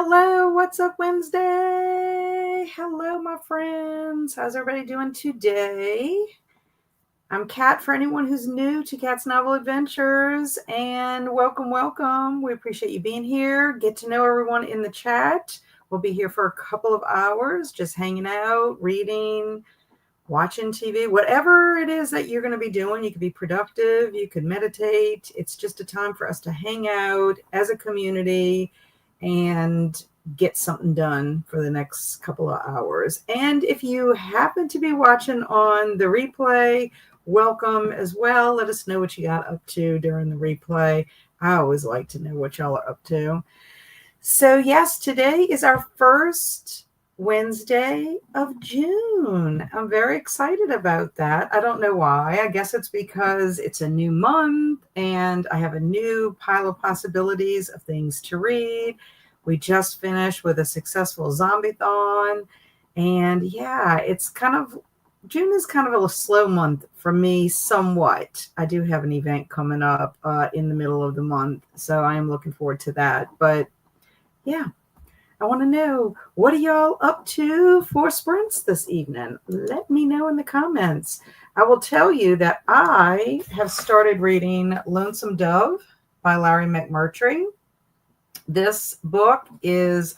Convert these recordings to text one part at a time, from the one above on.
Hello, what's up Wednesday? Hello, my friends. How's everybody doing today? I'm Kat for anyone who's new to Kat's Novel Adventures, and welcome. We appreciate you being here. Get to know everyone in the chat. We'll be here for a couple of hours, just hanging out, reading, watching TV, whatever it is that you're going to be doing. You could be productive, you could meditate. It's just a time for us to hang out as a community and get something done for the next couple of hours. And if you happen to be watching on the replay, welcome as well. Let us know what you got up to during the replay. I always like to know what y'all are up to. So yes, today is our first Wednesday of June. I'm very excited about that. I don't know why. I guess it's because it's a new month and I have a new pile of possibilities of things to read. We just finished with a successful zombie-thon. And yeah, June is kind of a slow month for me somewhat. I do have an event coming up in the middle of the month, so I am looking forward to that. But yeah, I want to know, what are y'all up to for sprints this evening? Let me know in the comments. I will tell you that I have started reading Lonesome Dove by Larry McMurtry. This book is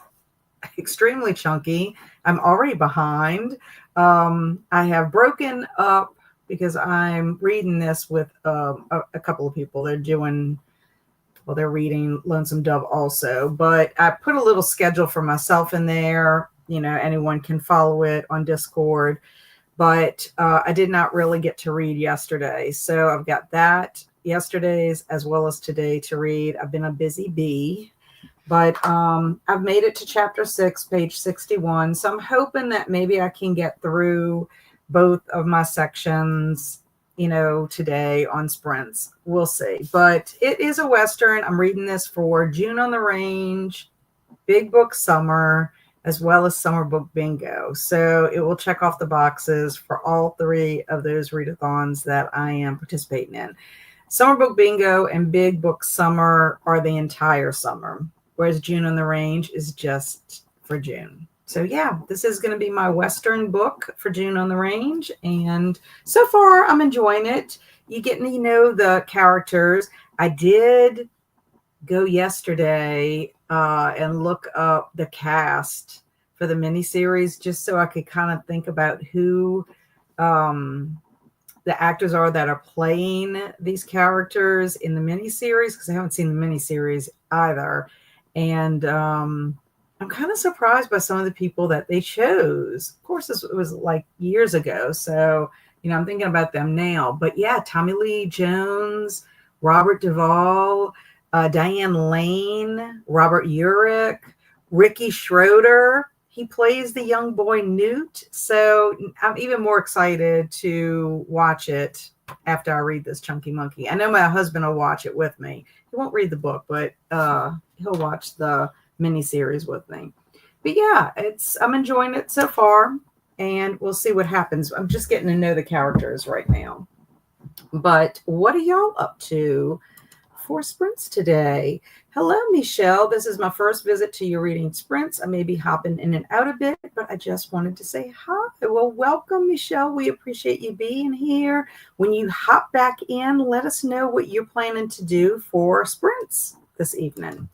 extremely chunky. I'm already behind. I have broken up because I'm reading this with a couple of people. They're reading Lonesome Dove also, but I put a little schedule for myself in there. You know, anyone can follow it on Discord, but I did not really get to read yesterday. So I've got that yesterday's as well as today to read. I've been a busy bee, but I've made it to chapter 6, page 61. So I'm hoping that maybe I can get through both of my sections, today on sprints. We'll see. But it is a Western. I'm reading this for June on the Range, Big Book Summer, as well as Summer Book Bingo. So it will check off the boxes for all three of those readathons that I am participating in. Summer Book Bingo and Big Book Summer are the entire summer, whereas June on the Range is just for June. So yeah, this is going to be my Western book for June on the Range. And so far, I'm enjoying it. You get to know the characters. I did go yesterday and look up the cast for the miniseries just so I could kind of think about who the actors are that are playing these characters in the miniseries, because I haven't seen the miniseries either. And I'm kind of surprised by some of the people that they chose. Of course, this was like years ago, so I'm thinking about them now. But yeah, Tommy Lee Jones, Robert Duvall, Diane Lane, Robert Urich, Ricky Schroeder. He plays the young boy Newt. So I'm even more excited to watch it after I read this chunky monkey. I know my husband will watch it with me. He won't read the book, but he'll watch the miniseries with me. But yeah, I'm enjoying it so far, and we'll see what happens. I'm just getting to know the characters right now. But what are y'all up to for sprints today? Hello, Michelle. This is my first visit to your reading sprints. I may be hopping in and out a bit, but I just wanted to say hi. Well, welcome, Michelle. We appreciate you being here. When you hop back in, let us know what you're planning to do for sprints this evening.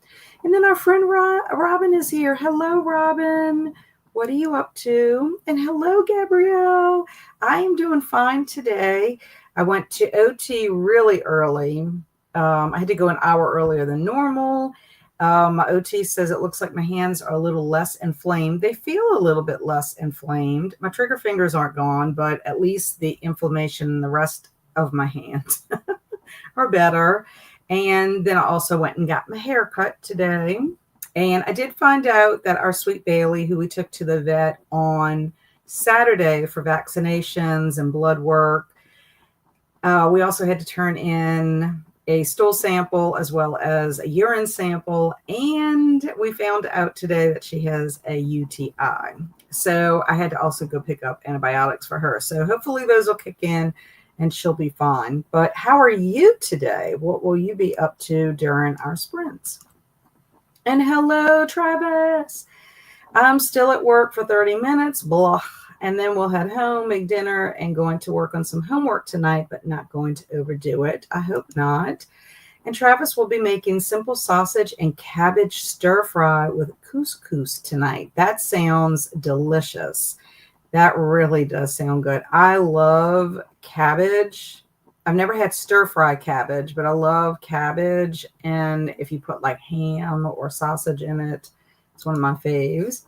And then our friend Robin is here. Hello, Robin. What are you up to? And hello, Gabrielle. I am doing fine today. I went to OT really early. I had to go an hour earlier than normal. My OT says it looks like my hands are a little less inflamed. They feel a little bit less inflamed. My trigger fingers aren't gone, but at least the inflammation in the rest of my hands are better. And then I also went and got my hair cut today. And I did find out that our sweet Bailey, who we took to the vet on Saturday for vaccinations and blood work, we also had to turn in a stool sample as well as a urine sample. And we found out today that she has a UTI. So I had to also go pick up antibiotics for her. So hopefully those will kick in and she'll be fine. But how are you today? What will you be up to during our sprints? And hello, Travis. I'm still at work for 30 minutes, blah. And then we'll head home, make dinner, and going to work on some homework tonight, but not going to overdo it. I hope not. And Travis will be making simple sausage and cabbage stir fry with couscous tonight. That sounds delicious. That really does sound good. I love cabbage. I've never had stir fry cabbage, but I love cabbage. And if you put like ham or sausage in it, it's one of my faves.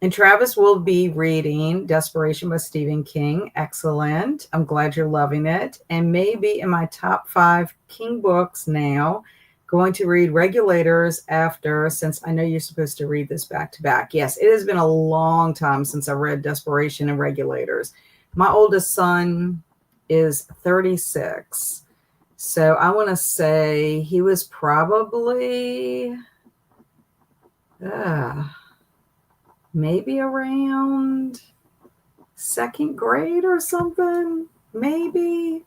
And Travis will be reading Desperation by Stephen King. Excellent. I'm glad you're loving it. And maybe in my top 5 King books now, going to read Regulators after, since I know you're supposed to read this back to back. Yes, it has been a long time since I read Desperation and Regulators. My oldest son is 36. So I want to say he was probably maybe around 2nd grade or something. Maybe.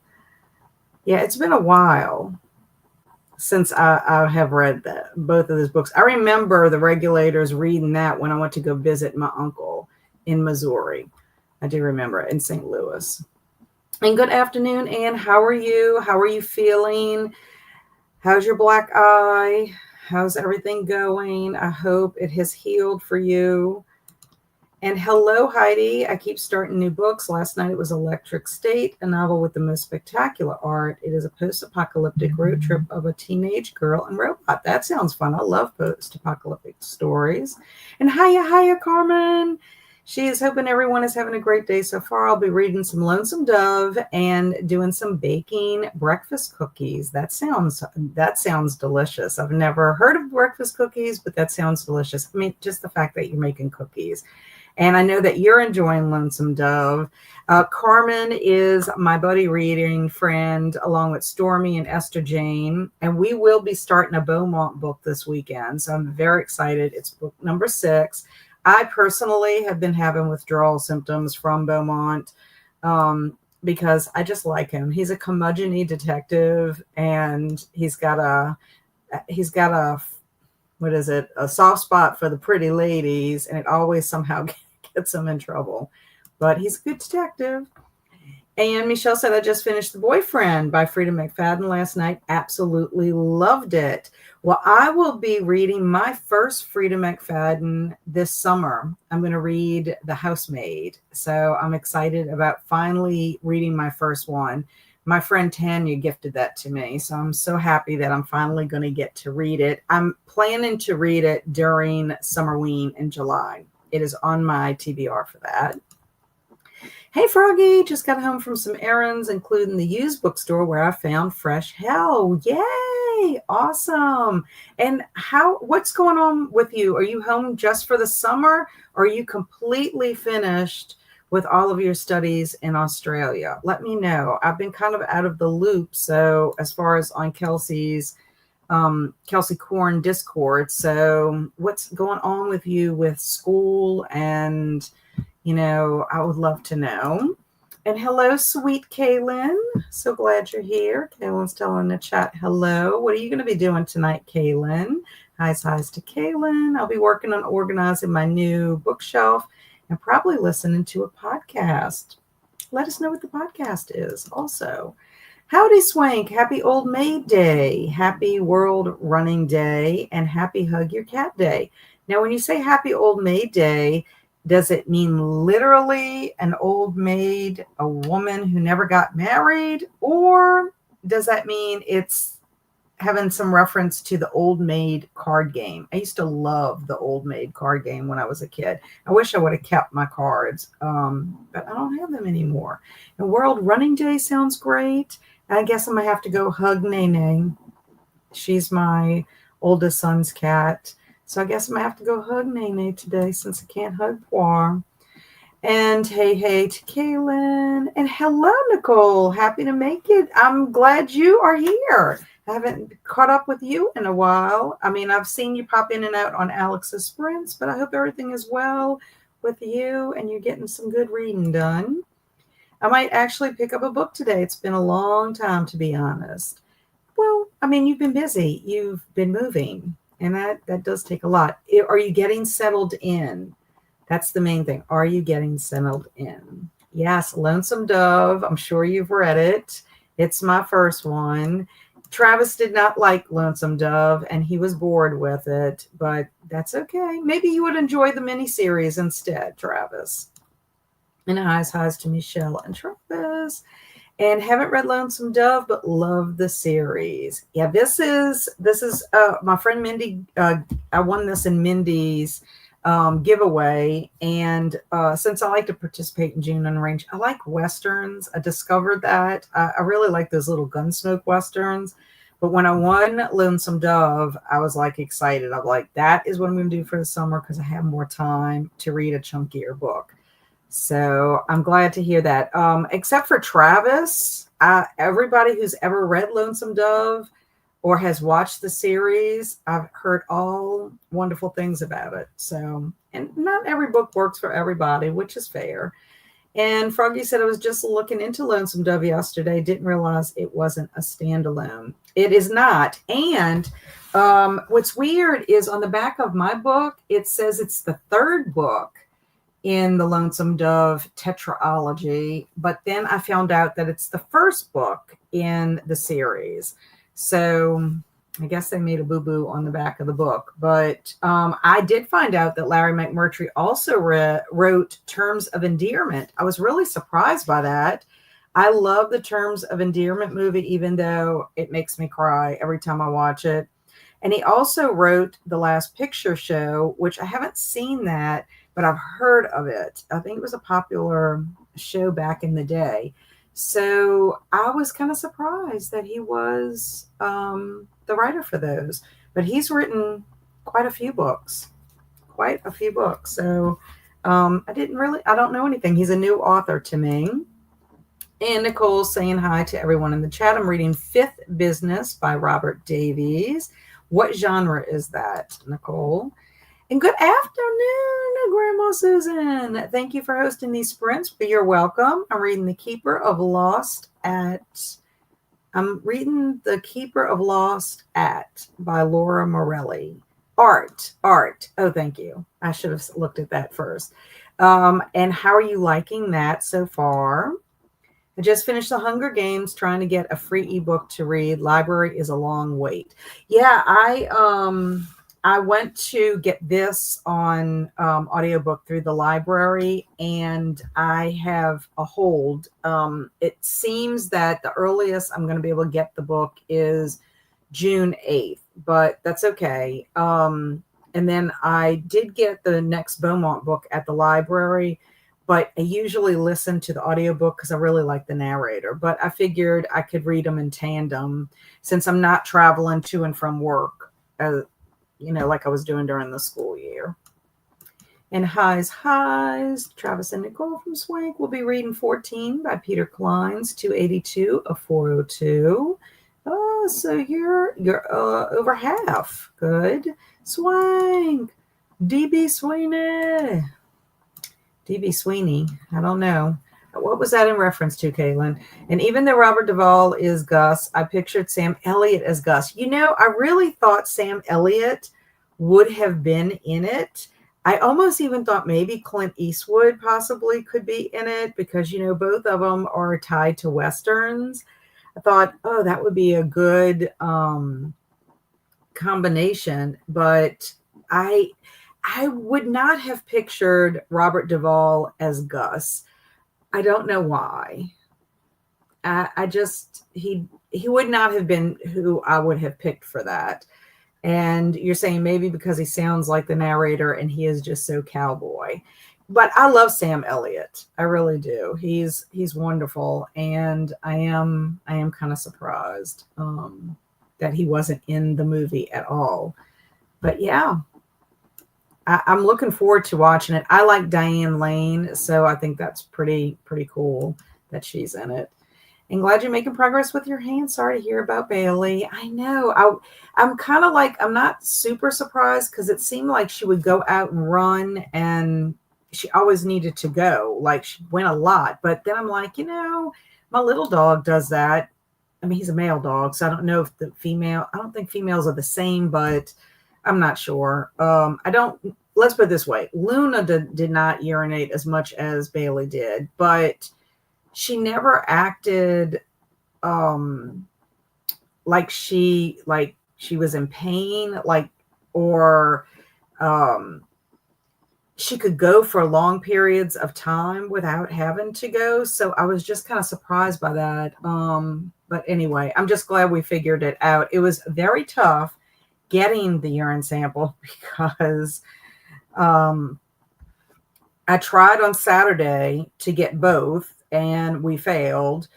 Yeah, it's been a while since I have read both of those books. I remember the Regulators reading that when I went to go visit my uncle in Missouri. I do remember it, in St. Louis. And good afternoon, Anne. How are you? How are you feeling? How's your black eye? How's everything going? I hope it has healed for you. And hello, Heidi. I keep starting new books. Last night it was Electric State, a novel with the most spectacular art. It is a post-apocalyptic road trip of a teenage girl and robot. That sounds fun. I love post-apocalyptic stories. And hiya, Carmen. She is hoping everyone is having a great day so far. I'll be reading some Lonesome Dove and doing some baking breakfast cookies. That sounds delicious. I've never heard of breakfast cookies, but that sounds delicious. I mean, just the fact that you're making cookies. And I know that you're enjoying Lonesome Dove. Carmen is my buddy reading friend, along with Stormy and Esther Jane. And we will be starting a Beaumont book this weekend. So I'm very excited. It's book number 6. I personally have been having withdrawal symptoms from Beaumont because I just like him. He's a curmudgeon-y detective, and he's got a soft spot for the pretty ladies, and it always somehow gets him in trouble. But he's a good detective. And Michelle said, I just finished The Boyfriend by Frida McFadden last night. Absolutely loved it. Well, I will be reading my first Frida McFadden this summer. I'm going to read The Housemaid. So I'm excited about finally reading my first one. My friend Tanya gifted that to me. So I'm so happy that I'm finally going to get to read it. I'm planning to read it during Summerween in July. It is on my TBR for that. Hey, Froggy, just got home from some errands, including the used bookstore where I found Fresh Hell. Yay! Awesome. And what's going on with you? Are you home just for the summer, or are you completely finished with all of your studies in Australia? Let me know. I've been kind of out of the loop. So as far as on Kelsey Korn Discord. So what's going on with you with school? And I would love to know. And hello, sweet Kaylin. So glad you're here. Kaylin's telling the chat hello. What are you going to be doing tonight, Kaylin? Highs to Kaylin. I'll be working on organizing my new bookshelf and probably listening to a podcast. Let us know what the podcast is also. Howdy, Swank. Happy Old Maid Day. Happy World Running Day. And happy Hug Your Cat Day. Now, when you say Happy Old Maid Day, does it mean literally an old maid, a woman who never got married? Or does that mean it's having some reference to the Old Maid card game? I used to love the Old Maid card game when I was a kid. I wish I would have kept my cards, but I don't have them anymore. And World Running Day sounds great. I guess I'm going to have to go hug Nene. She's my oldest son's cat. So I guess I'm going to have to go hug Nene today since I can't hug Poir. And hey to Kaylin. And hello, Nicole. Happy to make it. I'm glad you are here. I haven't caught up with you in a while. I mean, I've seen you pop in and out on Alex's Sprints, but I hope everything is well with you and you're getting some good reading done. I might actually pick up a book today. It's been a long time, to be honest. Well, I mean, you've been busy. You've been moving. And that does take a lot. Are you getting settled in? That's the main thing. Are you getting settled in? Yes, Lonesome Dove. I'm sure you've read it. It's my first one. Travis did not like Lonesome Dove and he was bored with it, but that's okay. Maybe you would enjoy the miniseries instead, Travis. And highs to Michelle and Travis. And haven't read Lonesome Dove, but love the series. Yeah, this is my friend Mindy. I won this in Mindy's giveaway, and since I like to participate in June on Range, I like westerns. I discovered that I really like those little Gunsmoke westerns. But when I won Lonesome Dove, I was like excited. I'm like, that is what I'm going to do for the summer because I have more time to read a chunkier book. So I'm glad to hear that. Except for Travis, everybody who's ever read Lonesome Dove or has watched the series, I've heard all wonderful things about it. So, and not every book works for everybody, which is fair. And Froggy said, I was just looking into Lonesome Dove yesterday, didn't realize it wasn't a standalone. It is not. And what's weird is on the back of my book, it says it's the third book in the Lonesome Dove tetralogy, but then I found out that it's the first book in the series. So I guess they made a boo-boo on the back of the book. But I did find out that Larry McMurtry also wrote Terms of Endearment. I was really surprised by that. I love the Terms of Endearment movie, even though it makes me cry every time I watch it. And he also wrote The Last Picture Show, which I haven't seen that, but I've heard of it. I think it was a popular show back in the day. So I was kind of surprised that he was the writer for those. But he's written quite a few books. So I don't know anything. He's a new author to me. And Nicole's saying hi to everyone in the chat. I'm reading Fifth Business by Robert Davies. What genre is that, Nicole? And good afternoon, Grandma Susan. Thank you for hosting these sprints, but you're welcome. I'm reading The Keeper of Lost at by Laura Morelli. Art. Oh, thank you. I should have looked at that first. And how are you liking that so far? I just finished The Hunger Games, trying to get a free ebook to read. Library is a long wait. Yeah, I went to get this on audiobook through the library, and I have a hold. It seems that the earliest I'm going to be able to get the book is June 8th, but that's okay. And then I did get the next Beaumont book at the library, but I usually listen to the audiobook because I really like the narrator. But I figured I could read them in tandem since I'm not traveling to and from work, like I was doing during the school year. And highs. Travis and Nicole from Swank will be reading 14 by Peter Klein's 282 of 402. Oh, so you're over half. Good. Swank. DB Sweeney. I don't know. What was that in reference to, Caitlin? And even though Robert Duvall is Gus, I pictured Sam Elliott as Gus. I really thought Sam Elliott would have been in it. I almost even thought maybe Clint Eastwood possibly could be in it because, both of them are tied to Westerns. I thought, oh, that would be a good combination. But I would not have pictured Robert Duvall as Gus. I don't know why. He would not have been who I would have picked for that. And you're saying maybe because he sounds like the narrator and he is just so cowboy. But I love Sam Elliott. I really do. He's wonderful. And I am kind of surprised that he wasn't in the movie at all. But yeah. I'm looking forward to watching it. I like Diane Lane, so I think that's pretty cool that she's in it. And glad you're making progress with your hand. Sorry to hear about Bailey. I know. I'm kind of like, I'm not super surprised because it seemed like she would go out and run and she always needed to go. Like she went a lot. But then I'm like, my little dog does that. I mean, he's a male dog, so I don't know if I don't think females are the same, but I'm not sure. Let's put it this way. Luna did not urinate as much as Bailey did, but she never acted um, like she was in pain, or um, she could go for long periods of time without having to go. So I was just kind of surprised by that. But anyway, I'm just glad we figured it out. It was very tough getting the urine sample because I tried on Saturday to get both and we failed.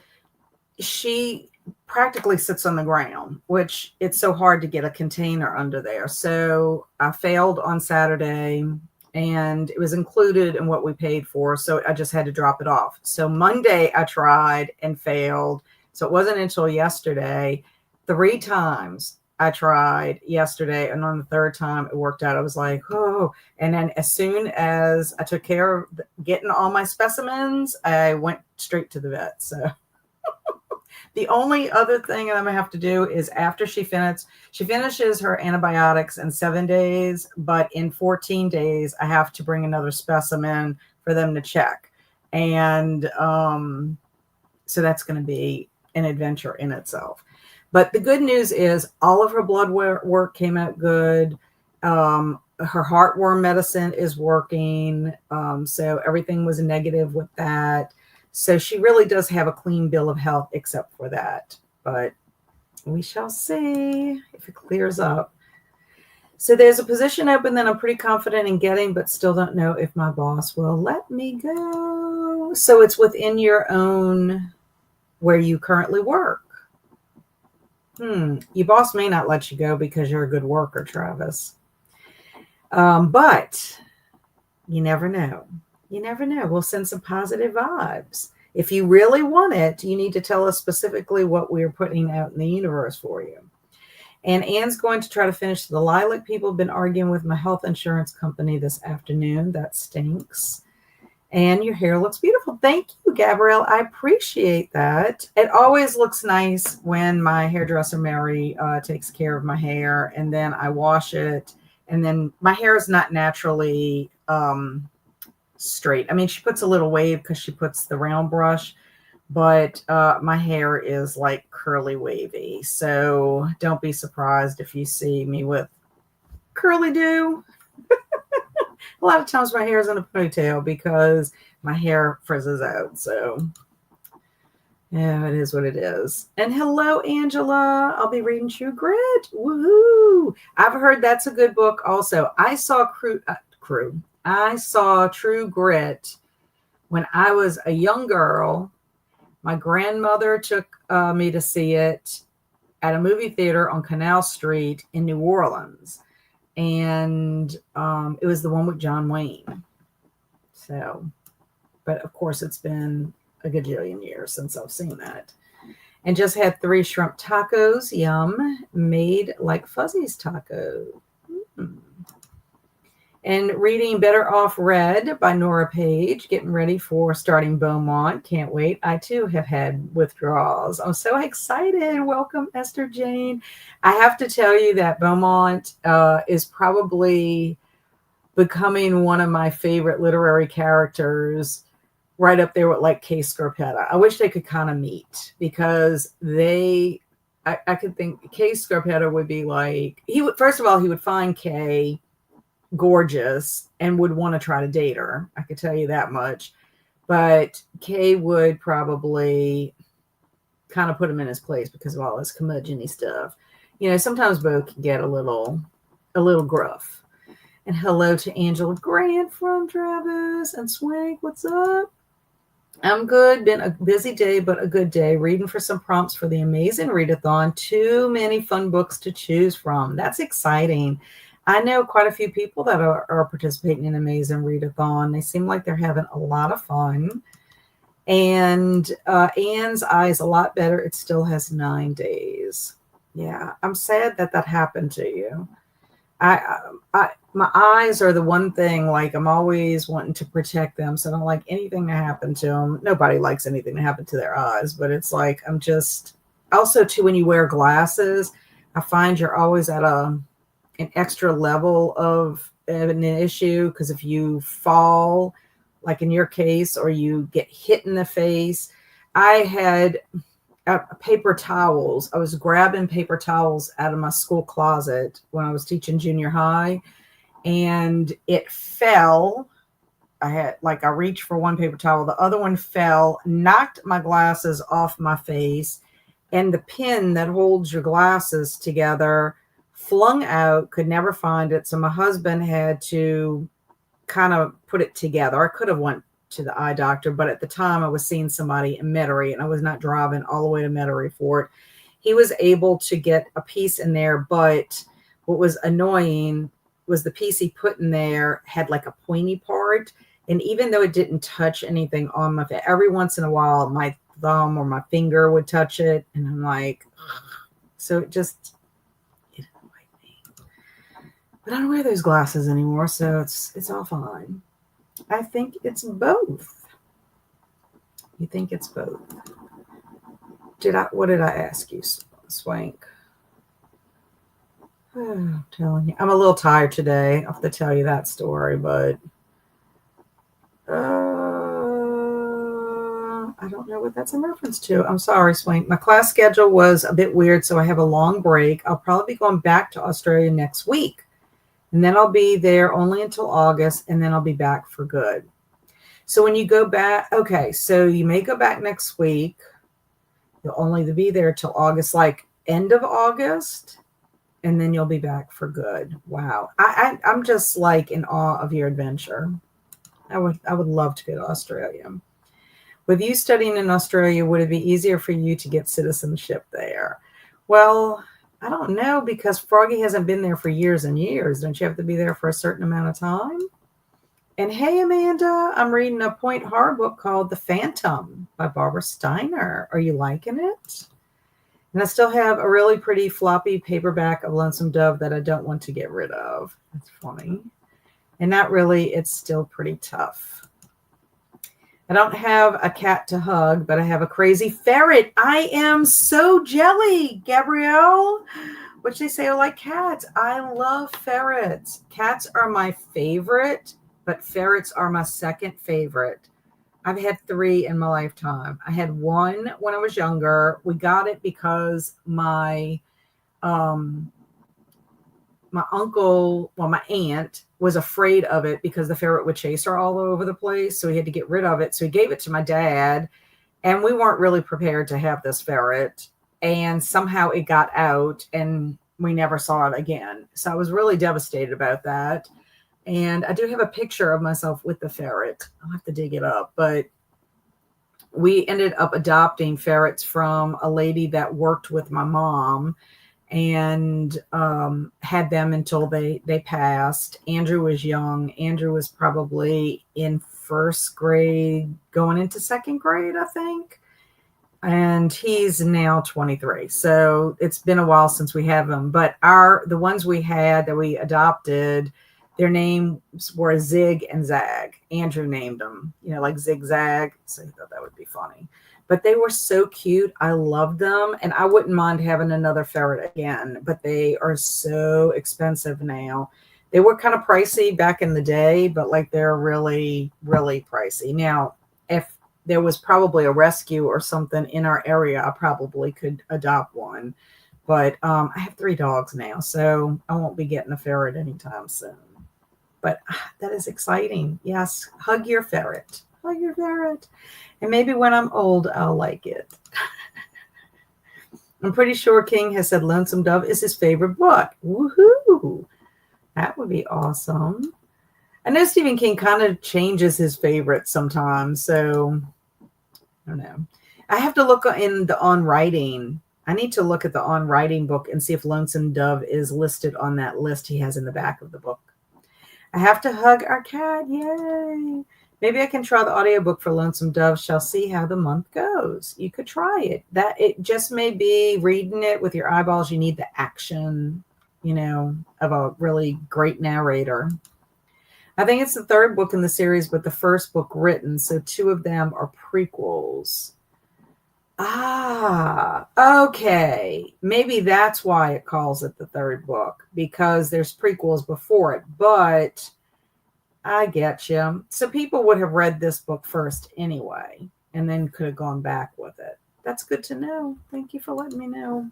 She practically sits on the ground, which it's so hard to get a container under there. So I failed on Saturday and it was included in what we paid for. So I just had to drop it off. So Monday I tried and failed. So it wasn't until yesterday, 3 times I tried yesterday. And on the third time it worked out. I was like, oh, and then as soon as I took care of getting all my specimens, I went straight to the vet. So the only other thing I'm gonna have to do is after she finishes her antibiotics in 7 days, but in 14 days, I have to bring another specimen for them to check. And so that's going to be an adventure in itself. But the good news is all of her blood work came out good. Her heartworm medicine is working. So everything was negative with that. So she really does have a clean bill of health except for that. But we shall see if it clears up. So there's a position open that I'm pretty confident in getting, but still don't know if my boss will let me go. So it's within your own, where you currently work. Your boss may not let you go because you're a good worker, Travis. But you never know. You never know. We'll send some positive vibes. If you really want it, you need to tell us specifically what we're putting out in the universe for you. And Anne's going to try to finish the lilac. People have been arguing with my health insurance company this afternoon. That stinks. And your hair looks beautiful. Thank you, Gabrielle. I appreciate that. It always looks nice when my hairdresser, Mary, takes care of my hair. And then I wash it. And then my hair is not naturally straight. I mean, she puts a little wave because she puts the round brush, but my hair is like curly wavy. So don't be surprised if you see me with curly do. A lot of times my hair is in a ponytail because my hair frizzes out. So yeah, it is what it is. And hello, Angela. I'll be reading True Grit. Woohoo! I've heard that's a good book also. I saw True Grit when I was a young girl. My grandmother took me to see it at a movie theater on Canal Street in New Orleans. And it was the one with John Wayne. So, but of course, it's been a gajillion years since I've seen that. And just had 3 shrimp tacos. Yum. Made like Fuzzy's taco. And reading Better Off Red by Nora Page, getting ready for starting Beaumont. Can't wait. I too have had withdrawals. I'm so excited. Welcome, Esther Jane. I have to tell you that Beaumont is probably becoming one of my favorite literary characters, right up there with like Kay Scarpetta. I wish they could kind of meet because I could think Kay Scarpetta would be like, first of all, he would find Kay gorgeous and would want to try to date her. I could tell you that much. But Kay would probably kind of put him in his place because of all his curmudgeon-y stuff. You know, sometimes both can get a little gruff. And hello to Angela Grant from Travis and Swank. What's up? I'm good. Been a busy day, but a good day. Reading for some prompts for the amazing readathon. Too many fun books to choose from. That's exciting. I know quite a few people that are participating in Amazing Readathon. They seem like they're having a lot of fun. And Anne's eye is a lot better. It still has 9 days. Yeah, I'm sad that happened to you. My eyes are the one thing, like I'm always wanting to protect them. So I don't like anything to happen to them. Nobody likes anything to happen to their eyes. But it's like also, too, when you wear glasses, I find you're always at a an extra level of an issue, because if you fall, like in your case, or you get hit in the face. I had paper towels. I was grabbing paper towels out of my school closet when I was teaching junior high, and it fell. I reached for one paper towel, the other one fell, knocked my glasses off my face, and the pin that holds your glasses together flung out, could never find it. So my husband had to kind of put it together. I could have went to the eye doctor, but at the time I was seeing somebody in Metairie, and I was not driving all the way to Metairie for it. He was able to get a piece in there, but what was annoying was the piece he put in there had like a pointy part. And even though it didn't touch anything on my face, every once in a while my thumb or my finger would touch it. And I'm like, ugh. So it annoyed me. But I don't wear those glasses anymore, so it's all fine. I think it's both. You think it's both? What did I ask you, Swank? Oh, I'm telling you, I'm a little tired today. I have to tell you that story, but I don't know what that's in reference to. I'm sorry, Swank. My class schedule was a bit weird, so I have a long break. I'll probably be going back to Australia next week. And then I'll be there only until August, and then I'll be back for good. So when you go back, okay, so you may go back next week. You'll only be there till August, like end of August, and then you'll be back for good. Wow. I'm just like in awe of your adventure. I would love to go to Australia. With you studying in Australia, would it be easier for you to get citizenship there? Well, I don't know, because Froggy hasn't been there for years and years. Don't you have to be there for a certain amount of time? And hey, Amanda, I'm reading a point horror book called The Phantom by Barbara Steiner. Are you liking it? And I still have a really pretty floppy paperback of Lonesome Dove that I don't want to get rid of. That's funny. And not really, it's still pretty tough. I don't have a cat to hug, but I have a crazy ferret. I am so jelly, Gabrielle. Which they say I like cats. I love ferrets. Cats are my favorite, but ferrets are my second favorite. I've had 3 in my lifetime. I had one when I was younger. We got it because my uncle, well, my aunt was afraid of it because the ferret would chase her all over the place. So he had to get rid of it. So he gave it to my dad, and we weren't really prepared to have this ferret. And somehow it got out and we never saw it again. So I was really devastated about that. And I do have a picture of myself with the ferret. I'll have to dig it up. But we ended up adopting ferrets from a lady that worked with my mom, and had them until they passed. Andrew was young. Andrew was probably in 1st grade, going into 2nd grade, I think. And he's now 23. So it's been a while since we have him. But the ones we had that we adopted, their names were Zig and Zag. Andrew named them, like Zigzag. So he thought that would be funny. But they were so cute. I loved them. And I wouldn't mind having another ferret again. But they are so expensive now. They were kind of pricey back in the day, but like they're really, really pricey. Now, if there was probably a rescue or something in our area, I probably could adopt one. But I have 3 dogs now, so I won't be getting a ferret anytime soon. But that is exciting. Yes, hug your ferret. Hug your ferret. And maybe when I'm old, I'll like it. I'm pretty sure King has said Lonesome Dove is his favorite book. Woohoo! That would be awesome. I know Stephen King kind of changes his favorites sometimes, so I don't know. I have to look in the On Writing. I need to look at the On Writing book and see if Lonesome Dove is listed on that list he has in the back of the book. I have to hug our cat. Yay. Maybe I can try the audiobook for Lonesome Dove. Shall see how the month goes. You could try it. It just may be reading it with your eyeballs. You need the action, of a really great narrator. I think it's the 3rd book in the series, but the 1st book written. So 2 of them are prequels. Ah, okay. Maybe that's why it calls it the third book, because there's prequels before it. But I get you. So people would have read this book first anyway, and then could have gone back with it. That's good to know. Thank you for letting me know.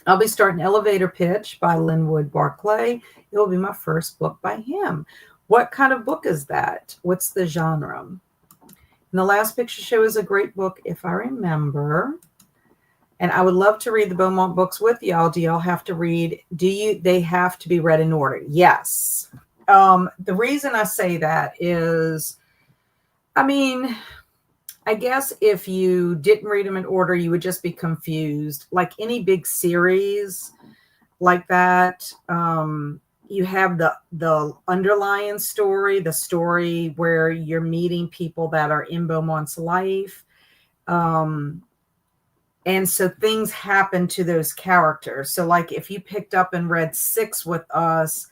I'll be starting Elevator Pitch by Linwood Barclay. It will be my first book by him. What kind of book is that? What's the genre? And The Last Picture Show is a great book, if I remember. And I would love to read the Beaumont books with y'all. Do y'all have to read? They have to be read in order? Yes. The reason I say that is, I mean, I guess if you didn't read them in order, you would just be confused. Like any big series like that, you have the underlying story, the story where you're meeting people that are in Beaumont's life. And so things happen to those characters. So like if you picked up and read 6 with us,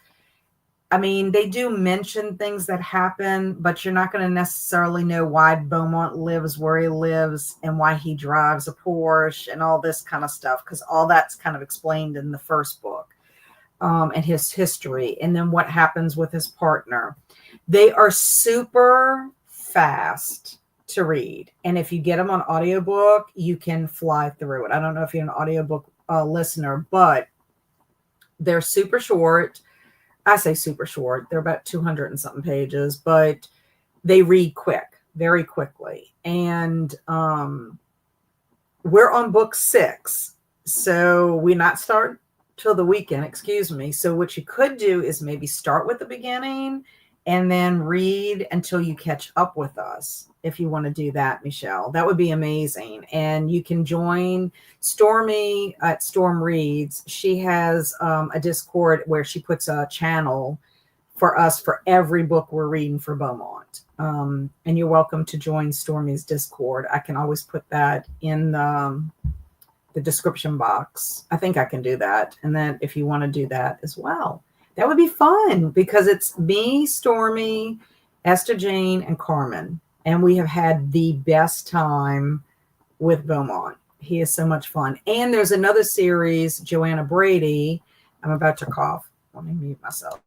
I mean, they do mention things that happen, but you're not going to necessarily know why Beaumont lives where he lives and why he drives a Porsche and all this kind of stuff, because all that's kind of explained in the first book, and his history, and then what happens with his partner. They are super fast to read, and if you get them on audiobook, you can fly through it. I don't know if you're an audiobook listener, but they're super short. I say super short. They're about 200 and something pages, but they read quick, very quickly. And we're on book 6. So we not start till the weekend, excuse me. So what you could do is maybe start with the beginning and then read until you catch up with us. If you want to do that, Michelle, that would be amazing. And you can join Stormy at Storm Reads. She has a Discord where she puts a channel for us for every book we're reading for Beaumont. And you're welcome to join Stormy's Discord. I can always put that in the description box. I think I can do that. And then if you want to do that as well, that would be fun, because it's me, Stormy, Esther Jane, and Carmen. And we have had the best time with Beaumont. He is so much fun. And there's another series, Joanna Brady. I'm about to cough. Let me mute myself.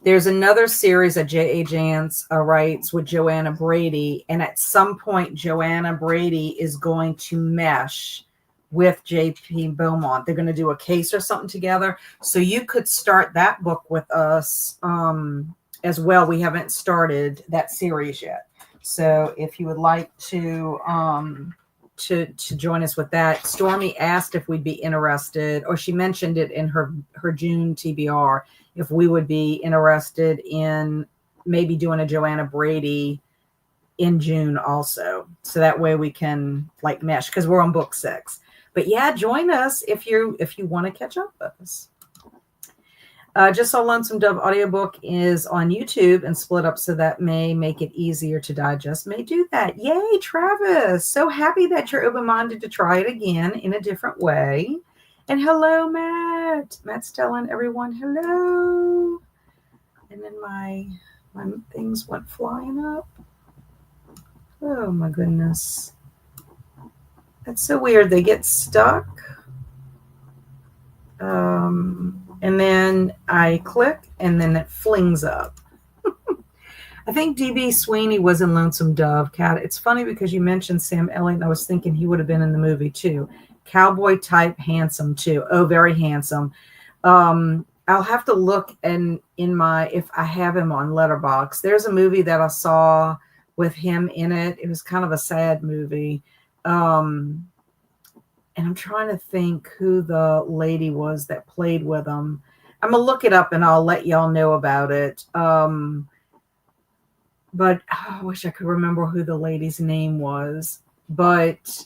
There's another series that J.A. Jance writes with Joanna Brady. And at some point, Joanna Brady is going to mesh with J.P. Beaumont. They're going to do a case or something together. So you could start that book with us as well. We haven't started that series yet. So if you would like to join us with that, Stormy asked if we'd be interested, or she mentioned it in her June TBR, if we would be interested in maybe doing a Joanna Brady in June also. So that way we can like mesh, because we're on book 6. But yeah, join us if you want to catch up with us. Just Saw Lonesome Dove audiobook is on YouTube and split up, so that may make it easier to digest. May do that. Yay, Travis. So happy that you're open-minded to try it again in a different way. And hello, Matt. Matt's telling everyone hello. And then my things went flying up. Oh, my goodness. That's so weird. They get stuck. And then I click, and then it flings up. I think D.B. Sweeney was in Lonesome Dove, Cat. It's funny because you mentioned Sam Elliott, and I was thinking he would have been in the movie too. Cowboy type, handsome too. Oh, very handsome. I'll have to look in my, if I have him on Letterboxd. There's a movie that I saw with him in it. It was kind of a sad movie. And I'm trying to think who the lady was that played with him. I'm going to look it up and I'll let y'all know about it. But I wish I could remember who the lady's name was. But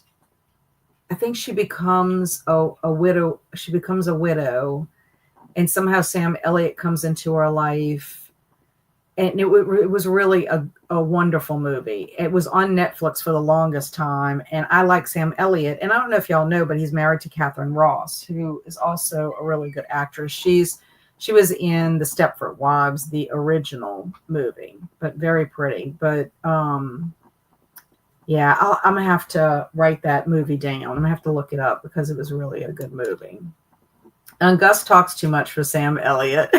I think she becomes a widow. She becomes a widow. And somehow Sam Elliott comes into her life. And it was really a wonderful movie. It was on Netflix for the longest time. And I like Sam Elliott. And I don't know if y'all know, but he's married to Catherine Ross, who is also a really good actress. She was in the Stepford Wives, the original movie, but very pretty. But Yeah, I'm going to have to write that movie down. I'm going to have to look it up because it was really a good movie. And Gus talks too much for Sam Elliott.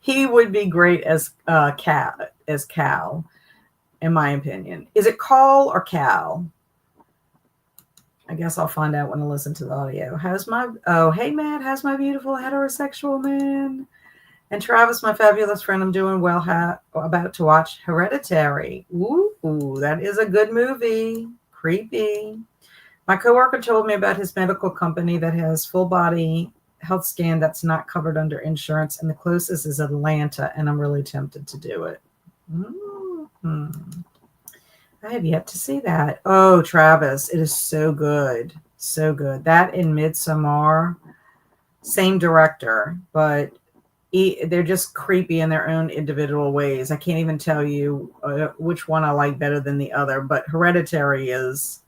He would be great as Cal, in my opinion. Is it Call or Cal? I guess I'll find out when I listen to the audio. Hey Matt, how's my beautiful heterosexual man? And Travis, my fabulous friend, I'm doing well. About to watch Hereditary. Ooh, that is a good movie. Creepy. My coworker told me about his medical company that has full body health scan that's not covered under insurance, and the closest is Atlanta, and I'm really tempted to do it. Mm-hmm. I have yet to see that. Oh, Travis, it is so good. So good. That in Midsommar, same director, but they're just creepy in their own individual ways. I can't even tell you which one I like better than the other, but Hereditary is,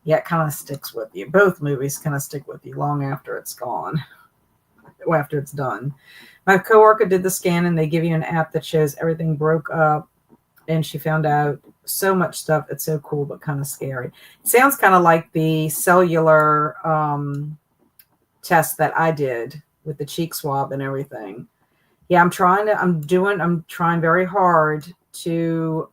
it kind of sticks with you. Both movies kind of stick with you long after it's gone, or after it's done. My coworker did the scan, and they give you an app that shows everything broke up, and she found out so much stuff. It's so cool, but kind of scary. It sounds kind of like the cellular test that I did with the cheek swab and everything. Yeah, I'm trying very hard to,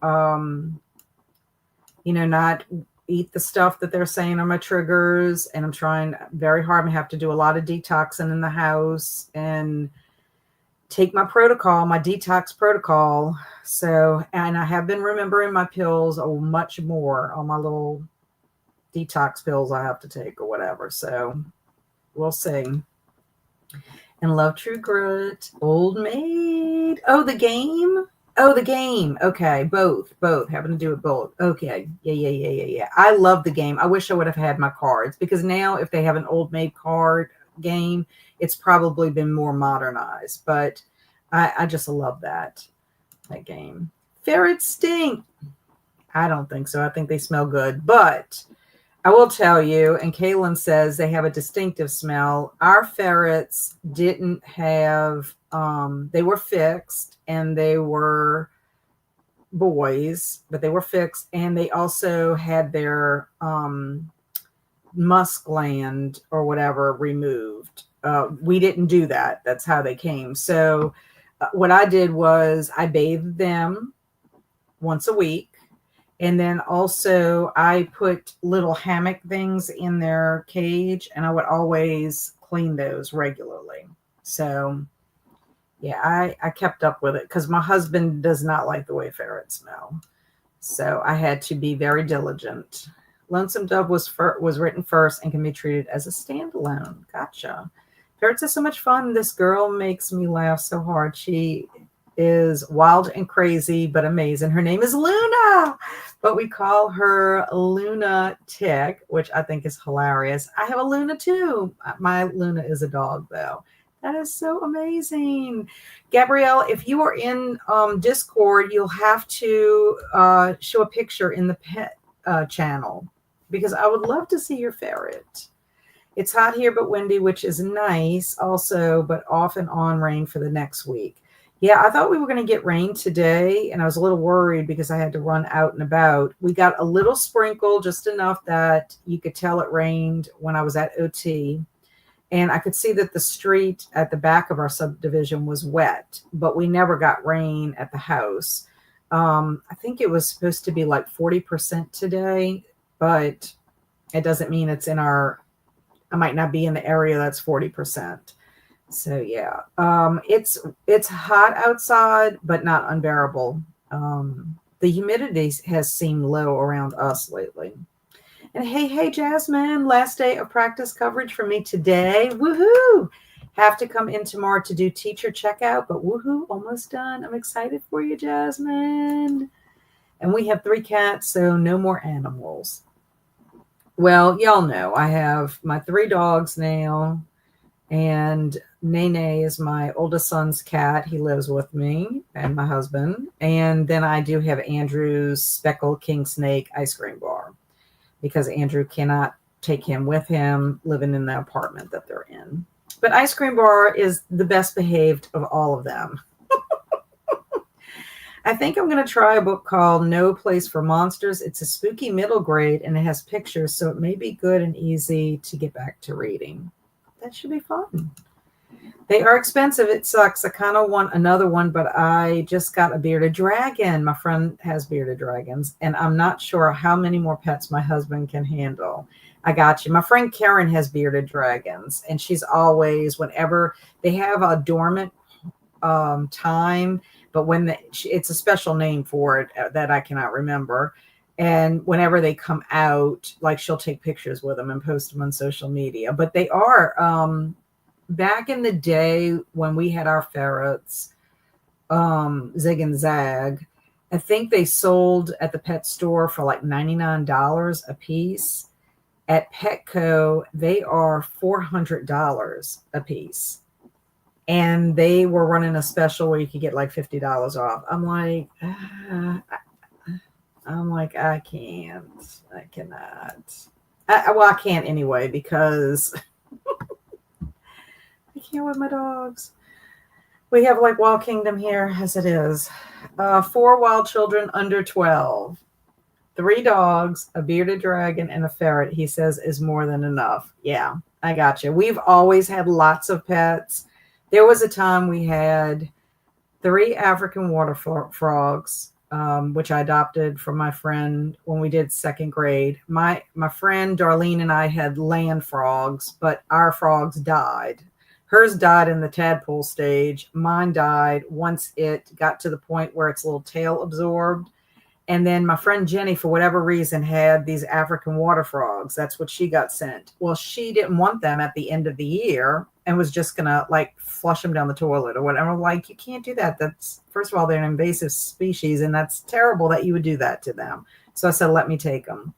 not eat the stuff that they're saying are my triggers. And I'm trying very hard. I have to do a lot of detoxing in the house and take my detox protocol. So, and I have been remembering my pills much more, all my little detox pills I have to take or whatever. So we'll see. And Love True Grit, Old Maid. Oh, the game. Okay, both. Having to do with both. Okay, yeah. I love the game. I wish I would have had my cards, because now if they have an Old Maid card game, it's probably been more modernized. But I just love that game. Ferrets stink. I don't think so. I think they smell good, but I will tell you, and Kaylin says they have a distinctive smell. Our ferrets didn't have, they were fixed, and they were boys, but they were fixed, and they also had their musk gland or whatever removed. We didn't do that. That's how they came. So what I did was I bathed them once a week. And then also I put little hammock things in their cage, and I would always clean those regularly. So yeah, I kept up with it because my husband does not like the way ferrets smell. So I had to be very diligent. Lonesome Dove was written first and can be treated as a standalone. Gotcha. Ferrets are so much fun. This girl makes me laugh so hard. She is wild and crazy, but amazing. Her name is Luna, but we call her Luna Tick, which I think is hilarious. I have a Luna too. My Luna is a dog, though. That is so amazing. Gabrielle, if you are in Discord, you'll have to show a picture in the pet channel, because I would love to see your ferret. It's hot here but windy, which is nice also, but off and on rain for the next week. Yeah, I thought we were going to get rain today, and I was a little worried because I had to run out and about. We got a little sprinkle, just enough that you could tell it rained when I was at OT. And I could see that the street at the back of our subdivision was wet, but we never got rain at the house. I think it was supposed to be like 40% today, but it doesn't mean it's I might not be in the area that's 40%. So yeah, it's hot outside, but not unbearable. The humidity has seemed low around us lately. And hey, Jasmine, last day of practice coverage for me today. Woohoo! Have to come in tomorrow to do teacher checkout, but woohoo, almost done. I'm excited for you, Jasmine. And we have 3 cats, so no more animals. Well, y'all know I have my 3 dogs now, and Nene is my oldest son's cat. He lives with me and my husband. And then I do have Andrew's speckled king snake ice cream bar, because Andrew cannot take him with him living in the apartment that they're in. But Ice Cream Bar is the best behaved of all of them. I think I'm going to try a book called No Place for Monsters. It's a spooky middle grade and it has pictures, so it may be good and easy to get back to reading. That should be fun. They are expensive. It sucks. I kind of want another one, but I just got a bearded dragon. My friend has bearded dragons, and I'm not sure how many more pets my husband can handle. I got you. My friend Karen has bearded dragons, and she's always, whenever they have a dormant time, but it's a special name for it that I cannot remember. And whenever they come out, like she'll take pictures with them and post them on social media. But they are, back in the day when we had our ferrets, Zig and Zag, I think they sold at the pet store for like $99 a piece. At Petco, they are $400 a piece. And they were running a special where you could get like $50 off. I'm like, I can't. I cannot. I can't anyway, because I can't with my dogs. We have like Wild Kingdom here as it is. 4 wild children under 12. 3 dogs, a bearded dragon, and a ferret, he says, is more than enough. Yeah, I got you. We've always had lots of pets. There was a time we had 3 African water frogs, which I adopted from my friend when we did 2nd grade. My friend Darlene and I had land frogs, but our frogs died. Hers died in the tadpole stage. Mine died once it got to the point where its little tail absorbed. And then my friend Jenny, for whatever reason, had these African water frogs. That's what she got sent. Well, she didn't want them at the end of the year and was just going to like flush them down the toilet or whatever. Like, you can't do that. That's, first of all, they're an invasive species, and that's terrible that you would do that to them. So I said, let me take them.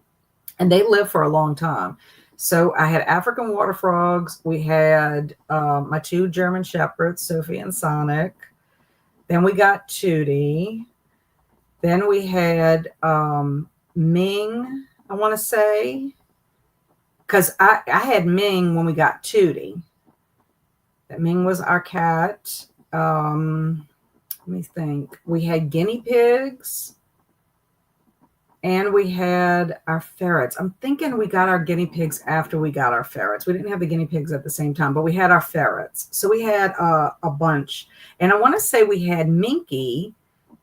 And they live for a long time. So I had African water frogs. We had my 2 German shepherds, Sophie and Sonic. Then we got Tootie. Then we had Ming, I want to say, because I had Ming when we got Tootie. That Ming was our cat. Let me think. We had guinea pigs, and we had our ferrets. I'm thinking we got our guinea pigs after we got our ferrets. We didn't have the guinea pigs at the same time, but we had our ferrets. So we had a bunch. And I want to say we had Minky.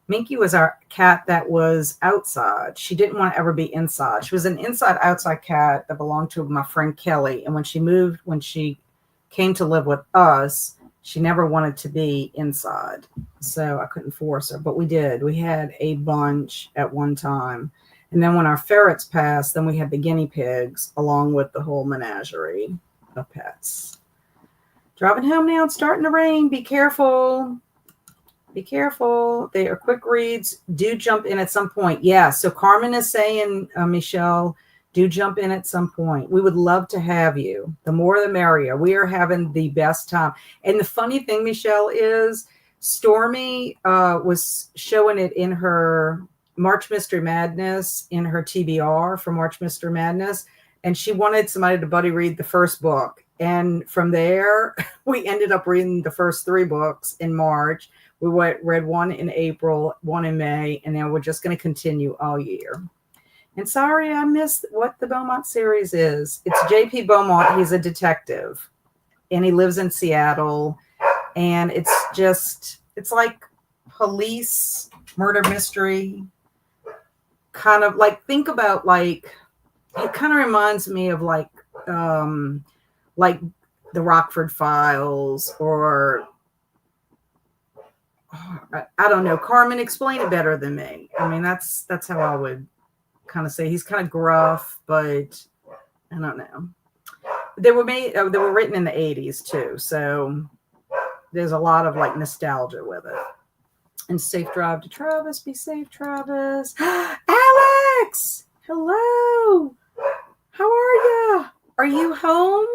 Minky was our cat that was outside. She didn't want to ever be inside. She was an inside-outside cat that belonged to my friend Kelly. And when she came to live with us, she never wanted to be inside. So I couldn't force her, but we did. We had a bunch at one time. And then when our ferrets passed, then we had the guinea pigs along with the whole menagerie of pets. Driving home now, it's starting to rain. Be careful. Be careful. They are quick reads. Do jump in at some point. Yeah. So Carmen is saying, Michelle, do jump in at some point. We would love to have you. The more the merrier. We are having the best time. And the funny thing, Michelle, is Stormy was showing it in her March Mystery Madness, in her TBR for March Mystery Madness. And she wanted somebody to buddy read the first book. And from there, we ended up reading the first 3 books in March. We read 1 in April, 1 in May, and then we're just going to continue all year. And sorry, I missed what the Beaumont series is. It's J.P. Beaumont. He's a detective, and he lives in Seattle. And it's like police murder mystery. Kind of like, think about like, it kind of reminds me of like the Rockford Files, or I don't know. Carmen, explain it better than me. I mean, that's how I would kind of say. He's kind of gruff, but I don't know. They were written in the 80s too, so there's a lot of like nostalgia with it. And safe drive to Travis. Be safe, Travis. Alex, hello. How are you? Are you home?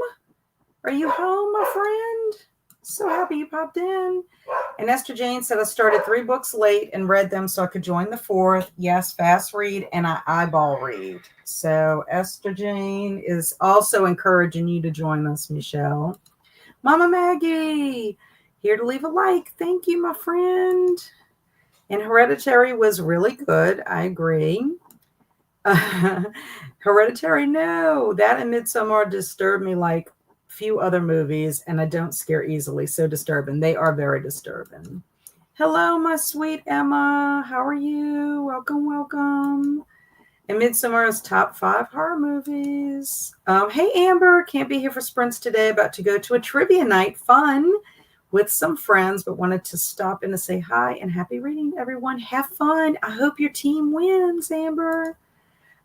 Are you home, my friend? So happy you popped in. And Esther Jane said, I started 3 books late and read them so I could join the 4th. Yes, fast read, and I eyeball read. So Esther Jane is also encouraging you to join us, Michelle. Mama Maggie, here to leave a like. Thank you, my friend. And Hereditary was really good. I agree. Hereditary, no. That and Midsommar disturbed me like few other movies, and I don't scare easily. So disturbing. They are very disturbing. Hello, my sweet Emma. How are you? Welcome, welcome. And Midsommar's top 5 horror movies. Hey, Amber. Can't be here for sprints today. About to go to a trivia night. Fun with some friends, but wanted to stop in to say hi and happy reading to everyone. Have fun. I hope your team wins, Amber.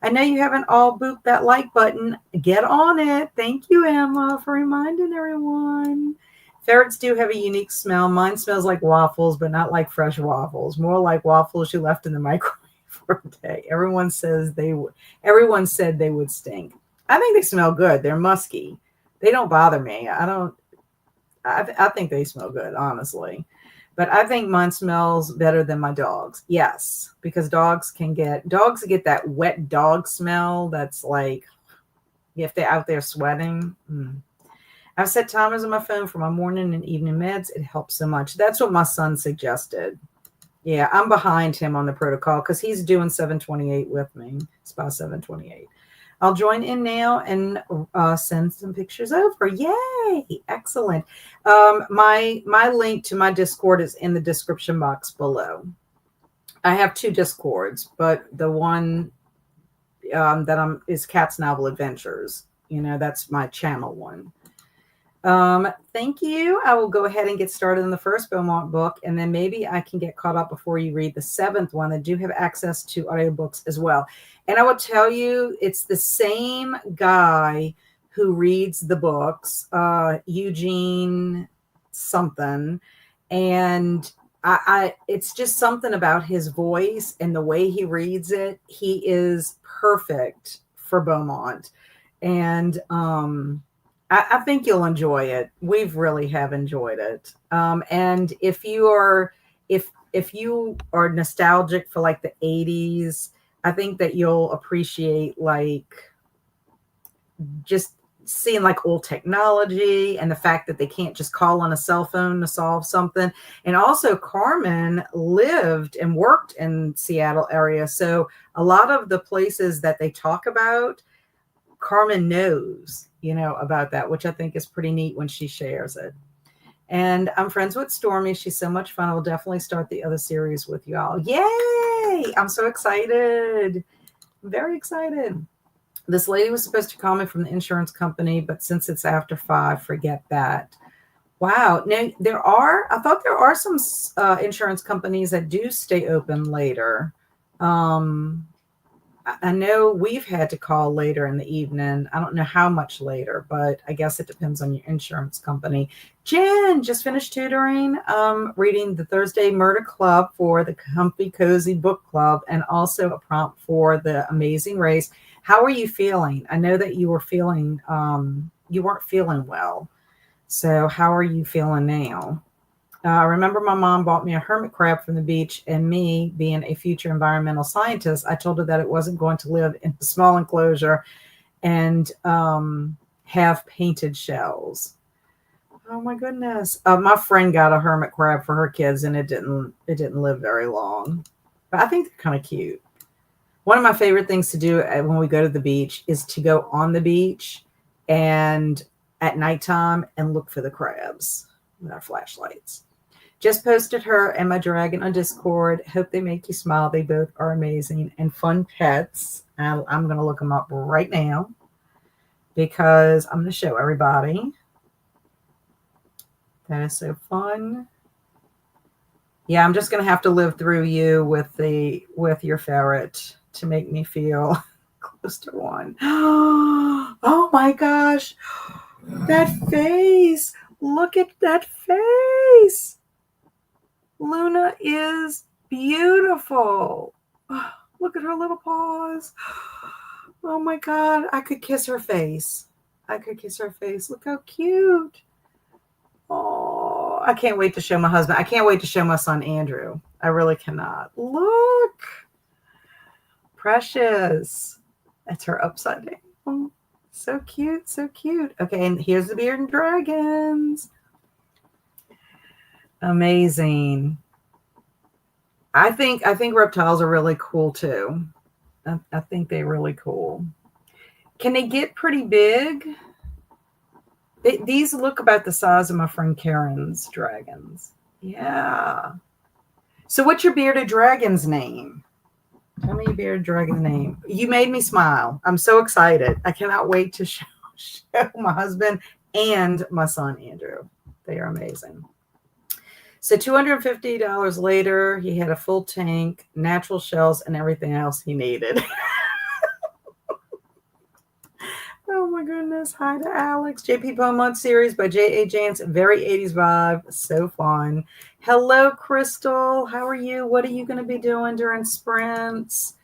I know you haven't all booped that like button. Get on it. Thank you, Emma, for reminding everyone. Ferrets do have a unique smell. Mine smells like waffles, but not like fresh waffles. More like waffles you left in the microwave for a day. Everyone said they would stink. I think they smell good. They're musky. They don't bother me. I think they smell good, honestly. But I think mine smells better than my dog's. Yes, because dogs get that wet dog smell that's like if they're out there sweating. I've set timers on my phone for my morning and evening meds. It helps so much. That's what my son suggested. Yeah, I'm behind him on the protocol because he's doing 728 with me. It's about 728. I'll join in now and send some pictures over. Yay! Excellent. My link to my Discord is in the description box below. I have 2 Discords, but the one that is Cat's Novel Adventures. That's my channel one. Thank you. I will go ahead and get started on the first Beaumont book, and then maybe I can get caught up before you read the 7th one. I do have access to audiobooks as well. And I will tell you, it's the same guy who reads the books, Eugene something. And it's just something about his voice and the way he reads it. He is perfect for Beaumont. And, I think you'll enjoy it. We've really have enjoyed it. And if you are nostalgic for like the 80s, I think that you'll appreciate like just seeing like old technology and the fact that they can't just call on a cell phone to solve something. And also Carmen lived and worked in Seattle area. So a lot of the places that they talk about, Carmen knows, about that, which I think is pretty neat when she shares it. And I'm friends with Stormy. She's so much fun. I will definitely start the other series with y'all. Yay! I'm so excited. I'm very excited. This lady was supposed to call me from the insurance company, but since it's after 5, forget that. Wow. Now, I thought there are some insurance companies that do stay open later. I know we've had to call later in the evening. I don't know how much later, but I guess it depends on your insurance company. Jen just finished tutoring, reading the Thursday Murder Club for the Comfy Cozy Book Club, and also a prompt for the Amazing Race. How are you feeling? I know that you were feeling, you weren't feeling well. So how are you feeling now? I remember my mom bought me a hermit crab from the beach, and me being a future environmental scientist, I told her that it wasn't going to live in a small enclosure and have painted shells. Oh my goodness. My friend got a hermit crab for her kids, and it didn't live very long, but I think they're kind of cute. One of my favorite things to do when we go to the beach is to go on the beach and at nighttime and look for the crabs with our flashlights. Just posted her and my dragon on Discord. Hope they make you smile. They both are amazing and fun pets. I'm going to look them up right now because I'm going to show everybody. That is so fun. Yeah, I'm just going to have to live through you with your ferret to make me feel close to one. Oh my gosh. That face. Look at that face. Luna is beautiful. Look at her little paws. Oh my God. I could kiss her face. Look how cute. Oh, I can't wait to show my husband. I can't wait to show my son, Andrew. I really cannot. Look. Precious. That's her upside down. So cute. So cute. Okay. And here's the bearded dragons. Amazing. I think reptiles are really cool too. I think they're really cool. Can they get pretty big? These look about the size of my friend Karen's dragons. Yeah. So what's your bearded dragon's name? Tell me your bearded dragon's name. You made me smile. I'm so excited. I cannot wait to show my husband and my son Andrew. They are amazing. So $250 later, he had a full tank, natural shells, and everything else he needed. Oh my goodness. Hi to Alex. JP Beaumont series by J.A. Jansen. Very 80s vibe. So fun. Hello, Crystal. How are you? What are you going to be doing during sprints?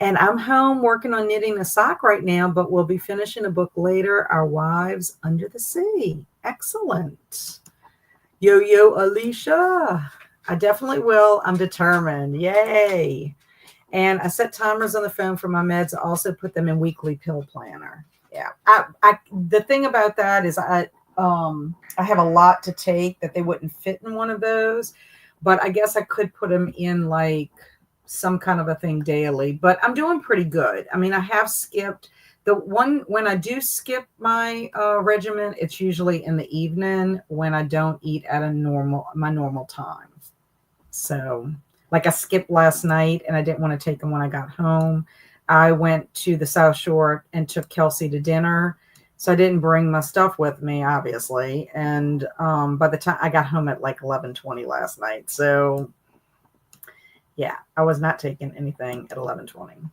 And I'm home working on knitting a sock right now, but we'll be finishing a book later. Our Wives Under the Sea. Excellent. Yo, Alicia. I definitely will. I'm determined. Yay. And I set timers on the phone for my meds. I also put them in weekly pill planner. Yeah. The thing about that is I have a lot to take that they wouldn't fit in one of those, but I guess I could put them in like some kind of a thing daily, but I'm doing pretty good. I mean, I have skipped the one when I do skip my regimen, it's usually in the evening when I don't eat at my normal time. So like I skipped last night and I didn't want to take them when I got home. I went to the South Shore and took Kelsey to dinner. So I didn't bring my stuff with me, obviously. And by the time I got home at like 11:20 last night. So yeah, I was not taking anything at 11:20.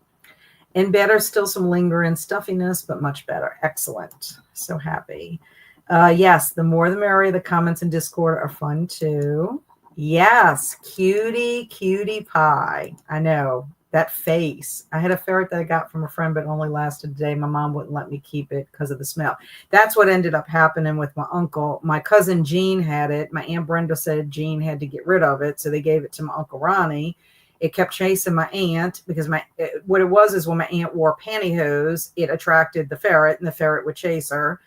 In bed are still some lingering stuffiness, but much better. Excellent. So happy. Yes, the more the merrier. The comments in Discord are fun too. Yes, cutie pie. I know. That face. I had a ferret that I got from a friend, but only lasted a day. My mom wouldn't let me keep it because of the smell. That's what ended up happening with my uncle. My cousin Jean had it. My Aunt Brenda said Jean had to get rid of it, so they gave it to my Uncle Ronnie. It kept chasing my aunt because what it was is when my aunt wore pantyhose, it attracted the ferret, and the ferret would chase her.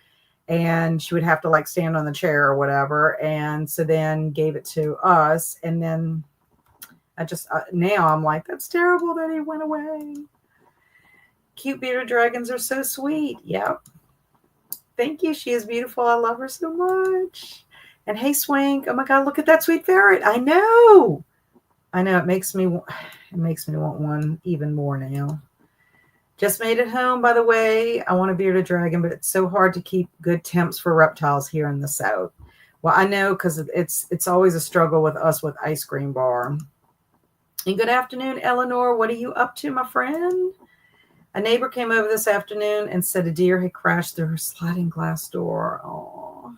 And she would have to like stand on the chair or whatever. And so then gave it to us. And then now I'm like, that's terrible that he went away. Cute bearded dragons are so sweet. Yep. Thank you. She is beautiful. I love her so much. And hey, Swank. Oh my God, look at that sweet ferret. I know. It makes me want one even more now. Just made it home, by the way. I want a bearded dragon, but it's so hard to keep good temps for reptiles here in the South. Well, I know because it's always a struggle with us with ice cream bar. And good afternoon, Eleanor. What are you up to, my friend? A neighbor came over this afternoon and said a deer had crashed through her sliding glass door. Oh,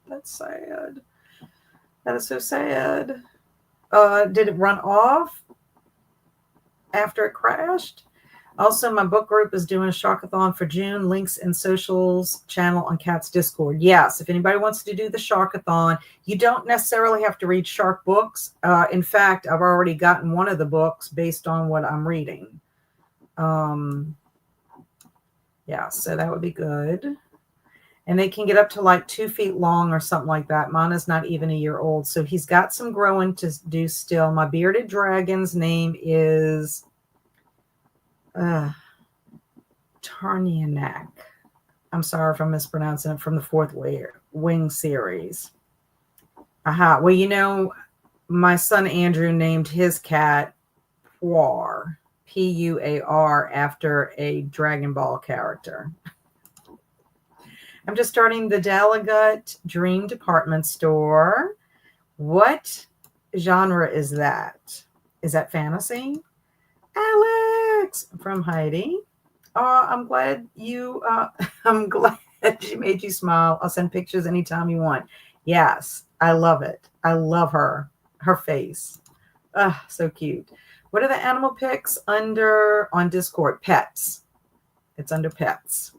that's sad. That is so sad. Did it run off after it crashed? Also, my book group is doing a Sharkathon for June. Links in socials channel on Cat's Discord. Yes, if anybody wants to do the Sharkathon, you don't necessarily have to read shark books. In fact, I've already gotten one of the books based on what I'm reading. Yeah, so that would be good. And they can get up to like 2 feet long or something like that. Mine is not even a year old. So he's got some growing to do still. My bearded dragon's name is Tarnianak. I'm sorry if I'm mispronouncing it, from the Fourth Wing series. Aha. Well, my son Andrew named his cat Puar, Puar, after a Dragon Ball character. I'm just starting the Dalagut Dream Department Store. What genre is that? Is that fantasy? Alex from Heidi. I'm glad I'm glad she made you smile. I'll send pictures anytime you want. Yes, I love it. I love her face. So cute. What are the animal pics on Discord? Pets. It's under pets.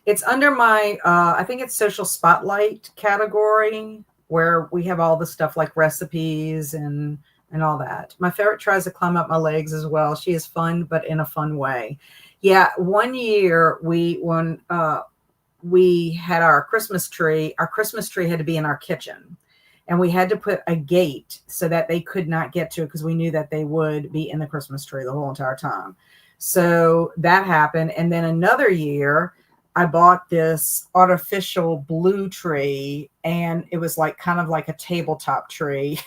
It's under my, I think it's social spotlight category, where we have all the stuff like recipes and all that. My ferret tries to climb up my legs as well. She is fun, but in a fun way. Yeah, one year when we had our Christmas tree had to be in our kitchen. and we had to put a gate so that they could not get to it because we knew that they would be in the Christmas tree the whole entire time. So that happened. And then another year, I bought this artificial blue tree, and it was like kind of like a tabletop tree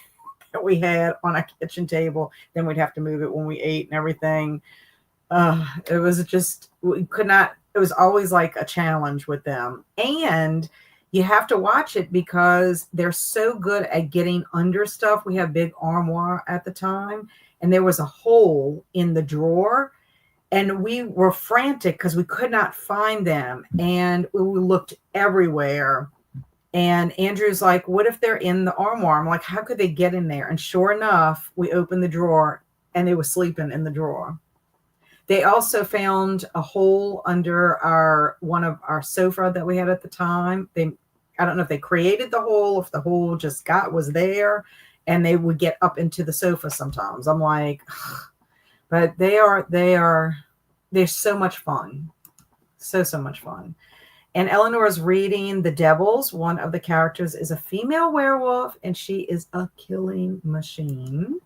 that we had on a kitchen table. Then we'd have to move it when we ate and everything. It was just, we could not, it was always like a challenge with them. And you have to watch it because they're so good at getting under stuff. We have big armoire at the time, and there was a hole in the drawer, and we were frantic because we could not find them. And we looked everywhere. And Andrew's like, what if they're in the armoire? I'm like, how could they get in there? And sure enough, we opened the drawer and they were sleeping in the drawer. They also found a hole under one of our sofa that we had at the time. I don't know if they created the hole, if the hole just was there, and they would get up into the sofa sometimes. I'm like, but they're so much fun. So much fun. And Eleanor's reading The Devils. One of the characters is a female werewolf, and she is a killing machine.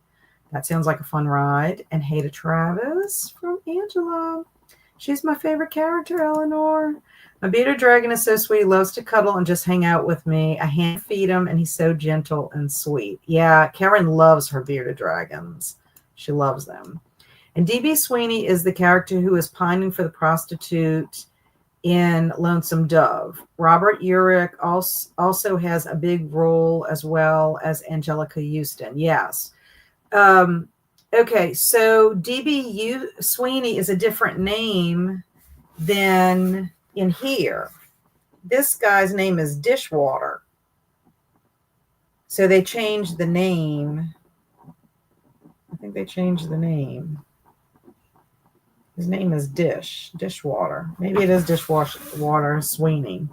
That sounds like a fun ride. And Hey to Travis from Angela. She's my favorite character, Eleanor. My bearded dragon is so sweet. He loves to cuddle and just hang out with me. I hand feed him, and he's so gentle and sweet. Yeah, Karen loves her bearded dragons. She loves them. And D.B. Sweeney is the character who is pining for the prostitute in Lonesome Dove. Robert Urich also has a big role, as well as Angelica Houston. Yes. Okay, so D.B. Sweeney is a different name than in here. This guy's name is Dishwater. So they changed the name. I think they changed the name. His name is Dishwater. Maybe it is Dishwater Sweeney.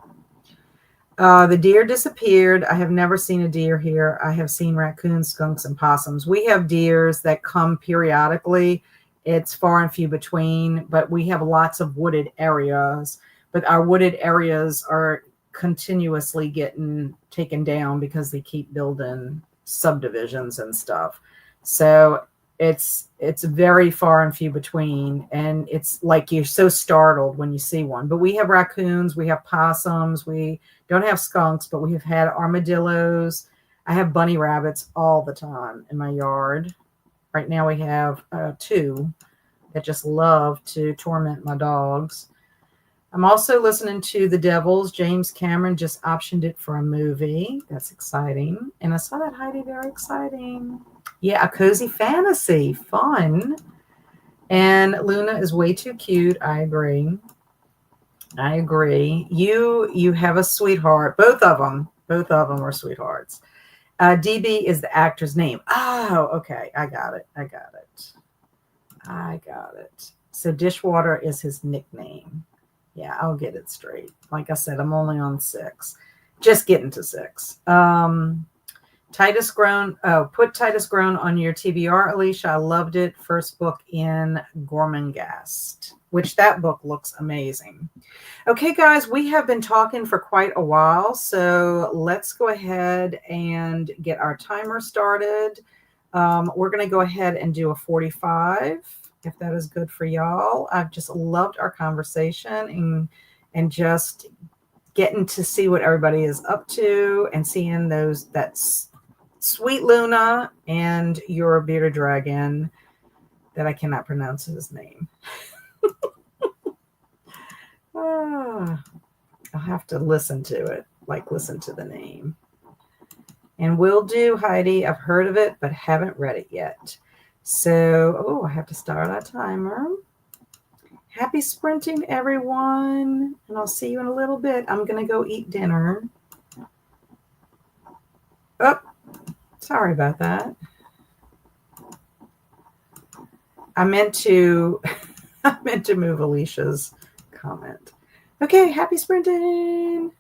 The deer disappeared. I have never seen a deer here. I have seen raccoons, skunks, and possums. We have deers that come periodically. It's far and few between, but we have lots of wooded areas. But our wooded areas are continuously getting taken down because they keep building subdivisions and stuff. So it's very far and few between, and it's like you're so startled when you see one. But we have raccoons, we have possums, we don't have skunks, but we have had armadillos. I have bunny rabbits all the time in my yard. Right now we have 2 that just love to torment my dogs. I'm also listening to The Devils. James Cameron just optioned it for a movie. That's exciting. And I saw that, Heidi. Very exciting. Yeah, a cozy fantasy. Fun. And Luna is way too cute. I agree. You have a sweetheart. Both of them are sweethearts. DB is the actor's name. Oh, okay. I got it. So Dishwater is his nickname. Yeah, I'll get it straight. Like I said, I'm only on 6. Just getting to 6. Titus Grown. Oh, put Titus Grown on your TBR, Alicia. I loved it. First book in Gormenghast, which that book looks amazing. Okay, guys, we have been talking for quite a while, so let's go ahead and get our timer started. We're going to go ahead and do a 45, if that is good for y'all. I've just loved our conversation and just getting to see what everybody is up to and seeing that's Sweet Luna and your bearded dragon that I cannot pronounce his name. I'll have to listen to it, listen to the name. And will do, Heidi. I've heard of it, but haven't read it yet. So, I have to start our timer. Happy sprinting, everyone. And I'll see you in a little bit. I'm going to go eat dinner. Oh, sorry about that. I meant to move Alicia's comment. Okay, happy sprinting.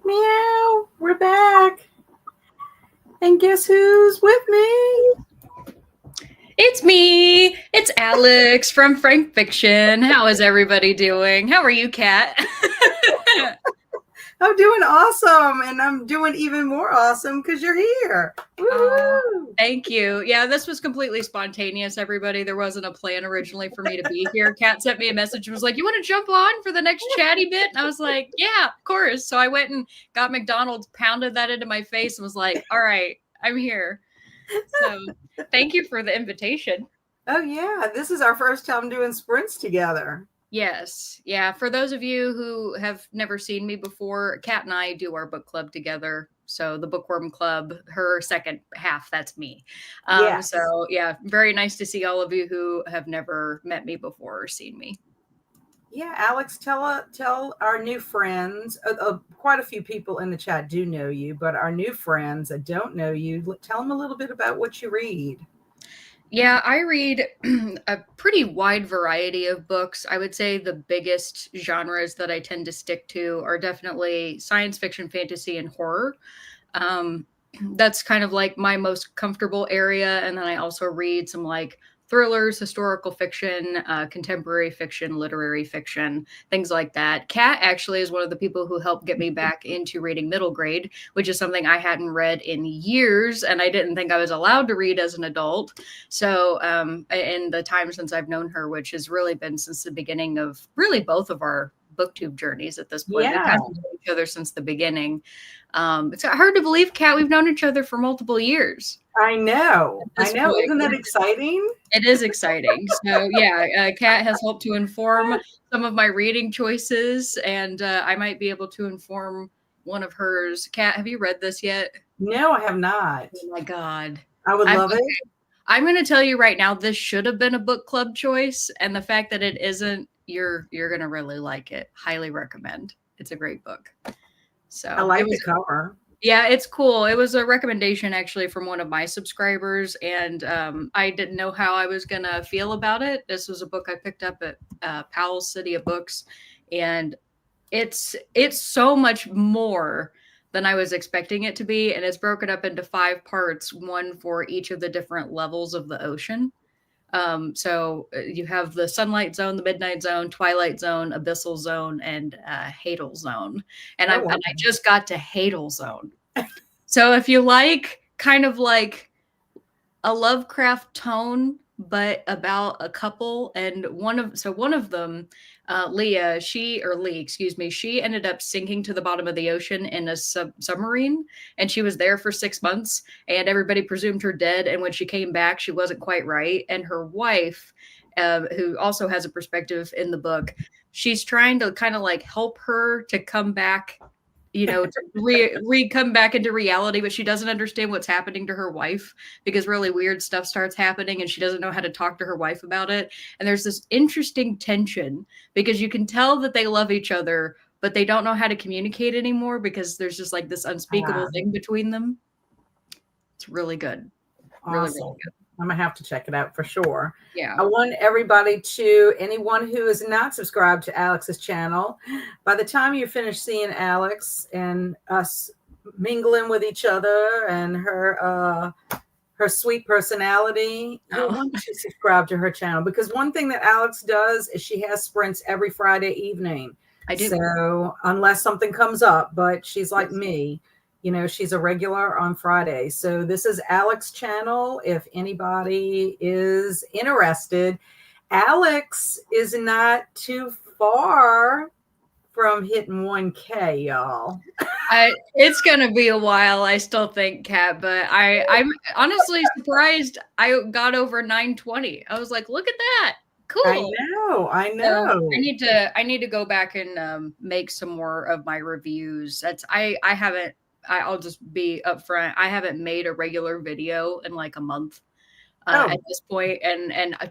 Meow, we're back. And guess who's with me? It's me. It's Alex from Frank Fiction. How is everybody doing? How are you, Kat? I'm doing awesome, and I'm doing even more awesome because you're here. Oh, Woo-hoo! thank you. Yeah, this was completely spontaneous, everybody. There wasn't a plan originally for me to be here. Kat sent me a message and was like, "You want to jump on for the next chatty bit?" And I was like, "Yeah, of course." So I went and got McDonald's, pounded that into my face, and was like, "All right, I'm here." So thank you for the invitation. Oh, yeah, this is our first time doing sprints together. Yes. Yeah. For those of you who have never seen me before, Kat and I do our book club together. So the Bookworm Club, her second half, that's me. Yes. So yeah, very nice to see all of you who have never met me before or seen me. Yeah, Alex, tell our new friends. Quite a few people in the chat do know you, but our new friends that don't know you, tell them a little bit about what you read. Yeah, I read a pretty wide variety of books. I would say the biggest genres that I tend to stick to are definitely science fiction, fantasy, and horror. Um, that's kind of like my most comfortable area. And then I also read some like thrillers, historical fiction, contemporary fiction, literary fiction, things like that. Kat actually is one of the people who helped get me back into reading middle grade, which is something I hadn't read in years and I didn't think I was allowed to read as an adult. So, in the time since I've known her, which has really been since the beginning of really both of our booktube journeys at this point, we've Yeah, kind of known each other since the beginning. It's hard to believe, Kat, we've known each other for multiple years I know. at I this know. point. Isn't that exciting? It is exciting. So, yeah, Kat has helped to inform some of my reading choices, and I might be able to inform one of hers. Kat, have you read this yet? No, I have not. Oh my God. I would I'm love it. I'm going to tell you right now, this should have been a book club choice, and the fact that it isn't, you're going to really like it. Highly recommend. It's a great book. I So, it like the was cover. Yeah, it's cool. It was a recommendation actually from one of my subscribers, and I didn't know how I was gonna feel about it. This was a book I picked up at Powell's City of Books, and it's so much more than I was expecting it to be, and it's broken up into 5 parts, one for each of the different levels of the ocean. So you have the sunlight zone, the midnight zone, twilight zone, abyssal zone, and hadal zone. And Oh, wow. I just got to hadal zone. So if you like kind of like a Lovecraft tone, but about a couple, and one of them, Leah, Lee, excuse me, she ended up sinking to the bottom of the ocean in a submarine, and she was there for 6 months, and everybody presumed her dead. And when she came back, she wasn't quite right, and her wife, who also has a perspective in the book, she's trying to kind of like help her to come back, to come back into reality, but she doesn't understand what's happening to her wife because really weird stuff starts happening and she doesn't know how to talk to her wife about it. And there's this interesting tension because you can tell that they love each other, but they don't know how to communicate anymore because there's just like this unspeakable thing between them. It's really good. Really, Awesome. really good. I'm going to have to check it out for sure. Yeah. I want anyone who is not subscribed to Alex's channel, by the time you finish seeing Alex and us mingling with each other and her sweet personality, you'll want to subscribe to her channel, because one thing that Alex does is she has sprints every Friday evening. I do. So unless something comes up, but she's like me. She's a regular on Friday. So this is Alex's channel. If anybody is interested, Alex is not too far from hitting 1K, y'all. It's gonna be a while, I still think, Kat, but I'm honestly surprised I got over 920. I was like, look at that. Cool. I know. So I need to go back and make some more of my reviews. I'll just be upfront. I haven't made a regular video in like a month at this point.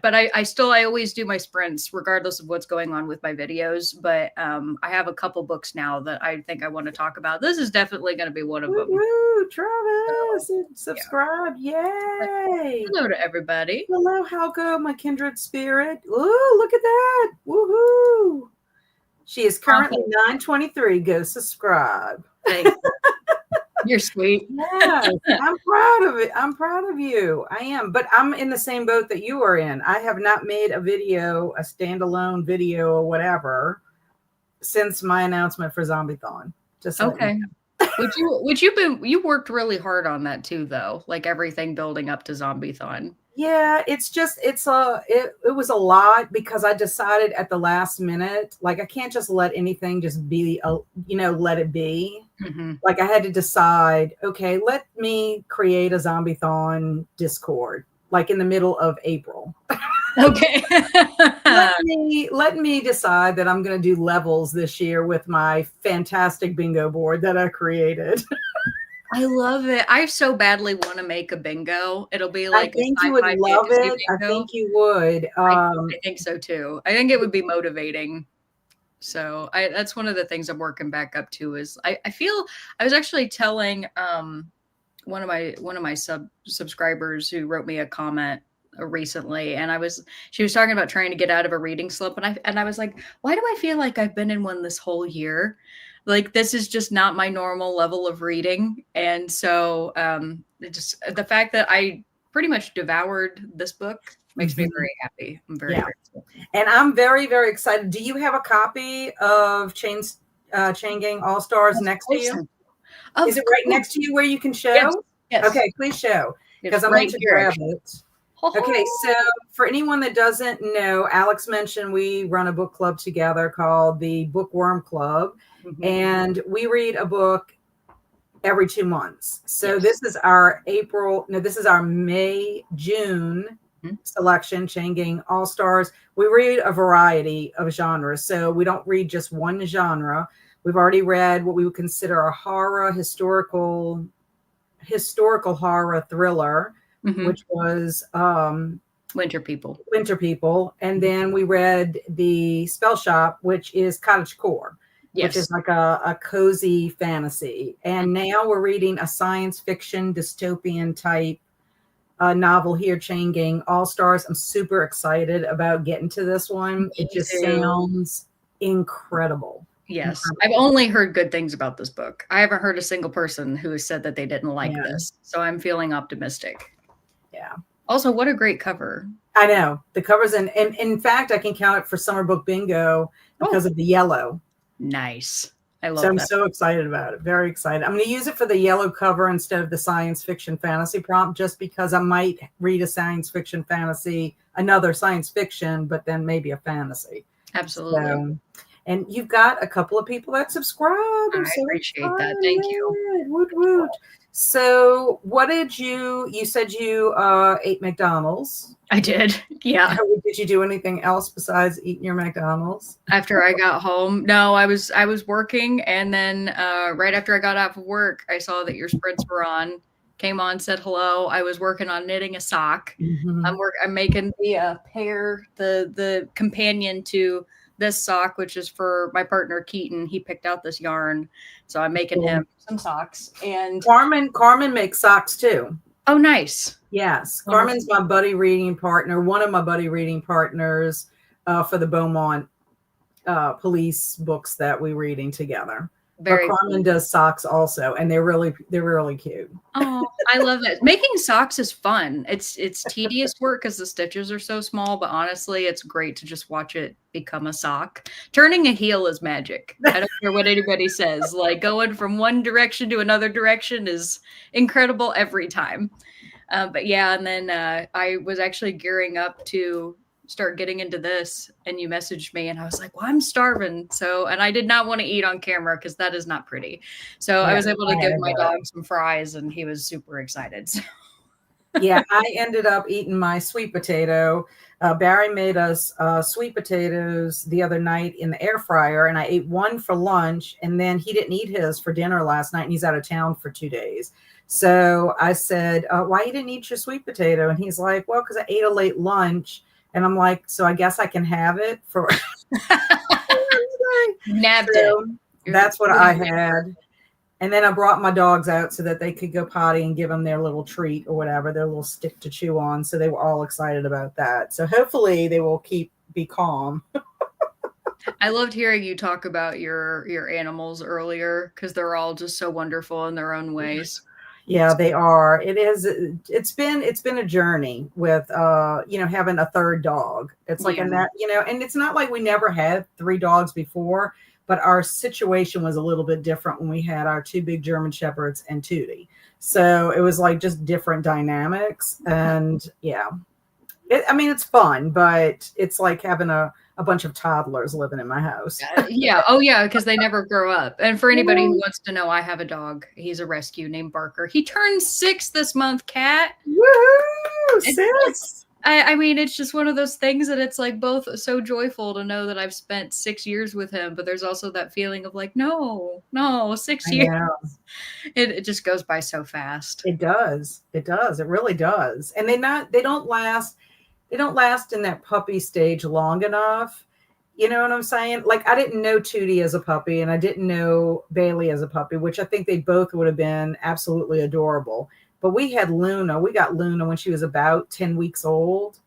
But I always do my sprints regardless of what's going on with my videos. But I have a couple books now that I think I want to talk about. This is definitely going to be one of them. Woo, Travis, subscribe. Yeah. Yay. Hello to everybody. Hello, Helga, my kindred spirit. Ooh, look at that. Woohoo. She is currently 923. Go subscribe. Thank you. You're sweet. Yes, I'm proud of it. I'm proud of you. I am, but I'm in the same boat that you are in. I have not made a video, a standalone video or whatever, since my announcement for Zombiethon. Just so that you Okay. You worked really hard on that too, though, like everything building up to Zombiethon. Yeah, it was a lot because I decided at the last minute, like I can't just let anything just be let it be. Mm-hmm. Like I had to decide, okay, let me create a Zombiethon Discord, like in the middle of April. Okay. Let me decide that I'm going to do levels this year with my fantastic bingo board that I created. I love it. I so badly want to make a bingo. It'll be I like a think you would sci-fi love fantasy it. I bingo. think you would. I think so too. I think it would be motivating. So that's one of the things I'm working back up to is I feel I was actually telling one of my subscribers who wrote me a comment recently, and she was talking about trying to get out of a reading slump, and I was like, why do I feel like I've been in one this whole year? Like this is just not my normal level of reading, and so the fact that I pretty much devoured this book makes me very happy. I'm very Yeah. grateful. And I'm very, very excited. Do you have a copy of Chain Gang All Stars next to you? Of Is it right course. next to you where you can Yes. show? Yes. Okay, please show because It's I want right to here, grab actually. it. Okay, so for anyone that doesn't know, Alex mentioned we run a book club together called the Bookworm Club, Mhm. and we read a book every 2 months. So Yes. this is this is our May, June selection, Chain Gang All Stars. We read a variety of genres. So we don't read just one genre. We've already read what we would consider a horror, historical horror thriller, which was Winter People. Winter People. And then we read the Spell Shop, which is cottagecore, which Yes. is like a cozy fantasy. And now we're reading a science fiction dystopian type novel here, Chain Gang All Stars. I'm super excited about getting to this one. It Me just too. sounds incredible. Yes. I've Incredible. only heard good things about this book. I haven't heard a single person who has said that they didn't like Yeah. this. So I'm feeling optimistic. Yeah. Also, what a great cover. I know. The covers, and in fact, I can count it for Summer Book Bingo because of the yellow. Nice. I So love I'm that. so excited about it. Very excited. I'm going to use it for the yellow cover instead of the science fiction fantasy prompt, just because I might read a science fiction fantasy, another science fiction, but then maybe a fantasy. Absolutely. So, and you've got a couple of people that subscribe. I'm I so appreciate that. excited. Thank you. Woot woot. So what did you said you ate McDonald's. I did. Yeah. Did you do anything else besides eating your McDonald's? After I got home. No, I was working, and then right after I got off of work, I saw that your sprints were on. Came on, said hello. I was working on knitting a sock. I'm making the pair, the companion to this sock, which is for my partner Keaton. He picked out this yarn, so I'm making him some socks. And Carmen makes socks too. Oh, nice. Yes, Carmen's my buddy reading partner. One of my buddy reading partners for the Beaumont police books that we're reading together. But Carmen does socks also, and they're really cute. Oh, I love it. Making socks is fun. It's tedious work because the stitches are so small, but honestly, it's great to just watch it become a sock. Turning a heel is magic. I don't care what anybody says. Like going from one direction to another direction is incredible every time. But yeah, and then I was actually gearing up to start getting into this, and you messaged me, and I was like, well, I'm starving. So, and I did not want to eat on camera because that is not pretty. So I was able to give my dog some fries, and he was super excited. So. Yeah, I ended up eating my sweet potato. Barry made us sweet potatoes the other night in the air fryer, and I ate one for lunch, and then he didn't eat his for dinner last night, and he's out of town for 2 days. So I said, why you didn't eat your sweet potato? And he's like, well, because I ate a late lunch. And I'm like, so I guess I can have it for Nabbed it. That's what I had. And then I brought my dogs out so that they could go potty and give them their little treat or whatever, their little stick to chew on. So they were all excited about that. So hopefully they will be calm. I loved hearing you talk about your animals earlier because they're all just so wonderful in their own ways. Yeah, they are. It is. It's been a journey with having a third dog. It's like Yeah. a that and it's not like we never had three dogs before, but our situation was a little bit different when we had our two big German shepherds and Tootie. So it was like just different dynamics, and yeah, I mean it's fun, but it's like having a bunch of toddlers living in my house. Yeah. Oh, yeah, because they never grow up. And for anybody who wants to know, I have a dog. He's a rescue named Barker. He turned 6 this month, Cat. Woohoo! It's Six. I mean, it's just one of those things that it's like both so joyful to know that I've spent 6 years with him, but there's also that feeling of like, no, no, 6 I years. know. It just goes by so fast. It does. It does. It really does. And they don't last in that puppy stage long enough. You know what I'm saying? Like I didn't know Tootie as a puppy and I didn't know Bailey as a puppy, which I think they both would have been absolutely adorable. But we had Luna. We got Luna when she was about 10 weeks old.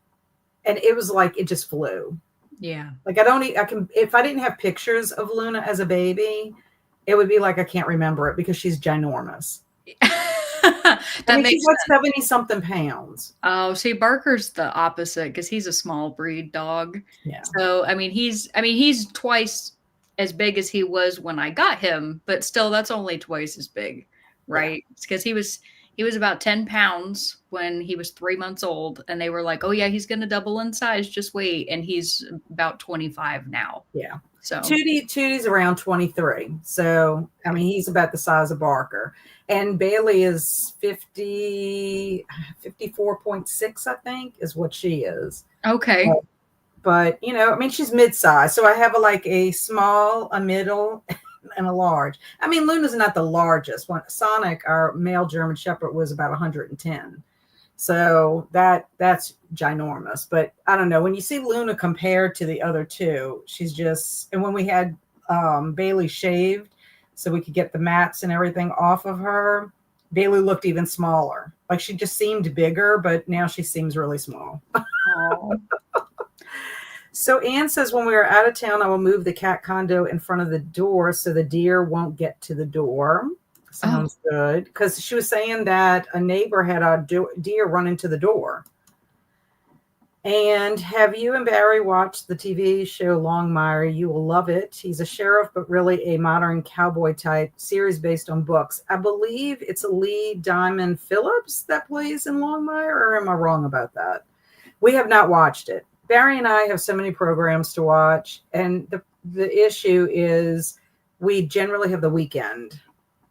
And it was like it just flew. Yeah. Like I can if I didn't have pictures of Luna as a baby, it would be like I can't remember it because she's ginormous. I That mean, she's makes like sense. 70 something pounds. Oh, see, Barker's the opposite because he's a small breed dog. Yeah. So, I mean, he's twice as big as he was when I got him, but still, that's only twice as big, Yeah. right? Because he was about 10 pounds when he was 3 months old, and they were like, "Oh yeah, he's gonna double in size. Just wait." And he's about 25 now. Yeah. So, Tootie's around 23. So, I mean, he's about the size of Barker. And Bailey is 54.6, I think, is what she is. okay, But, I mean, she's mid-size. So I have a small, a middle, and a large. I mean, Luna's not the largest one. Sonic, our male German Shepherd, was about 110. So that's ginormous. But I don't know. When you see Luna compared to the other two, she's just. And when we had Bailey shaved, so we could get the mats and everything off of her, Bailey looked even smaller. Like she just seemed bigger, but now she seems really small. oh, So Anne says, when we are out of town, I will move the cat condo in front of the door so the deer won't get to the door. oh, Sounds good. Because she was saying that a neighbor had a deer run into the door. And have you and Barry watched the TV show Longmire? You will love it. He's a sheriff, but really a modern cowboy type series based on books. I believe it's Lee Diamond Phillips that plays in Longmire, or am I wrong about that? We have not watched it. Barry and I have so many programs to watch, and the issue is we generally have the weekend.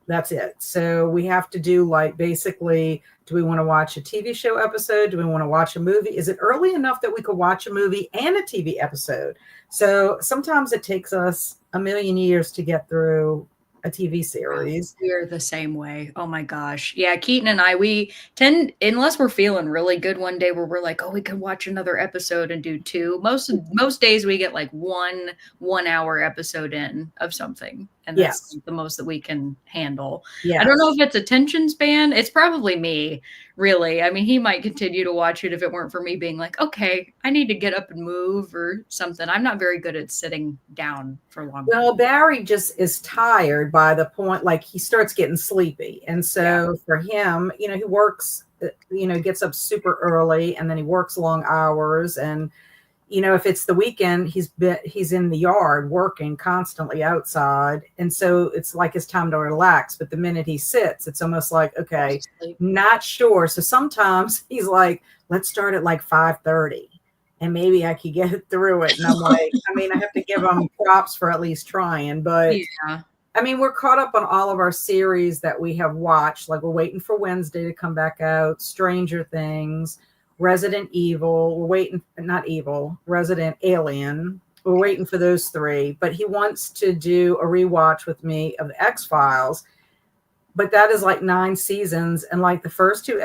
That's it. So we have to do basically, do we want to watch a TV show episode? Do we want to watch a movie? Is it early enough that we could watch a movie and a TV episode? So sometimes it takes us a million years to get through a TV series. we're the same way. Oh my gosh. Yeah, Keaton and I, we tend, unless we're feeling really good one day where we're like, oh, we could watch another episode and do two. Most days we get like 1 hour episode in of something. And that's Yes. the most that we can handle. I Yes. don't know if it's attention span. It's probably me, really. I mean, he might continue to watch it if it weren't for me being like, okay, I need to get up and move or something. I'm not very good at sitting down for long. Well, Barry just is tired by the point, like he starts getting sleepy. And so for him, he works, gets up super early and then he works long hours. And, if it's the weekend, he's in the yard working constantly outside. And so it's like his time to relax. But the minute he sits, it's almost like, okay, not sure. So sometimes he's like, let's start at like 5:30. And maybe I could get through it. And I'm like, I mean, I have to give them props for at least trying. But Yeah. I mean, we're caught up on all of our series that we have watched. Like we're waiting for Wednesday to come back out, Stranger Things, Resident Evil. We're waiting, not Evil, Resident Alien. We're waiting for those three. But he wants to do a rewatch with me of the X-Files. But that is like 9 seasons. And like the first two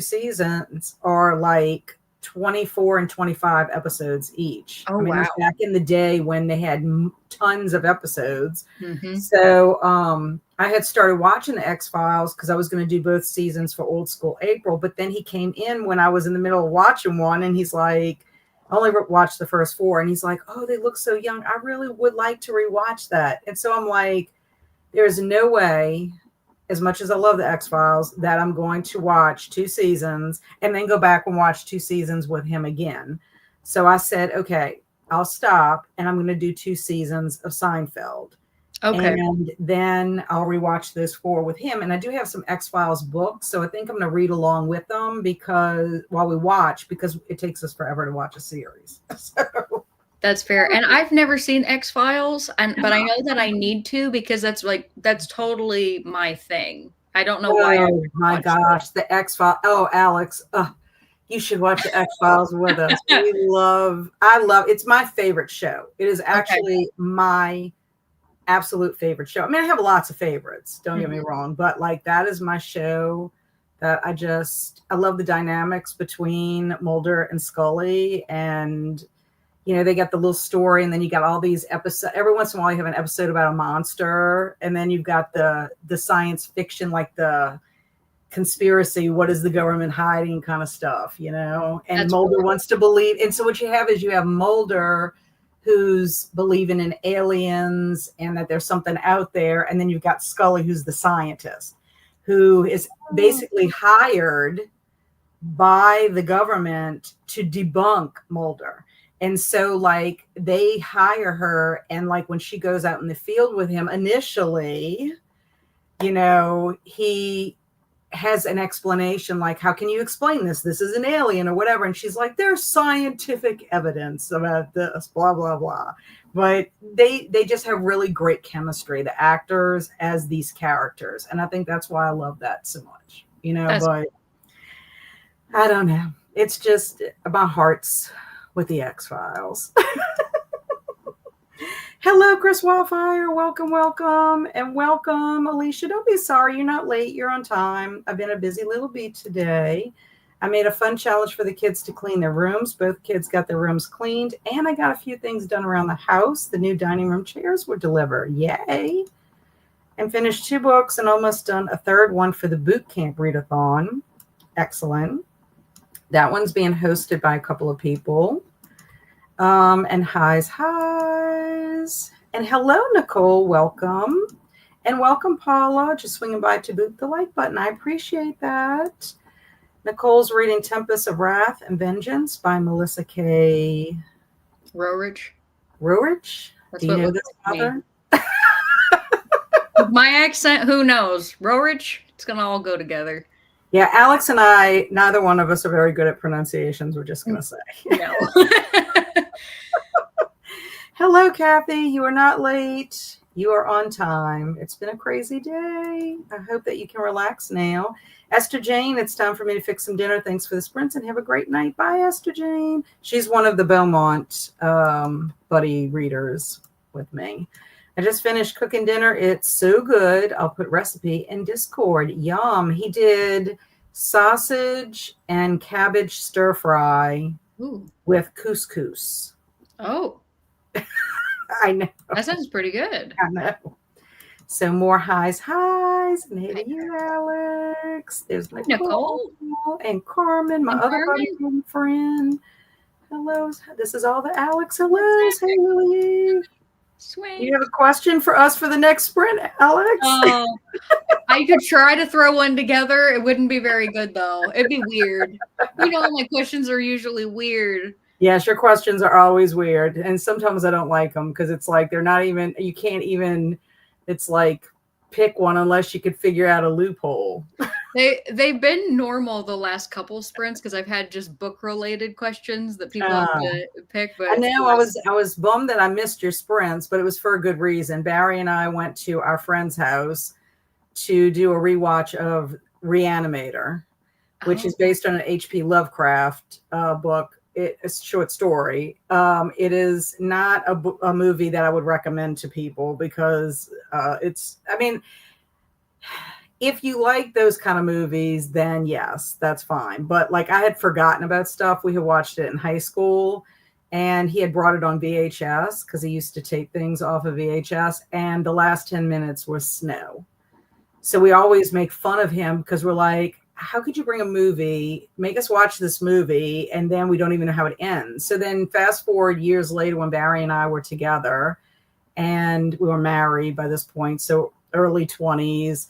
seasons are like 24 and 25 episodes each. Oh, I mean, it was wow. back in the day when they had tons of episodes. Mhm. So I had started watching the X-Files because I was going to do both seasons for Old School April. But then he came in when I was in the middle of watching one and he's like, I only watched the first 4, and he's like, "Oh, they look so young. I really would like to rewatch that." And so I'm like, "There's no way, as much as I love the X-Files, that I'm going to watch 2 seasons and then go back and watch 2 seasons with him again." So I said, "Okay, I'll stop, and I'm going to do 2 seasons of Seinfeld." Okay. And then I'll rewatch those 4 with him. And I do have some X-Files books, so I think I'm going to read along with them because while we watch, because it takes us forever to watch a series. So, That's fair. And I've never seen X-Files, but I know that I need to because that's totally my thing. I don't know why I oh haven't my watched it. gosh, the X-Files. Oh, Alex, you should watch the X-Files with us. I love, it's my favorite show. It is Okay. actually my absolute favorite show. I mean, I have lots of favorites, don't get me Mhm. wrong, but like that is my show that I love the dynamics between Mulder and Scully. And they got the little story, and then you got all these episodes. Every once in a while you have an episode about a monster, and then you've got the science fiction, like the conspiracy, what is the government hiding kind of stuff, and That's Mulder really wants to believe. And so what you have is you have Mulder who's believing in aliens and that there's something out there, and then you've got Scully who's the scientist who is cool. basically hired by the government to debunk Mulder. And so like they hire her, and like when she goes out in the field with him initially, he has an explanation like, how can you explain this is an alien or whatever, and she's like, there's scientific evidence about this, blah blah blah. But they just have really great chemistry, the actors as these characters, and I think that's why I love that so much. That's But I don't know, it's just my heart's with the X-Files. Hello, Chris Wildfire. Welcome, welcome, and welcome, Alicia. Don't be sorry. You're not late. You're on time. I've been a busy little bee today. I made a fun challenge for the kids to clean their rooms. Both kids got their rooms cleaned, and I got a few things done around the house. The new dining room chairs were delivered. Yay. And finished 2 books and almost done a 3rd one for the boot camp readathon. Excellent. That one's being hosted by a couple of people. And highs. And hello, Nicole. Welcome. And welcome, Paula. Just swinging by to boot the like button. I appreciate that. Nicole's reading Tempest of Wrath and Vengeance by Melissa K. Roerich. Roerich? That's Do you what know looks this like author? My accent, who knows? Roerich, it's gonna all go together. Yeah, Alex and I, neither one of us are very good at pronunciations, we're just going to say. No. Hello, Kathy. You are not late. You are on time. It's been a crazy day. I hope that you can relax now. Esther Jane, it's time for me to fix some dinner. Thanks for the sprints and have a great night. Bye, Esther Jane. She's one of the Beaumont buddy readers with me. I just finished cooking dinner. It's so good. I'll put recipe in Discord. Yum. He did sausage and cabbage stir fry with couscous. Oh. I know. That sounds pretty good. I know. So more highs. And hey to you, Alex. There's Nicole and Carmen, my other buddy and friend. Hello. This is all the Alex. Hello. Hey, Lily. Sweet. You have a question for us for the next sprint, Alex? I could try to throw one together. It wouldn't be very good, though. It'd be weird. My questions are usually weird. Yes, your questions are always weird. And sometimes I don't like them because it's like they're not even, you can't even, it's like pick one unless you could figure out a loophole. They've been normal the last couple sprints because I've had just book related questions that people have to pick. But I know I was bummed that I missed your sprints, but it was for a good reason. Barry and I went to our friend's house to do a rewatch of Reanimator, which is based on an H.P. Lovecraft book. It's a short story. It is not a movie that I would recommend to people because if you like those kind of movies, then yes, that's fine. But like I had forgotten about stuff. We had watched it in high school, and he had brought it on VHS because he used to tape things off of VHS, and the last 10 minutes was snow. So we always make fun of him because we're like, how could you bring a movie, make us watch this movie, and then we don't even know how it ends? So then fast forward years later when Barry and I were together and we were married by this point, so early 20s,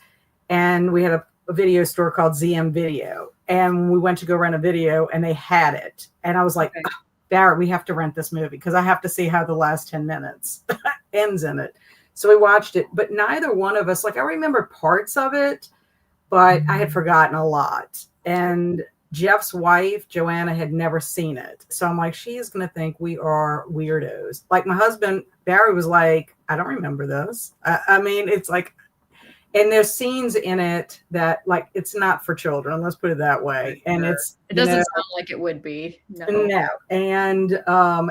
and we had a video store called ZM Video. And we went to go rent a video and they had it. And I was like, Okay. oh, Barry, we have to rent this movie because I have to see how the last 10 minutes ends in it. So we watched it, but neither one of us, like I remember parts of it, but I had forgotten a lot. And Jeff's wife, Joanna, had never seen it. So I'm like, she is going to think we are weirdos. Like my husband, Barry, was like, I don't remember this. I mean, it's like, and there's scenes in it that like, it's not for children. Let's put it that way. And Sure. it's, It doesn't sound like it would be. No. no. And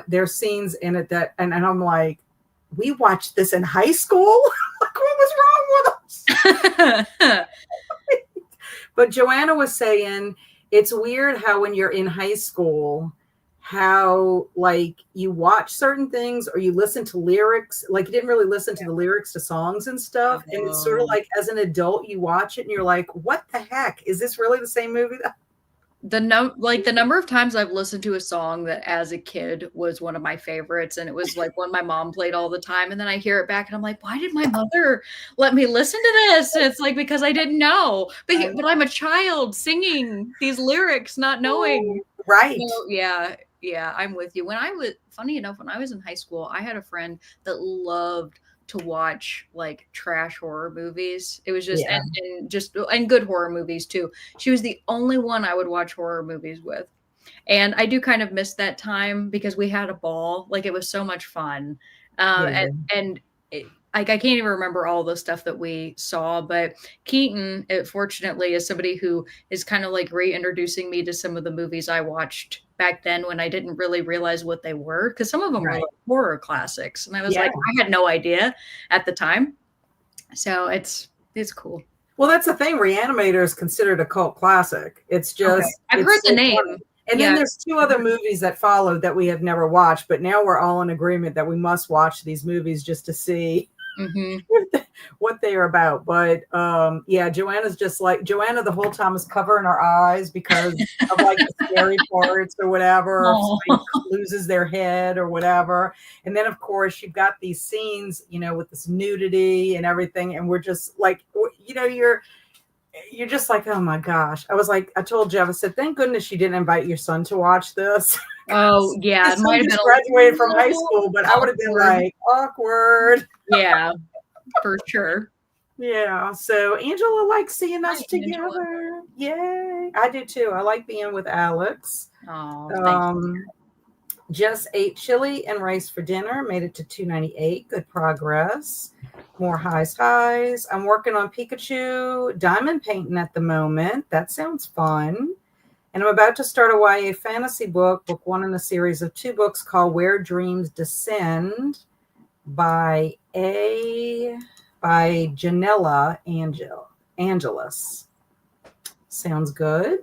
there's scenes in it that, and I'm like, we watched this in high school? Like, what was wrong with us? But Joanna was saying it's weird how when you're in high school, how like you watch certain things or you listen to lyrics, like you didn't really listen to the lyrics to songs and stuff. And it's sort of like as an adult, you watch it and you're like, what the heck? Is this really the same movie? The number of times I've listened to a song that as a kid was one of my favorites, and it was like one my mom played all the time, and then I hear it back and I'm like, why did my mother let me listen to this? And it's like because I didn't know. But I'm a child singing these lyrics not knowing. Right. So, yeah, I'm with you. Funny enough, when I was in high school, I had a friend that loved to watch like trash horror movies. It was just Yeah. and good horror movies too. She was the only one I would watch horror movies with. And I do kind of miss that time because we had a ball. Like it was so much fun. Yeah. And like I can't even remember all the stuff that we saw, but Keaton, fortunately, is somebody who is kind of like reintroducing me to some of the movies I watched back then when I didn't really realize what they were, because some of them were Right. like horror classics, and I was Yeah. like, I had no idea at the time. So it's cool. Well, that's the thing. Reanimator is considered a cult classic. It's just I've it's heard the so name. funny. And then there's two other movies that followed that we have never watched, but now we're all in agreement that we must watch these movies just to see what they are about. But yeah, Joanna's just like Joanna the whole time is covering her eyes because of like the scary parts or whatever, or if somebody loses their head or whatever. And then of course you've got these scenes, you know, with this nudity and everything, and we're just like, you know, you're just like, oh my gosh. I was like, I told Jeff, I said, thank goodness you didn't invite your son to watch this. Oh yeah, his son just graduated from high school, but I would have been like awkward. Yeah, for sure. Yeah. So Angela likes seeing us Hi, together. Angela. Yay. I do too. I like being with Alex. Oh, thank you. Just ate chili and rice for dinner. Made it to 298. Good progress. More highs. I'm working on Pikachu diamond painting at the moment. That sounds fun. And I'm about to start a YA fantasy book one in a series of 2 books called Where Dreams Descend by Janella Angelus. Sounds good.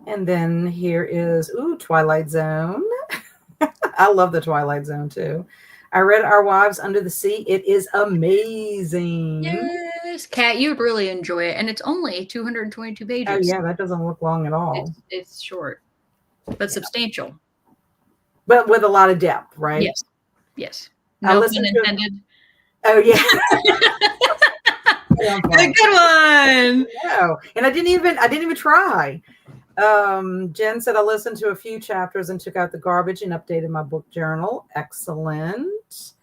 And then here is Twilight Zone. I love the Twilight Zone too. I read Our Wives Under the Sea. It is amazing. Yes, Kat, you would really enjoy it, and it's only 222 pages. Oh yeah, that doesn't look long at all. It's short, but substantial. But with a lot of depth, right? Yes. No pun intended. Oh yeah. Good one. No, and I didn't even try. Jen said I listened to a few chapters and took out the garbage and updated my book journal. Excellent.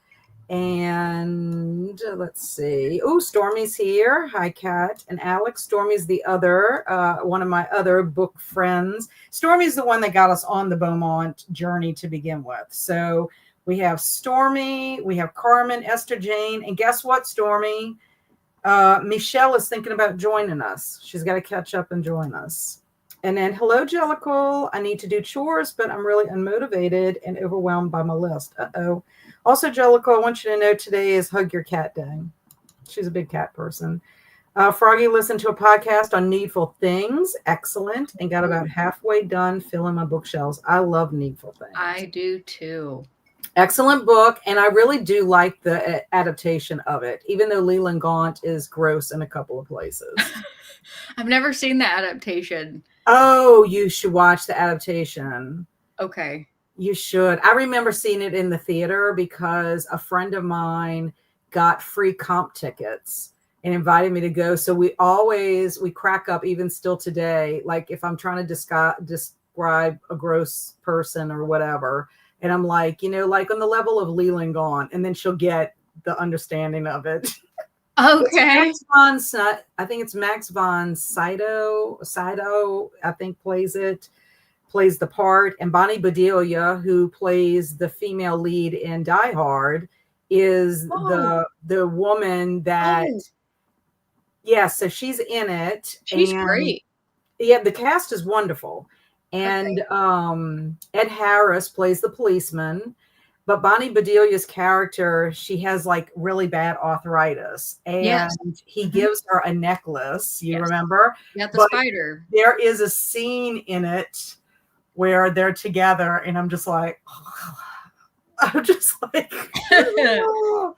And let's see. Stormy's here. Hi, Kat and Alex. Stormy's the other one of my other book friends. Stormy's the one that got us on the Beaumont journey to begin with. So we have Stormy, we have Carmen, Esther Jane, and guess what, Stormy? Michelle is thinking about joining us. She's got to catch up and join us. And then, hello, Jellicle. I need to do chores, but I'm really unmotivated and overwhelmed by my list. Uh-oh. Also, Jellicle, I want you to know today is Hug Your Cat Day. She's a big cat person. Froggy listened to a podcast on Needful Things. Excellent. And got about halfway done filling my bookshelves. I love Needful Things. I do too. Excellent book. And I really do like the adaptation of it, even though Leland Gaunt is gross in a couple of places. I've never seen the adaptation. Oh, you should watch the adaptation. Okay. You should. I remember seeing it in the theater because a friend of mine got free comp tickets and invited me to go. So we crack up even still today. Like if I'm trying to describe a gross person or whatever, and I'm like, like on the level of Leland Gone, and then she'll get the understanding of it. It's Okay. Max von I think it's Max von Sydow. Sydow, I think, plays the part, and Bonnie Bedelia, who plays the female lead in Die Hard, is Oh. the woman that, Oh, yeah, so she's in it. she's And great. yeah, the cast is wonderful. Okay. And Ed Harris plays the policeman. But Bonnie Bedelia's character, she has like really bad arthritis, Yes. and he Mhm. gives her a necklace, you Yes. remember? Got the But spider. there is a scene in it where they're together, and I'm just like, I'm just like, oh,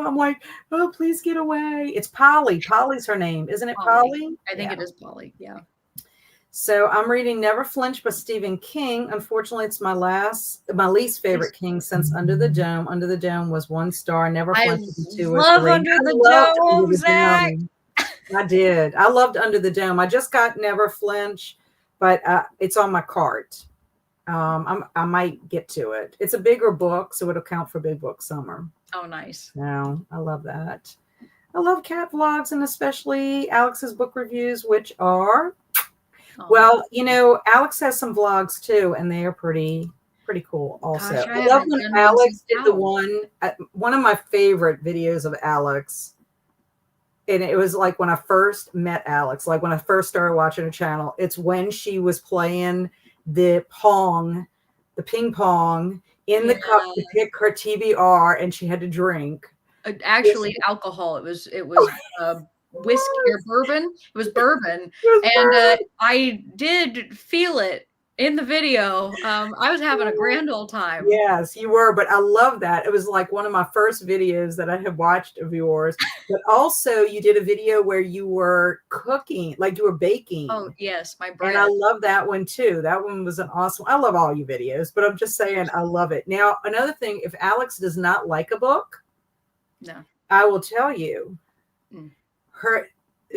I'm like, oh, please get away. It's Polly. Polly's her name, isn't it? Polly. Polly? I think Yeah. it is Polly. Yeah. So I'm reading Never Flinch by Stephen King. Unfortunately, it's my least favorite King since Under the Dome. Under the Dome was 1 star. Never I Flinch would be 2 or 3. love Under I the loved Under Dome, the Zach. Dome. I did. I loved Under the Dome. I just got Never Flinch, but it's on my cart. I might get to it. It's a bigger book, so it'll count for Big Book Summer. Oh, nice. No, I love that. I love cat vlogs, and especially Alex's book reviews, which are, well, Alex has some vlogs too, and they are pretty cool also. Gosh, I I love haven't when done one since Alex did the college. one of my favorite videos of Alex, and it was like when I first met Alex, like when I first started watching her channel. It's when she was playing the ping pong in the cup Yeah. to pick her TBR, and she had to drink. Actually, alcohol. It was whiskey or bourbon. It was bourbon, It was and bourbon. I did feel it in the video. I was having a grand old time. Yes, you were, but I love that. It was like one of my first videos that I had watched of yours. But also, you did a video where you were cooking, like you were Oh baking. yes, my And I bread. love that one too. That one was an awesome. I love all your videos, but I'm just saying I love it. Now, another thing, if Alex does not like a book, No. I will tell you, Mm.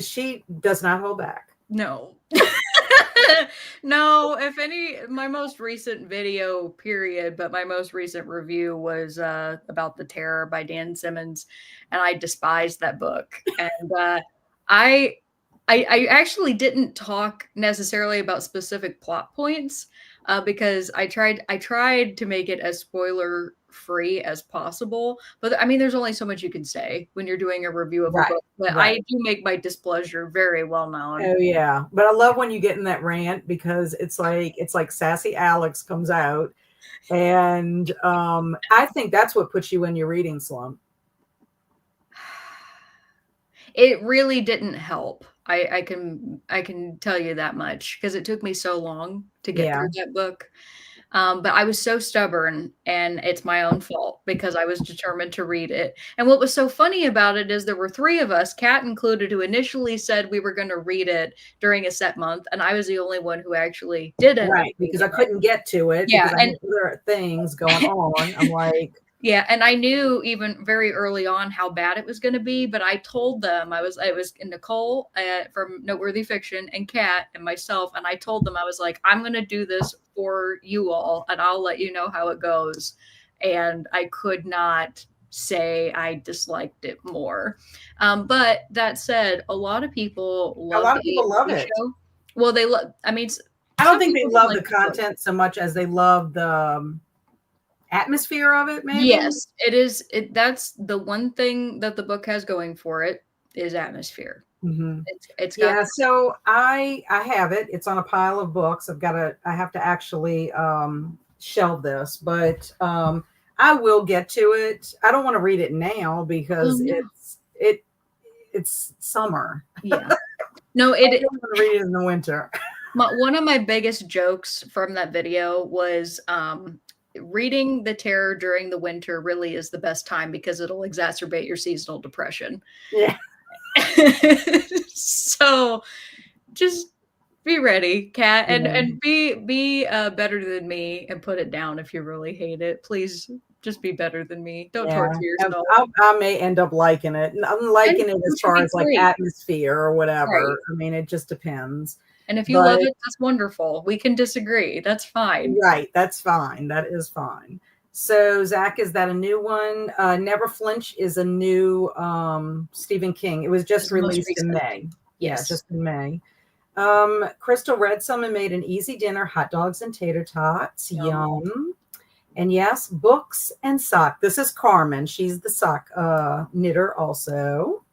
she does not hold back. No. No, if any, my most recent video, period, but my most recent review was about The Terror by Dan Simmons, and I despised that book. And I, I actually didn't talk necessarily about specific plot points because I tried to make it as spoiler free as possible. But I mean, there's only so much you can say when you're doing a review of a Right, book. But I right. do make my displeasure very well known. Oh yeah, but I love when you get in that rant because it's like sassy Alex comes out, and I think that's what puts you in your reading slump. It really didn't help. I can tell you that much because it took me so long to get Yeah, through that book. But I was so stubborn, and it's my own fault because I was determined to read it. And what was so funny about it is there were three of us, Kat included, who initially said we were going to read it during a set month, and I was the only one who actually did end up right. Because reading I it. couldn't get to it Yeah, because I and had other things going on. I'm like, yeah, and I knew even very early on how bad it was going to be, but I told them I was Nicole from Noteworthy Fiction and Kat and myself, and I told them I was like, I'm going to do this for you all, and I'll let you know how it goes. And I could not say I disliked it more. But that said, a lot of people a love lot the of people love AMC it. show. Well, they love. I mean, I don't some think they people don't love like the the book. content so much as they love the atmosphere of it. Maybe. Yes, it is. That's the one thing that the book has going for it is atmosphere. Hmm. It's got Yeah, so I have it. It's on a pile of books. I have to actually shelve this, but I will get to it. I don't want to read it now oh because no. it's summer. Yeah. No, I it don't want to read it in the winter. one of my biggest jokes from that video was reading The Terror during the winter really is the best time because it'll exacerbate your seasonal depression. Yeah. So just be ready, Kat, and Yeah. be better than me and put it down if you really hate it. Please just be better than me. Don't Yeah, torture yourself. I may end up liking it. And I'm And liking it as which would far be as like great. atmosphere or Right. whatever. I mean, it just depends. And if you love But it, that's wonderful. We can disagree. That's fine. right, that's fine. That is fine. So Zach, is that a new one? Never Flinch is a new Stephen King. It was It's just the most released in recent. May. Yeah, Yes. just in May. Crystal read some and made an easy dinner, hot dogs and tater tots. Yum. Yum. And yes, books and sock. This is Carmen. She's the sock knitter also.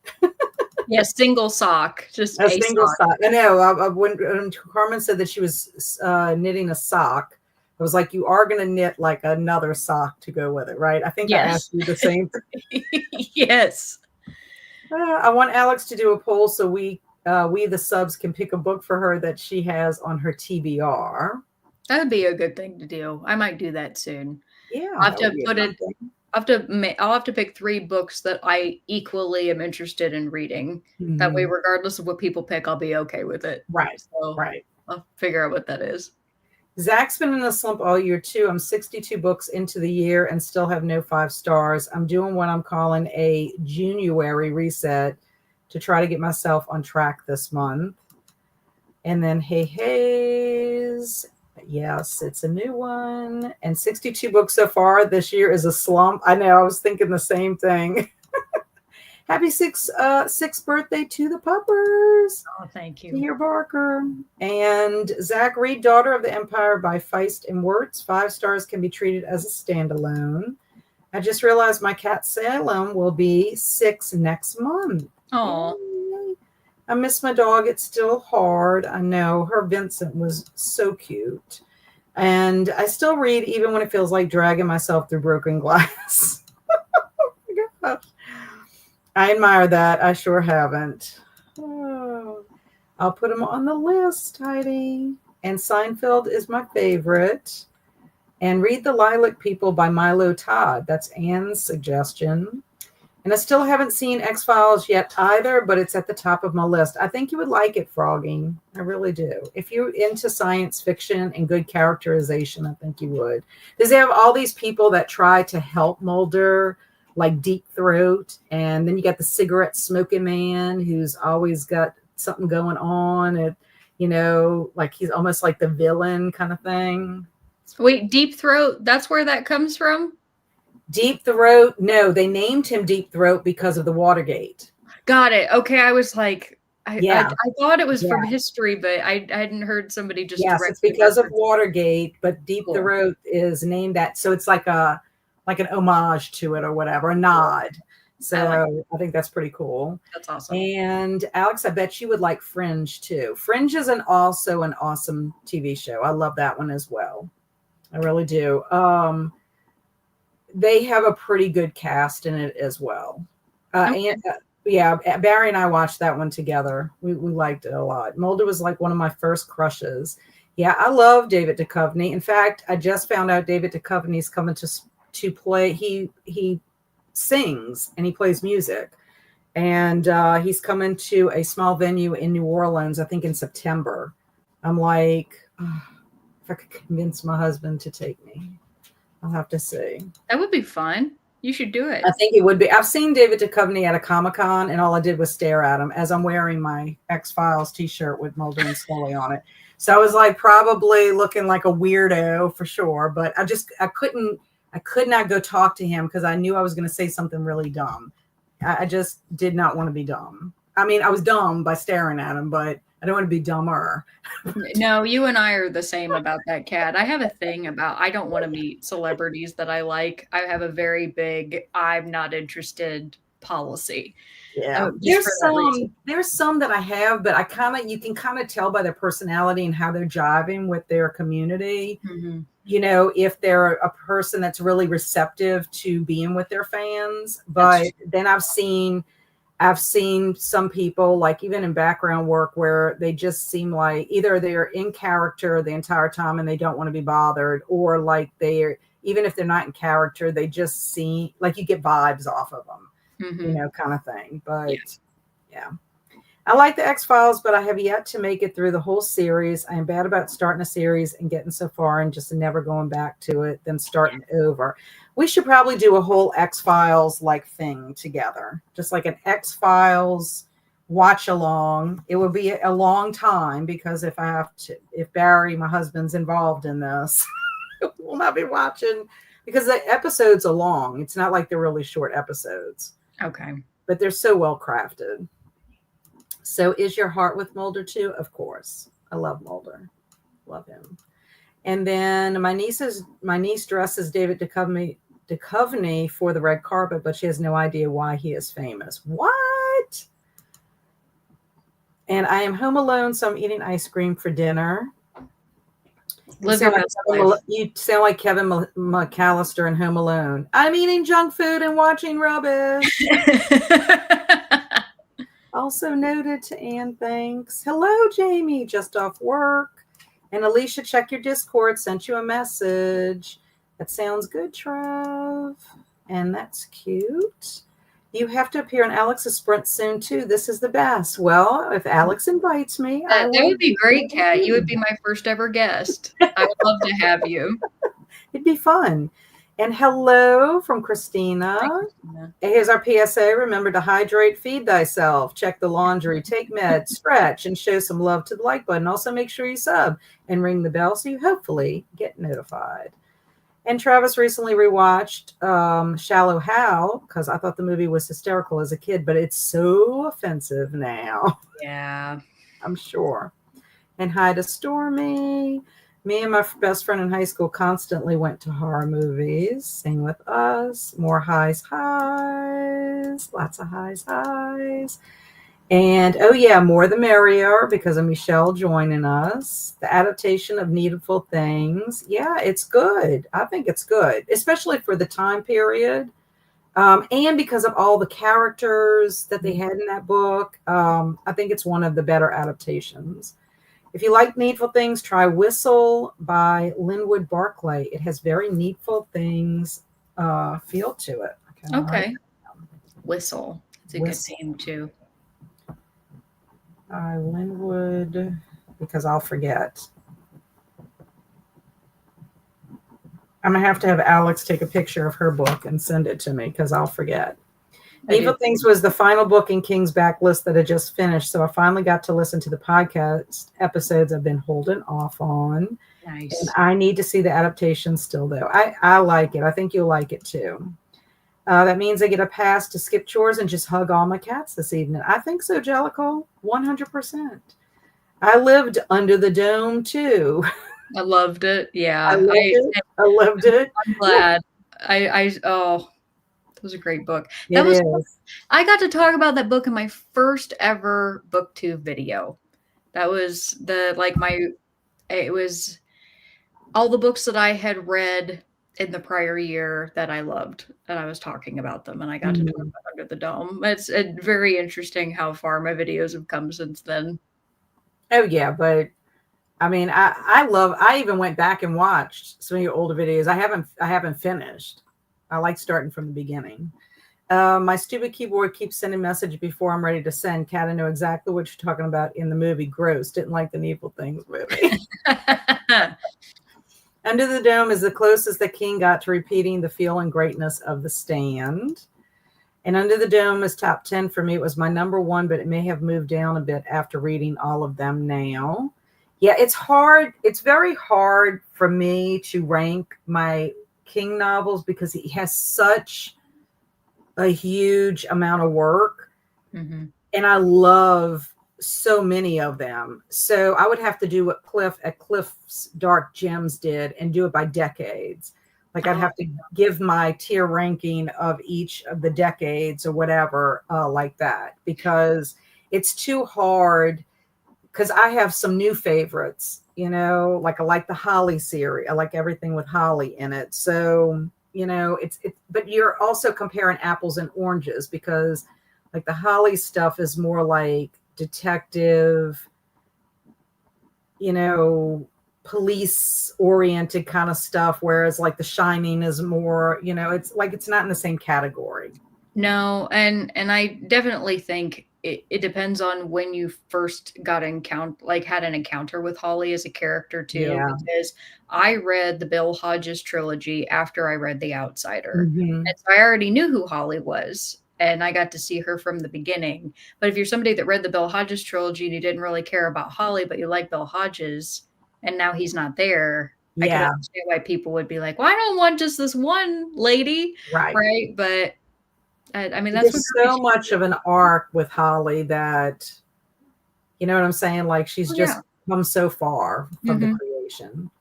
Yes, single sock. Just A a single sock. sock. I know. When Carmen said that she was knitting a sock, I was like, you are going to knit like another sock to go with it, right? I think I asked Yes. you the same thing. Yes. I want Alex to do a poll so we the subs can pick a book for her that she has on her TBR. That would be a good thing to do. I might do that soon. Yeah, I have that would to be a put fun it thing. I'll have to pick 3 books that I equally am interested in reading. That way, Mhm. regardless of what people pick, I'll be okay with it. Right, So, right. I'll figure out what that is. Zach's been in a slump all year too. I'm 62 books into the year and still have no 5 stars. I'm doing what I'm calling a January reset to try to get myself on track this month. And then Hey Hayes. Yes, it's a new one. And 62 books so far this year is a slump. I know, I was thinking the same thing. Happy sixth birthday to the puppers. Oh, thank you. Peter Barker. And Zach Reed, Daughter of the Empire by Feist and Wirtz. 5 stars, can be treated as a standalone. I just realized my cat Salem will be 6 next month. Oh, Yay. I miss my dog. It's still hard. I know. Her Vincent was so cute. And I still read even when it feels like dragging myself through broken glass. Oh my gosh. I admire that. I sure haven't. Oh, I'll put them on the list, Heidi. And Seinfeld is my favorite. And Read the Lilac People by Milo Todd. That's Anne's suggestion. And I still haven't seen X-Files yet either, but it's at the top of my list. I think you would like it, Froggy. I really do. If you're into science fiction and good characterization, I think you would. Because they have all these people that try to help Mulder, like Deep Throat. And then you got the cigarette smoking man who's always got something going on. Like he's almost like the villain kind of thing. wait, Deep Throat, that's where that comes from? Deep Throat. No, they named him Deep Throat because of the Watergate. Got it. Okay, I was like, I Yeah, thought it was yeah. from history, but I hadn't heard somebody just Yes, it's directly because of reference. Watergate, but Deep Cool. Throat is named that. So it's like an homage to it or whatever, a Cool. nod. I like So I think that's pretty cool. that's awesome. And Alex, I bet you would like Fringe too. Fringe is also an awesome TV show. I love that one as well. I really do. They have a pretty good cast in it as well. Okay. Yeah, Barry and I watched that one together. We liked it a lot. Mulder was like one of my first crushes. Yeah, I love David Duchovny. In fact, I just found out David Duchovny's coming to play. He sings and he plays music, and he's coming to a small venue in New Orleans, I think in September. I'm like, oh, if I could convince my husband to take me, I'll have to see. That would be fun. You should do it. I think it would be. I've seen David Duchovny at a Comic-Con, and all I did was stare at him as I'm wearing my X-Files t-shirt with Mulder and Scully on it. So I was like probably looking like a weirdo for sure, but I could not go talk to him because I knew I was going to say something really dumb. I just did not want to be dumb. I mean, I was dumb by staring at him, but I don't want to be dumber. No, you and I are the same about that, Cat. I have a thing about I don't want to meet celebrities that I like. I have a very big I'm not interested policy. Yeah, Just for that reason. there's some that I have, but you can kind of tell by their personality and how they're jiving with their community. Mhm. If they're a person that's really receptive to being with their fans. That's But then I've seen some people, like even in background work, where they just seem like either they're in character the entire time and they don't want to be bothered, or like even if they're not in character, they just seem like you get vibes off of them, mhm. kind of thing. But Yeah. Yeah. I like the X-Files, but I have yet to make it through the whole series. I am bad about starting a series and getting so far and just never going back to it, then starting over. We should probably do a whole X-Files like thing together, just like an X-Files watch along. It would be a long time because if Barry, my husband's involved in this, we'll not be watching because the episodes are long. It's not like they're really short episodes. Okay. But they're so well crafted. So is your heart with Mulder too? Of course. I love Mulder. Love him. And then my niece dresses David Duchovny for the red carpet, but she has no idea why he is famous. What? And I am home alone, so I'm eating ice cream for dinner. You sound like Kevin McAllister in Home Alone. I'm eating junk food and watching rubbish. Also noted to Anne, thanks. Hello, Jamie, just off work. And Alicia, check your Discord, sent you a message. That sounds good, Trev. And that's cute. You have to appear on Alex's Sprint soon, too. This is the best. Well, if Alex invites me, that would be great, Kat. You would be my first ever guest. I would love to have you. It'd be fun. And hello from Christina. Here's our PSA. Remember to hydrate, feed thyself, check the laundry, take meds, stretch, and show some love to the like button. Also, make sure you sub and ring the bell so you hopefully get notified. And Travis recently rewatched Shallow Hal because I thought the movie was hysterical as a kid, but it's so offensive now. Yeah. I'm sure. And hi to Stormy. Me and my best friend in high school constantly went to horror movies. Sing with us. More highs. Lots of highs. And, oh yeah, more the merrier because of Michelle joining us. The adaptation of Needful Things. Yeah, it's good. I think it's good, especially for the time period. And because of all the characters that they had in that book. I think it's one of the better adaptations. If you like Needful Things, try Whistle by Linwood Barclay. It has very Needful Things feel to it. Okay. Whistle. It's a good name too. Linwood, because I'll forget. I'm going to have Alex take a picture of her book and send it to me because I'll forget. Needful Things was the final book in King's backlist that I just finished. So I finally got to listen to the podcast episodes I've been holding off on. Nice. And I need to see the adaptation still, though. I like it. I think you'll like it, too. That means I get a pass to skip chores and just hug all my cats this evening. I think so, Jellicle. 100%. I lived under the dome, too. I loved it. Yeah. I loved it. I'm glad. It was a great book. I got to talk about that book in my first ever BookTube video. That was it was all the books that I had read in the prior year that I loved, and I was talking about them, and I got to talk about Under the Dome. It's very interesting how far my videos have come since then. Oh yeah, but I mean, I even went back and watched some of your older videos. I haven't finished. I like starting from the beginning. My stupid keyboard keeps sending message before I'm ready to send. Kat, I know exactly what you're talking about in the movie. Gross. Didn't like the Needful Things movie. Under the Dome is the closest that King got to repeating the feel and greatness of The Stand. And Under the Dome is top 10 for me. It was my number one, but it may have moved down a bit after reading all of them now. Yeah, it's hard. It's very hard for me to rank my King novels because he has such a huge amount of work. Mm-hmm. And I love so many of them. So I would have to do what Cliff's Dark Gems did and do it by decades. Like I'd have to give my tier ranking of each of the decades or whatever like that, because it's too hard. Because I have some new favorites, like I like the Holly series. I like everything with Holly in it. So, but you're also comparing apples and oranges because like the Holly stuff is more like detective, police oriented kind of stuff. Whereas like The Shining is more, it's like, it's not in the same category. No. And I definitely think it depends on when you first got had an encounter with Holly as a character too, Yeah. because I read the Bill Hodges trilogy after I read The Outsider. Hmm. And so I already knew who Holly was, and I got to see her from the beginning. But if you're somebody that read the Bill Hodges trilogy and you didn't really care about Holly, but you like Bill Hodges, and now he's not there, I could Yeah. understand why people would be like, "Well, I don't want just this one lady," Right. right? But I mean, that's what There's movies so should much of an arc with Holly that, you know what I'm saying? Like she's do. Yeah. just come so far from the Mhm. creation.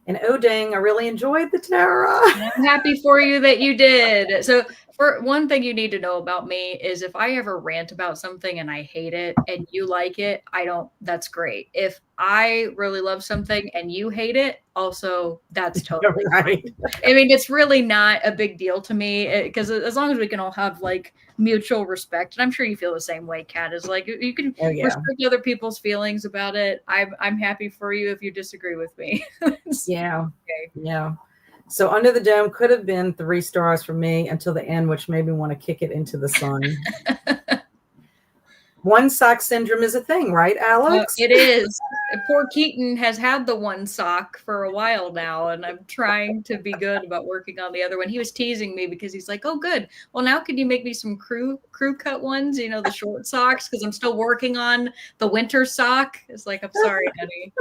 And oh dang, I really enjoyed the Tara. I'm happy for you that you did. So, for one thing you need to know about me is if I ever rant about something and I hate it and you like it, I don't, that's great. If I really love something and you hate it, also, that's totally Right. fine. I mean, it's really not a big deal to me because as long as we can all have like mutual respect, and I'm sure you feel the same way, Kat, is like you can Oh yeah. respect other people's feelings about it. I'm happy for you if you disagree with me. It's Yeah. okay. Yeah. So Under the Dome could have been 3 stars for me until the end, which made me want to kick it into the sun. One sock syndrome is a thing, right, Alex? It is. Poor Keaton has had the one sock for a while now, and I'm trying to be good about working on the other one. He was teasing me because he's like, "Oh, good. Well, now can you make me some crew cut ones? You know, the short socks, because I'm still working on the winter sock." It's like, I'm sorry, honey.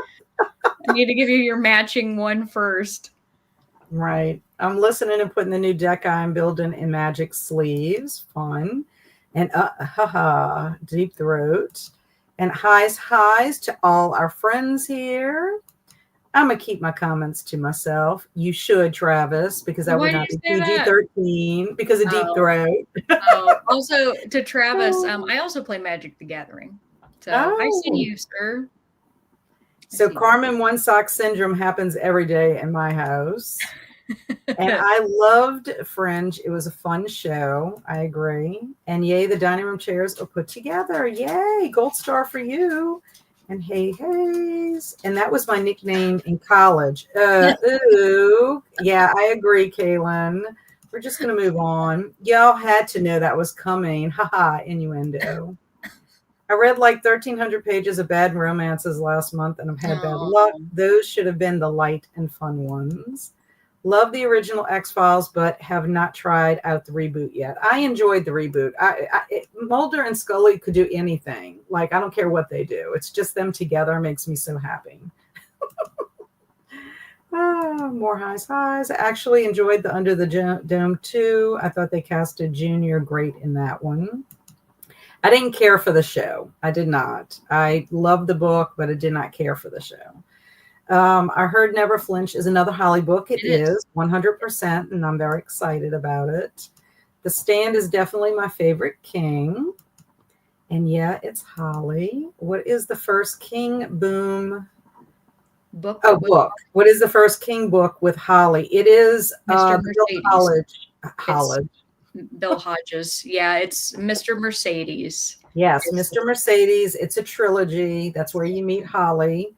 I need to give you your matching one first. Right. I'm listening and putting the new deck I'm building in magic sleeves. Fun. And haha, deep throat. And highs to all our friends here. I'm gonna keep my comments to myself. You should, Travis, because that Why would do not you be say that? PG-13 because of deep Oh, throat. oh. Also, to Travis, I also play Magic the Gathering. So I see Oh. you, sir. I So see you. Carmen one sock syndrome happens every day in my house. And I loved Fringe. It was a fun show. I agree. And yay, the dining room chairs are put together. Yay, gold star for you. And hey, Hayes. And that was my nickname in college. Ooh. Yeah, I agree, Kaylin. We're just going to move on. Y'all had to know that was coming. Haha, innuendo. I read like 1,300 pages of bad romances last month and I've had bad luck. Oh. Those should have been the light and fun ones. Love the original X-Files, but have not tried out the reboot yet. I enjoyed the reboot. Mulder and Scully could do anything. Like, I don't care what they do. It's just them together makes me so happy. More highs. I actually enjoyed the Under the Dome too. I thought they casted Junior great in that one. I didn't care for the show. I did not. I loved the book, but I did not care for the show. I heard Never Flinch is another Holly book. It is 100%, and I'm very excited about it. The Stand is definitely my favorite King. And yeah, it's Holly. What is the first King boom Book with book? What is the first King book with Holly? It is Mr. Bill Mercedes. It's College. Bill Hodges. Yeah, it's Mr. Mercedes. Yes, Mr. Mercedes. It's a trilogy. That's where you meet Holly.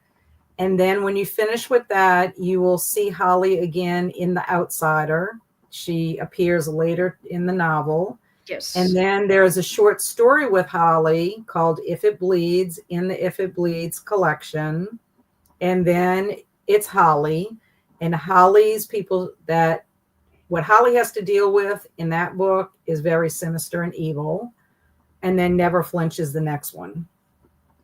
And then when you finish with that, you will see Holly again in The Outsider. She appears later in the novel. Yes. And then there's a short story with Holly called If It Bleeds in the If It Bleeds collection. And then it's Holly. And Holly's people that what Holly has to deal with in that book is very sinister and evil. And then Never Flinch is the next one.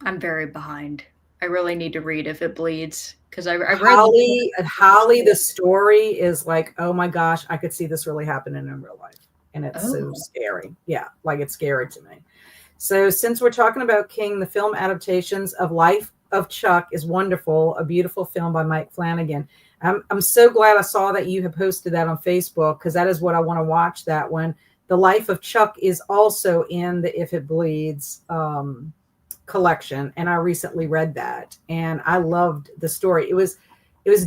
I'm very behind. I really need to read If It Bleeds because I read Holly, the story is like, oh my gosh, I could see this really happening in real life. And it's so scary. Yeah, like it's scary to me. So since we're talking about King, the film adaptations of Life of Chuck is wonderful. A beautiful film by Mike Flanagan. I'm so glad I saw that you have posted that on Facebook because that is what I want to watch that one. The Life of Chuck is also in the If It Bleeds collection, and I recently read that and I loved the story. It was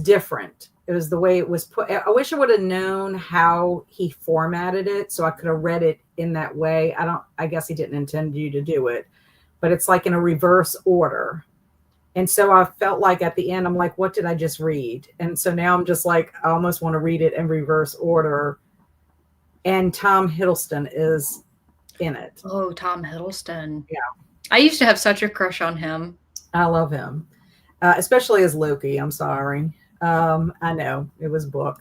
different. It was the way it was put. I wish I would have known how he formatted it so I could have read it in that way. I guess he didn't intend you to do it, but it's like in a reverse order. And so I felt like at the end, I'm like, what did I just read? And so now I'm just like, I almost want to read it in reverse order. And Tom Hiddleston is in it. Oh, Tom Hiddleston. Yeah. I used to have such a crush on him. I love him, especially as Loki. I'm sorry. I know it was a book.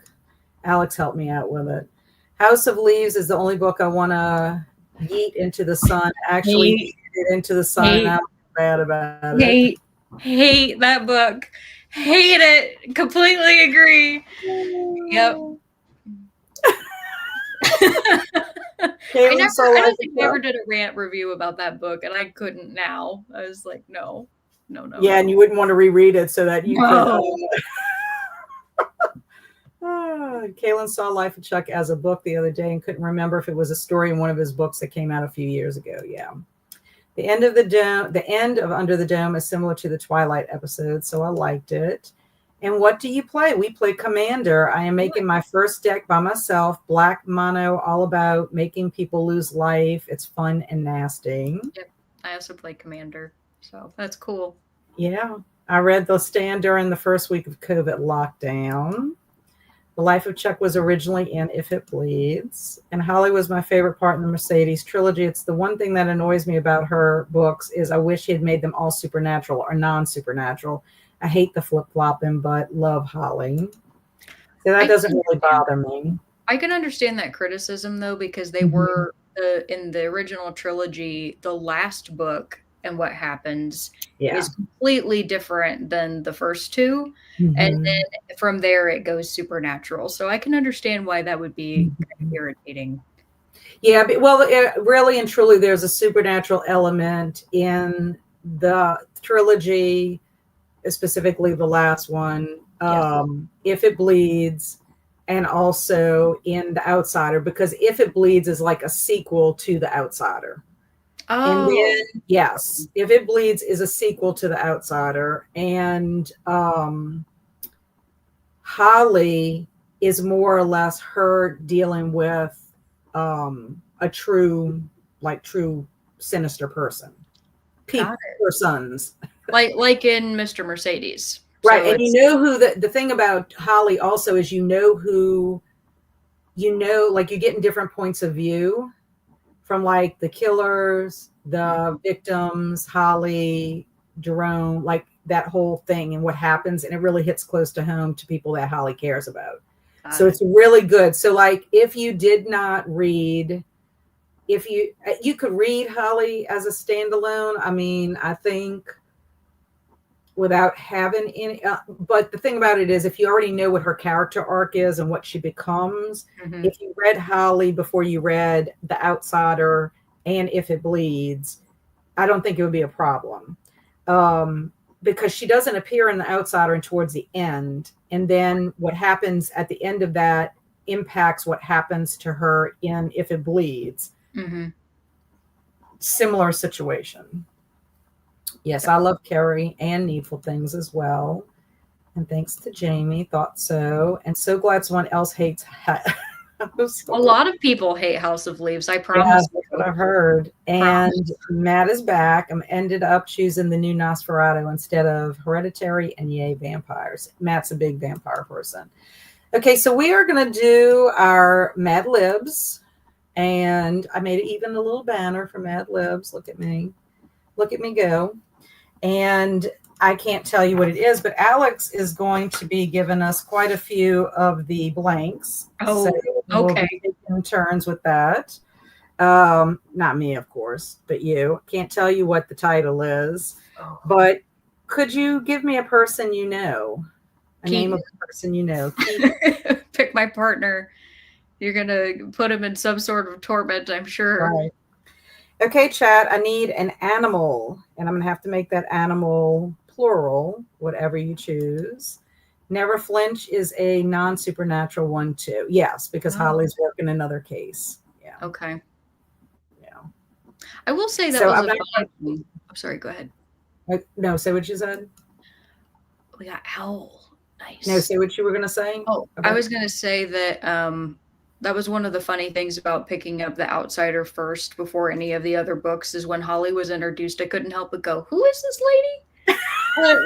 Alex helped me out with it. House of Leaves is the only book I want to yeet into the sun. Actually, Hate, yeet it into the sun, and hate, I feel bad about it. hate that book. Hate it. Completely agree. Yep. Caitlin saw I Life don't of think I Chuck. ever did a rant review about that book, and I couldn't now. I was like, no, no, no, Yeah, no. and you wouldn't want to reread it so that you could. No. Kaylin saw Life of Chuck as a book the other day and couldn't remember if it was a story in one of his books that came out a few years ago. Yeah. The end of the dome, the end of Under the Dome is similar to the Twilight episode, so I liked it. And what do you play? We play Commander. I am making my first deck by myself, black mono, all about making people lose life. It's fun and nasty. Yep. I also play Commander, so that's cool. Yeah. I read The Stand during the first week of COVID lockdown. The Life of Chuck was originally in If It Bleeds. And Holly was my favorite part in the Mercedes trilogy. It's the one thing that annoys me about her books is I wish he had made them all supernatural or non-supernatural. I hate the flip-flopping, but love Holly. So that doesn't really bother me. I can understand that criticism, though, because they Mhm. were in the original trilogy, the last book and what happens Yeah. is completely different than the first two. And Mhm. then from there, it goes supernatural. So I can understand why that would be kind of irritating. Yeah, but, well, really and truly, there's a supernatural element in the trilogy, specifically the last one, Yes. If It Bleeds, and also in The Outsider, because If It Bleeds is like a sequel to The Outsider. And Oh, then, yes, If It Bleeds is a sequel to The Outsider. And Holly is more or less her dealing with a true, like true sinister person. got Persons. it. Like in Mr. Mercedes. Right. So And you it's know who the thing about Holly also is you know who like you're getting different points of view from like the killers, the victims, Holly, Jerome, like that whole thing and what happens. And it really hits close to home to people that Holly cares about. got So it. it's really good. So like if you did not read, if you could read Holly as a standalone, I mean, I think without having any but the thing about it is if you already know what her character arc is and what she becomes, Mhm. if you read Holly before you read The Outsider and If It Bleeds, I don't think it would be a problem, because she doesn't appear in The Outsider and towards the end, and then what happens at the end of that impacts what happens to her in If It Bleeds. Mhm. Similar situation. Yes, I love Carrie and Needful Things as well. And thanks to Jamie, thought so. And so glad someone else hates. A lot of people hate House of Leaves, I Yeah, promise that's you. what I've heard. And Promise. Matt is back. I'm ended up choosing the new Nosferatu instead of Hereditary and Yay Vampires. Matt's a big vampire person. Okay, so we are going to do our Mad Libs. And I made even a little banner for Mad Libs. Look at me. Look at me go. And I can't tell you what it is, but Alex is going to be giving us quite a few of the blanks. Oh, So we'll okay. be taking turns with that. Not me, of course, but you. Can't tell you what the title is, but could you give me a person you know? A name of a person you know. Pick my partner. You're gonna put him in some sort of torment, I'm sure. Right. Okay, chat, I need an animal, and I'm going to have to make that animal plural, whatever you choose. Never Flinch is a non-supernatural one, too. Yes, because Holly's working another case. Yeah. Okay. Yeah. I will say that So was I'm a not funny thing. I'm sorry, go ahead. no, say what you said. We got owl. Nice. No, say what you were going to say. Oh, I was gonna say that that was one of the funny things about picking up The Outsider first before any of the other books is when Holly was introduced, I couldn't help but go, "Who is this lady?"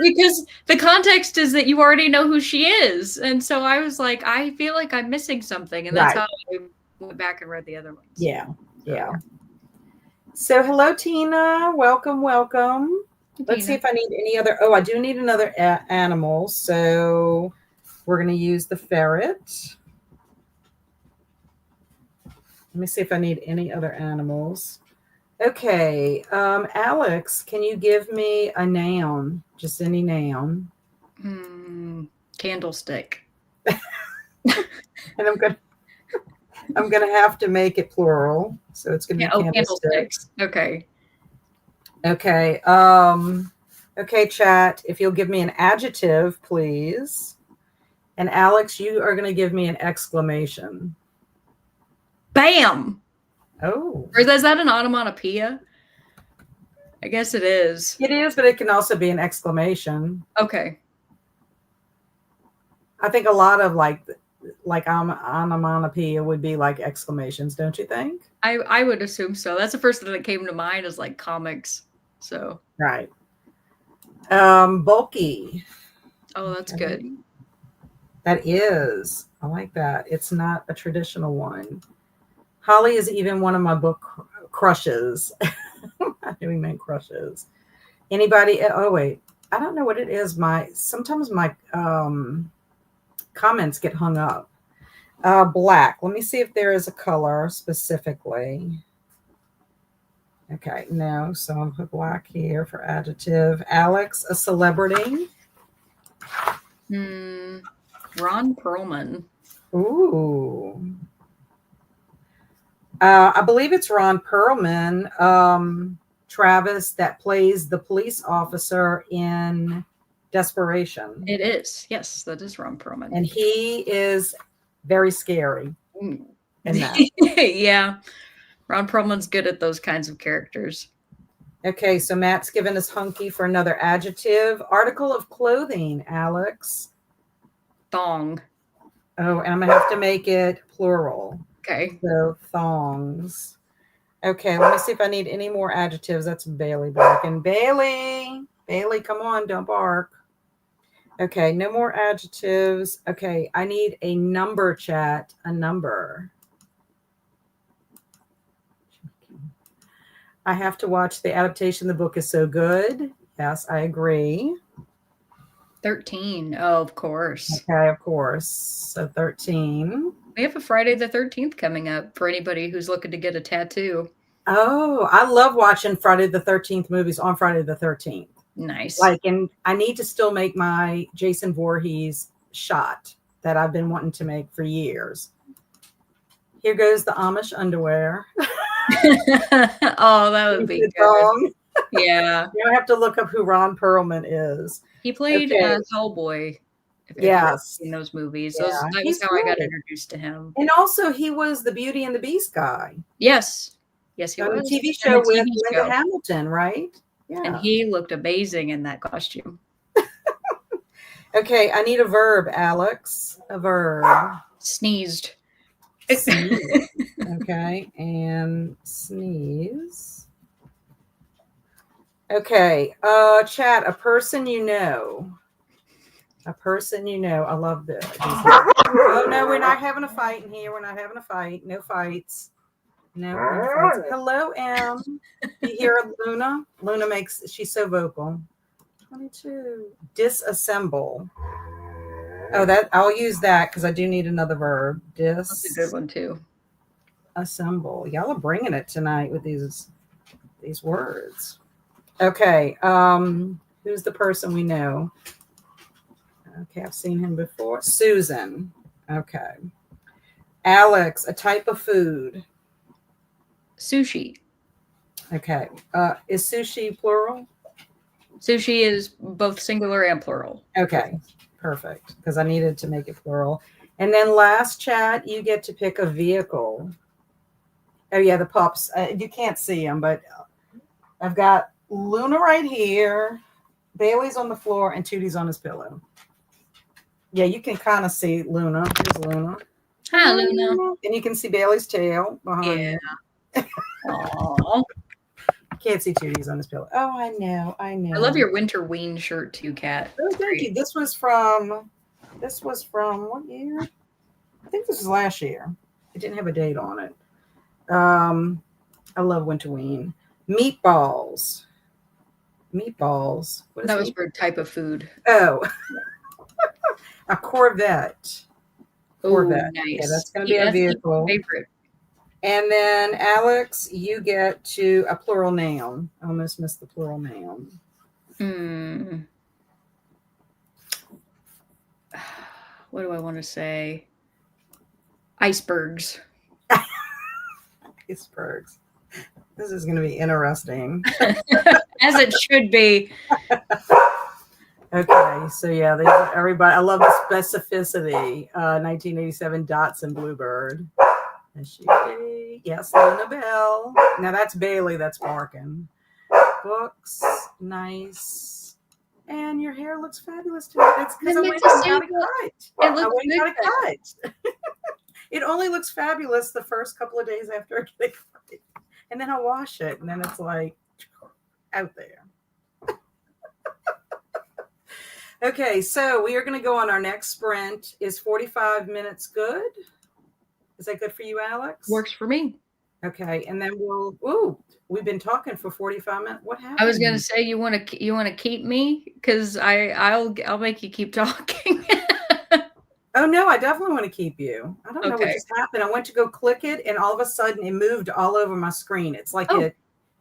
Because the context is that you already know who she is, and so I was like, I feel like I'm missing something, and that's how I went back and read the other ones. Yeah, yeah. So, hello, Tina. Welcome, welcome. Let's see Tina. if I need any other. Oh, I do need another animal. So, we're going to use the ferret. Let me see if I need any other animals. Okay. Alex, can you give me a noun? Just any noun. Candlestick. And I'm gonna have to make it plural. So it's gonna be candlesticks. Candlesticks. Okay. Okay. Okay, chat. If you'll give me an adjective, please. And Alex, you are gonna give me an exclamation. Bam! Oh. Or is that an onomatopoeia? I guess it is. It is, but it can also be an exclamation. Okay. I think a lot of like onomatopoeia would be like exclamations, don't you think? I would assume so. That's the first thing that came to mind is like comics. So Right. Bulky. oh, that's Okay. good. That is. I like that. It's not a traditional one. Holly is even one of my book crushes. I do mean crushes. Anybody? Oh wait, I don't know what it is. Sometimes my comments get hung up. Black. Let me see if there is a color specifically. Okay, no. So I'll put black here for adjective. Alex, a celebrity. Ron Perlman. Ooh. I believe it's Ron Perlman, Travis, that plays the police officer in Desperation. It is. Yes, that is Ron Perlman. And he is very scary in that. Yeah. Ron Perlman's good at those kinds of characters. Okay, so Matt's given us hunky for another adjective. Article of clothing, Alex. Thong. Oh, and I'm going to have to make it plural. Okay. So thongs. Okay, let me see if I need any more adjectives. That's Bailey barking. Bailey, come on, don't bark. Okay, no more adjectives. Okay, I need a number, chat. A number. I have to watch the adaptation. The book is so good. Yes, I agree. 13. Oh, of course. Okay, of course. So 13. We have a Friday the 13th coming up for anybody who's looking to get a tattoo. Oh, I love watching Friday the 13th movies on Friday the 13th. Nice. And I need to still make my Jason Voorhees shot that I've been wanting to make for years. Here goes the Amish underwear. Oh, that would be good. Yeah. You don't have to look up who Ron Perlman is. He played Hellboy. Yes. In those movies. Yeah, that was how I got introduced to him. And also he was the Beauty and the Beast guy. Yes. Yes, he on was. On the TV show with Linda Hamilton, right? Yeah. And he looked amazing in that costume. Okay, I need a verb, Alex. A verb. Sneezed. Sneeze. Okay, and sneeze. Okay, chat, a person you know. A person you know. I love this. Oh, no, we're not having a fight in here. We're not having a fight. No fights. No fights. Hello, M. You hear Luna? Luna she's so vocal. 22. Disassemble. Oh, I'll use that because I do need another verb. That's a good one too. Assemble. Y'all are bringing it tonight with these words. Okay. Who's the person we know? Okay, I've seen him before. Susan. Okay. Alex, a type of food. Sushi. Okay. Is sushi plural? Sushi is both singular and plural. Okay. Perfect. Because I needed to make it plural. And then last chat, you get to pick a vehicle. Oh, yeah, the pups. You can't see them, but I've got Luna right here. Bailey's on the floor and Tootie's on his pillow. Yeah, you can kind of see Luna. Here's Luna. Hi, Luna. And you can see Bailey's tail behind you. Aww. Can't see Tootie's on his pillow. Oh, I know. I love your winter ween shirt too, Kat. Oh, thank you. This was from what year? I think this was last year. It didn't have a date on it. I love winter ween. Meatballs. Meatballs. What is That was meat? for a type of food. Oh, a Corvette. Oh, Corvette. Okay, nice. that's going to be a That's my vehicle. favorite. And then, Alex, you get to a plural noun. I almost missed the plural noun. Hmm. What do I want to say? Icebergs. Icebergs. This is going to be interesting. As it should be. Okay, so yeah, these are everybody. I love the specificity. 1987 Datsun Bluebird. SUV. Yes, Luna Bell. Now that's Bailey that's barking. Books, nice. And your hair looks fabulous too. That's because I I meant went to and say got a that cut. it I looks went and good. got a cut. It only looks fabulous the first couple of days after I get a cut. And then I wash it, and then it's like out there. Okay, so we are going to go on our next sprint. Is 45 minutes good? Is that good for you, Alex? Works for me. Okay, and then we've been talking for 45 minutes. What happened? I was gonna say you wanna keep me because I'll make you keep talking. Oh no, I definitely want to keep you. I don't know what Okay. just happened. I went to go click it, and all of a sudden it moved all over my screen. It's like Oh,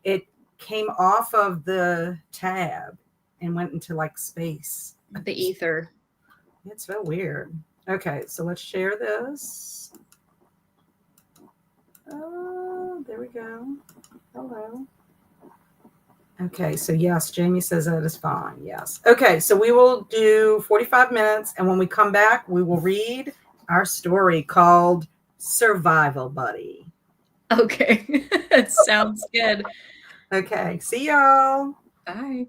it came off of the tab and went into like space. the ether. It's so weird. Okay, so let's share this. Oh, there we go. Hello. Okay, so yes, Jamie says that is fine. Yes. Okay, so we will do 45 minutes, and when we come back, we will read our story called Survival Buddy. Okay. Sounds good. Okay, see y'all. Bye.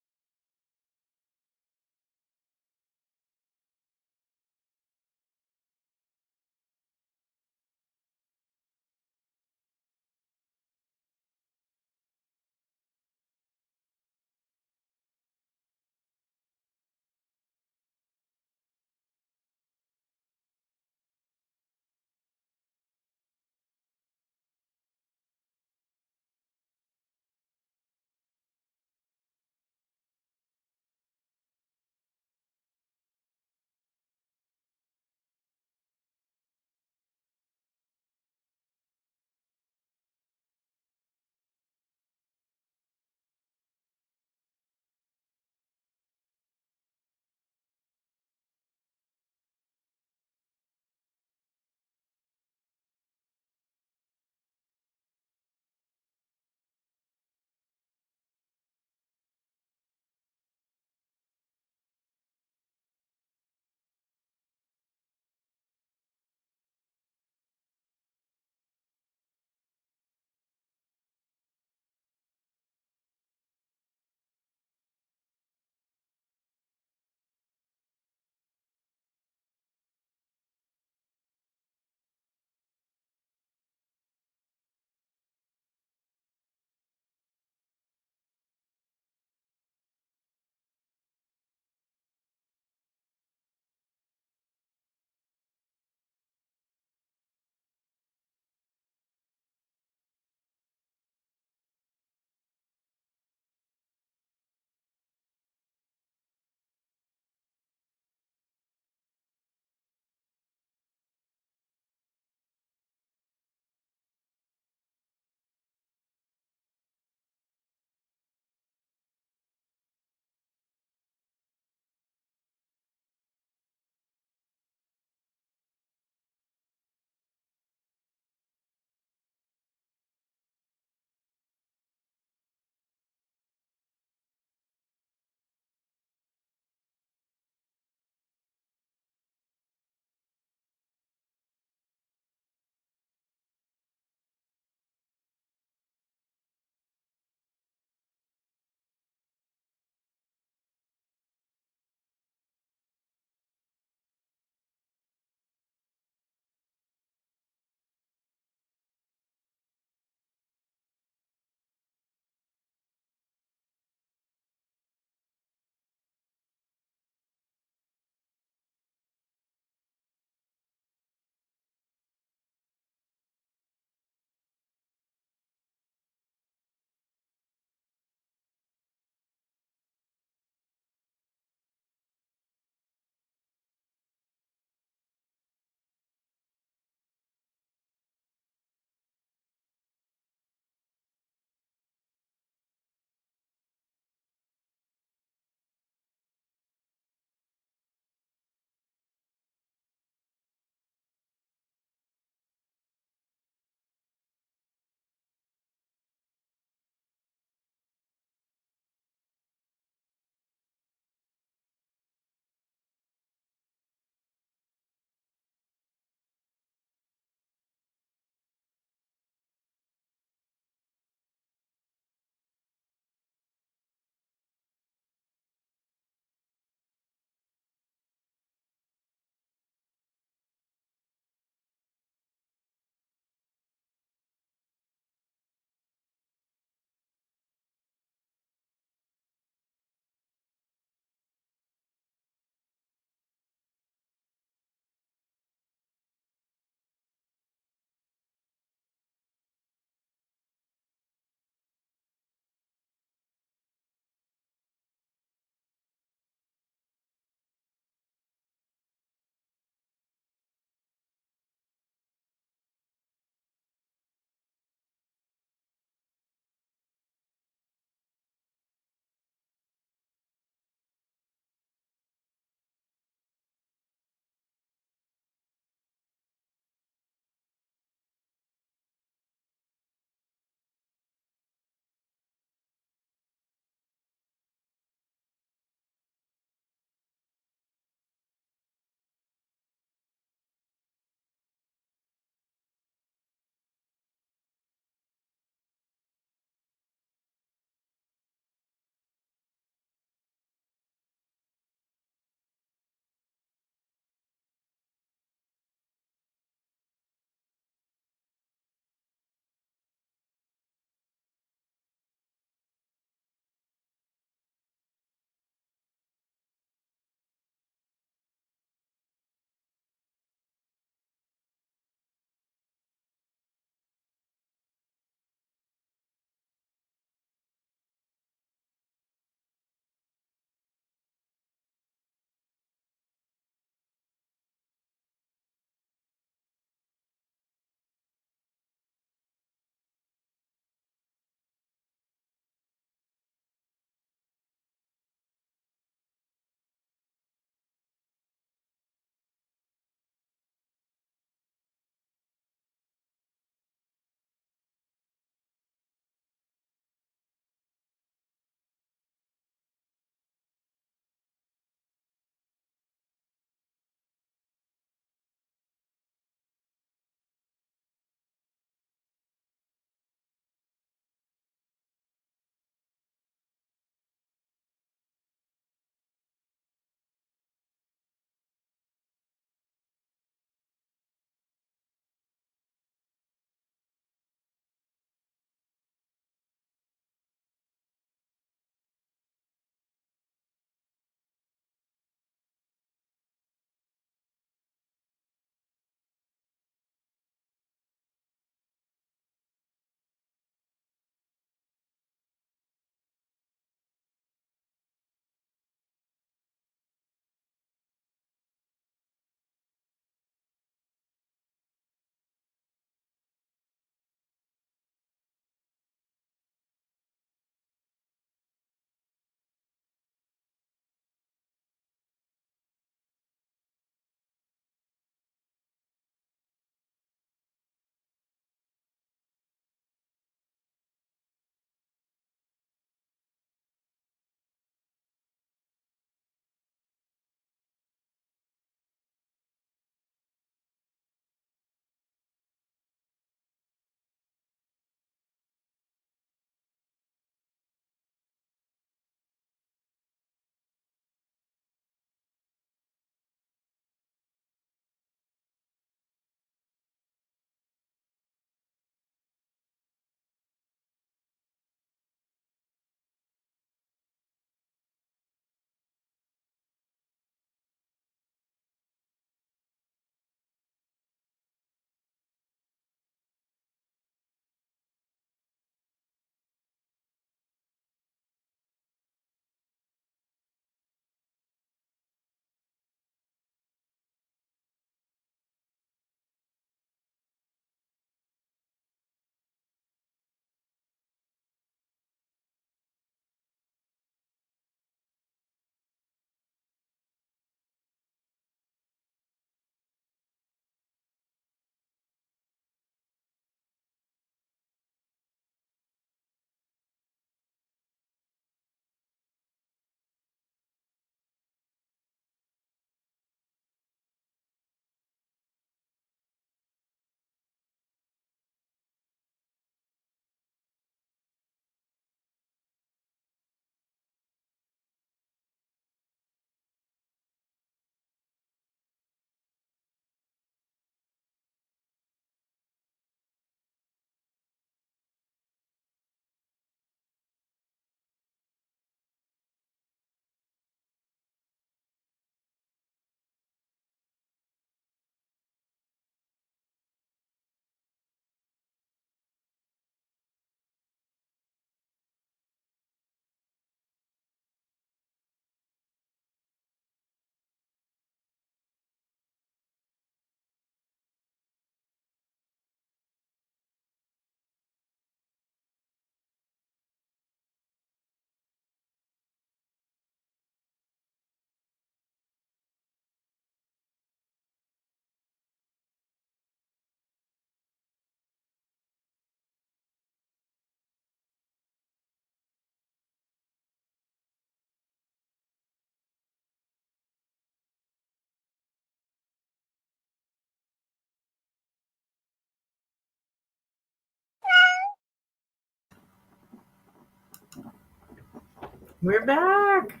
We're back.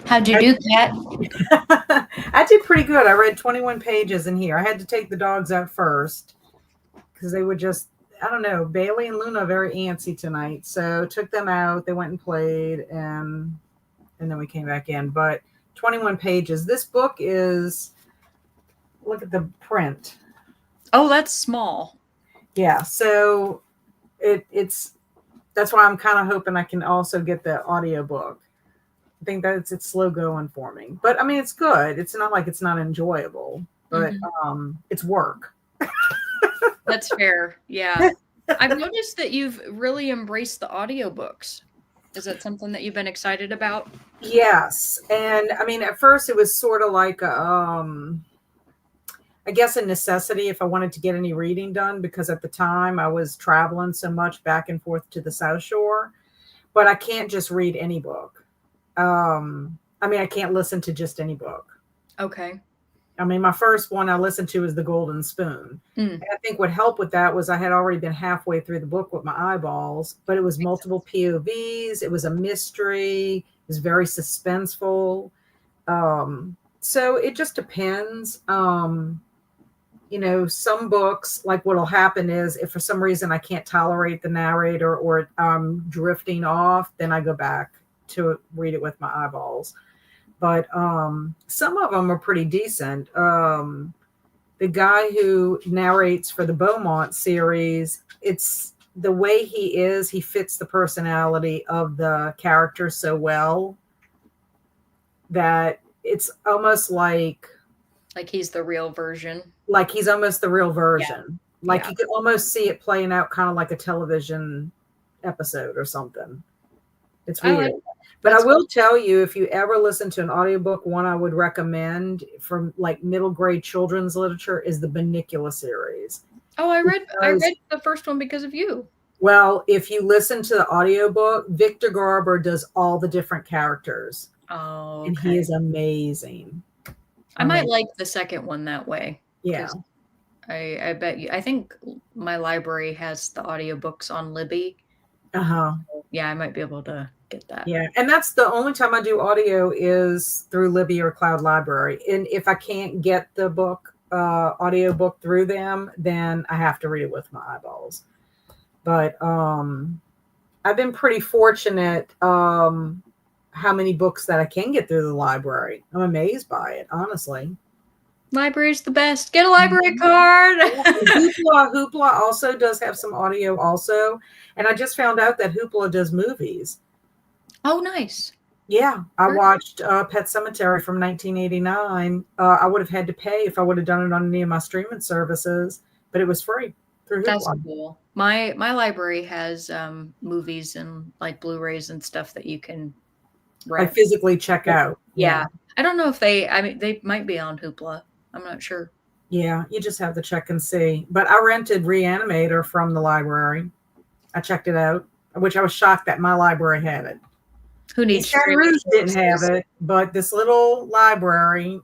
How'd you do, Kat? I did pretty good. I read 21 pages in here. I had to take the dogs out first because they would just, I don't know, Bailey and Luna are very antsy tonight. So took them out. They went and played, and then we came back in. But 21 pages. This book is, look at the print. Oh, that's small. Yeah. So it's that's why I'm kind of hoping I can also get the audiobook. I think that it's slow going for me, but I mean, it's good. It's not like it's not enjoyable, but it's work. That's fair. Yeah. I've noticed that you've really embraced the audiobooks. Is that something that you've been excited about? Yes. And I mean, at first it was sort of like, I guess a necessity if I wanted to get any reading done, because at the time I was traveling so much back and forth to the South Shore, but I can't just read any book. I mean, I can't listen to just any book. Okay. I mean, my first one I listened to was The Golden Spoon. And I think what helped with that was I had already been halfway through the book with my eyeballs, but it was multiple POVs. It was a mystery. It was very suspenseful. So it just depends. You know, some books, like what'll happen is if for some reason I can't tolerate the narrator or I'm drifting off, then I go back to read it with my eyeballs. But some of them are pretty decent. The guy who narrates for the Beaumont series, it's the way he fits the personality of the character so well that it's almost like he's the real version. Like he's almost the real version. Yeah. Like you could almost see it playing out kind of like a television episode or something. It's weird. But I will tell you, if you ever listen to an audiobook, one I would recommend from like middle grade children's literature is the Bunnicula series. Oh, I read the first one because of you. Well, if you listen to the audiobook, Victor Garber does all the different characters. Oh, okay. And he is amazing. I might like the second one that way. Yeah. I bet you. I think my library has the audiobooks on Libby. Yeah, I might be able to get that. Yeah, and that's the only time I do audio is through Libby or Cloud Library. And if I can't get the book, audio book through them, then I have to read it with my eyeballs. But I've been pretty fortunate how many books that I can get through the library. I'm amazed by it, honestly. Library's the best. Get a library card. Hoopla also does have some audio also. And I just found out that Hoopla does movies. Oh, nice. Yeah. I watched Pet Sematary from 1989. I would have had to pay if I would have done it on any of my streaming services, but it was free through Hoopla. That's cool. My library has movies and like Blu-rays and stuff that you can rent. I physically check out. Yeah. I don't know if they might be on Hoopla. I'm not sure. Yeah, you just have to check and see. But I rented Reanimator from the library. I checked it out, which I was shocked that my library had it. Who needs Baton Rouge didn't have it, but this little library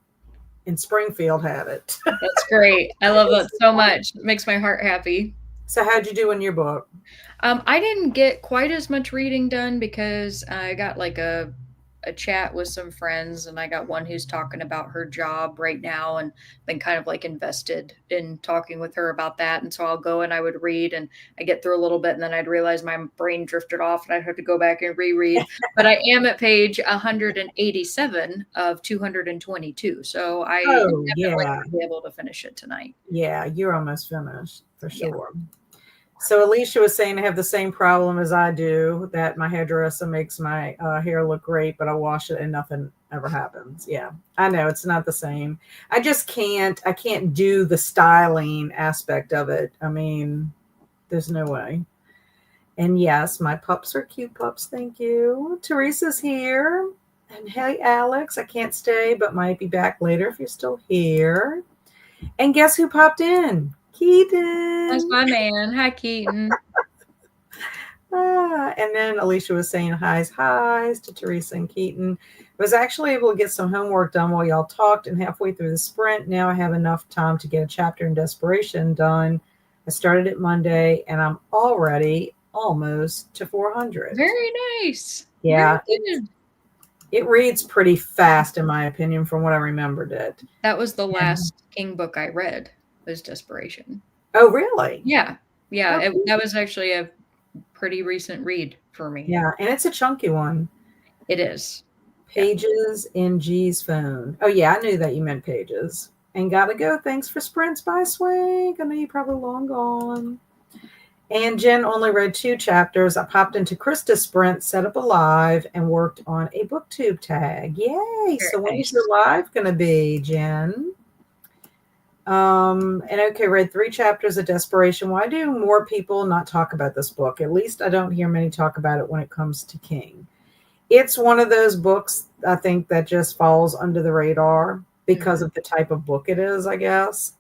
in Springfield had it. That's great. I love that so much. It makes my heart happy. So how'd you do in your book? I didn't get quite as much reading done because I got like a chat with some friends, and I got one who's talking about her job right now and been kind of like invested in talking with her about that. And so I'll go and I would read, and I get through a little bit and then I'd realize my brain drifted off and I'd have to go back and reread. But I am at page 187 of 222. So I definitely be able to finish it tonight. Yeah, you're almost finished for sure. Yeah. So Alicia was saying I have the same problem as I do, that my hairdresser makes my hair look great, but I wash it and nothing ever happens. Yeah, I know it's not the same. I can't do the styling aspect of it. I mean, there's no way. And yes, my pups are cute pups. Thank you. Teresa's here. And hey, Alex, I can't stay, but might be back later if you're still here. And guess who popped in? Keaton. That's my man. Hi, Keaton. And then Alicia was saying highs to Teresa and Keaton. I was actually able to get some homework done while y'all talked, and halfway through the sprint, now I have enough time to get a chapter in Desperation done. I started it Monday, and I'm already almost to 400. Very nice. Yeah, Very good. it reads pretty fast, in my opinion, from what I remembered it. That was the And last King book I read, was Desperation. oh, really? Yeah. Yeah, Oh, cool. that was actually a pretty recent read for me. Yeah, and it's a chunky one. It is. Yeah. Pages in G's phone. Oh, yeah, I knew that you meant pages. And gotta go. Thanks for Sprints by Swig. I know you're probably long gone. And Jen only read 2 chapters. I popped into Krista's Sprint, set up a live, and worked on a booktube tag. Yay! Very So when is your nice. live going to be, Jen? And okay, read 3 chapters of Desperation. Why do more people not talk about this book? At least I don't hear many talk about it when it comes to King. It's one of those books, I think, that just falls under the radar because of the type of book it is, I guess.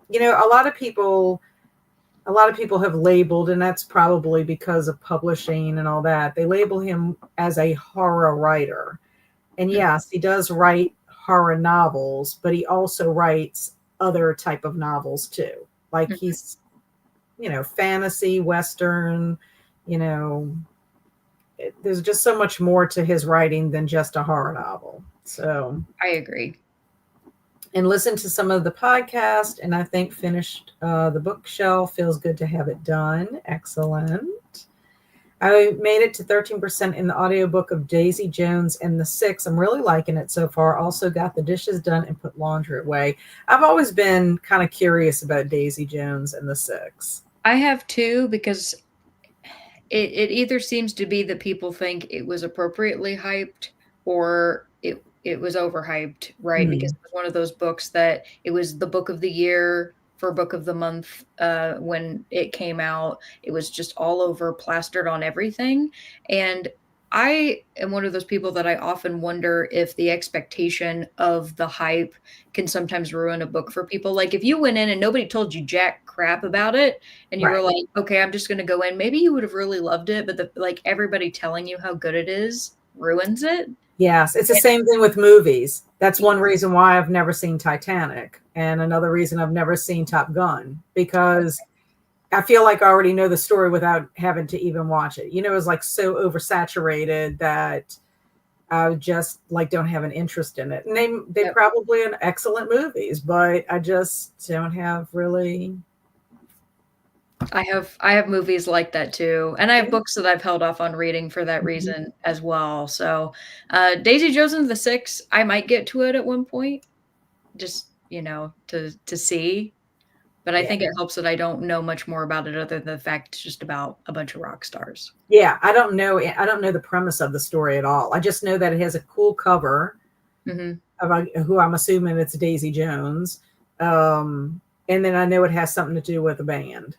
You know, a lot of people have labeled, and that's probably because of publishing and all that, they label him as a horror writer. And yes, he does write horror novels, but he also writes other type of novels too. Like he's, fantasy, Western, there's just so much more to his writing than just a horror novel. So I agree. And listen to some of the podcast, and I think finished the bookshelf. Feels good to have it done. Excellent. I made it to 13% in the audiobook of Daisy Jones and the Six. I'm really liking it so far. Also got the dishes done and put laundry away. I've always been kind of curious about Daisy Jones and the Six. I have too, because it either seems to be that people think it was appropriately hyped or it was overhyped, right? Because it was one of those books that it was the book of the year for book of the month when it came out. It was just all over, plastered on everything. And I am one of those people that I often wonder if the expectation of the hype can sometimes ruin a book for people. Like if you went in and nobody told you jack crap about it and you were like, okay, I'm just going to go in, maybe you would have really loved it, but like everybody telling you how good it is ruins it. Yes, it's the same thing with movies. That's one reason why I've never seen Titanic, and another reason I've never seen Top Gun, because I feel like I already know the story without having to even watch it. It's like so oversaturated that I just like don't have an interest in it. And they probably are excellent movies, but I just don't have really. I have movies like that too, and I have books that I've held off on reading for that reason as well. So, Daisy Jones and the Six, I might get to it at one point, just to see. But I think it helps that I don't know much more about it other than the fact it's just about a bunch of rock stars. Yeah, I don't know the premise of the story at all. I just know that it has a cool cover of who I'm assuming it's Daisy Jones, and then I know it has something to do with a band.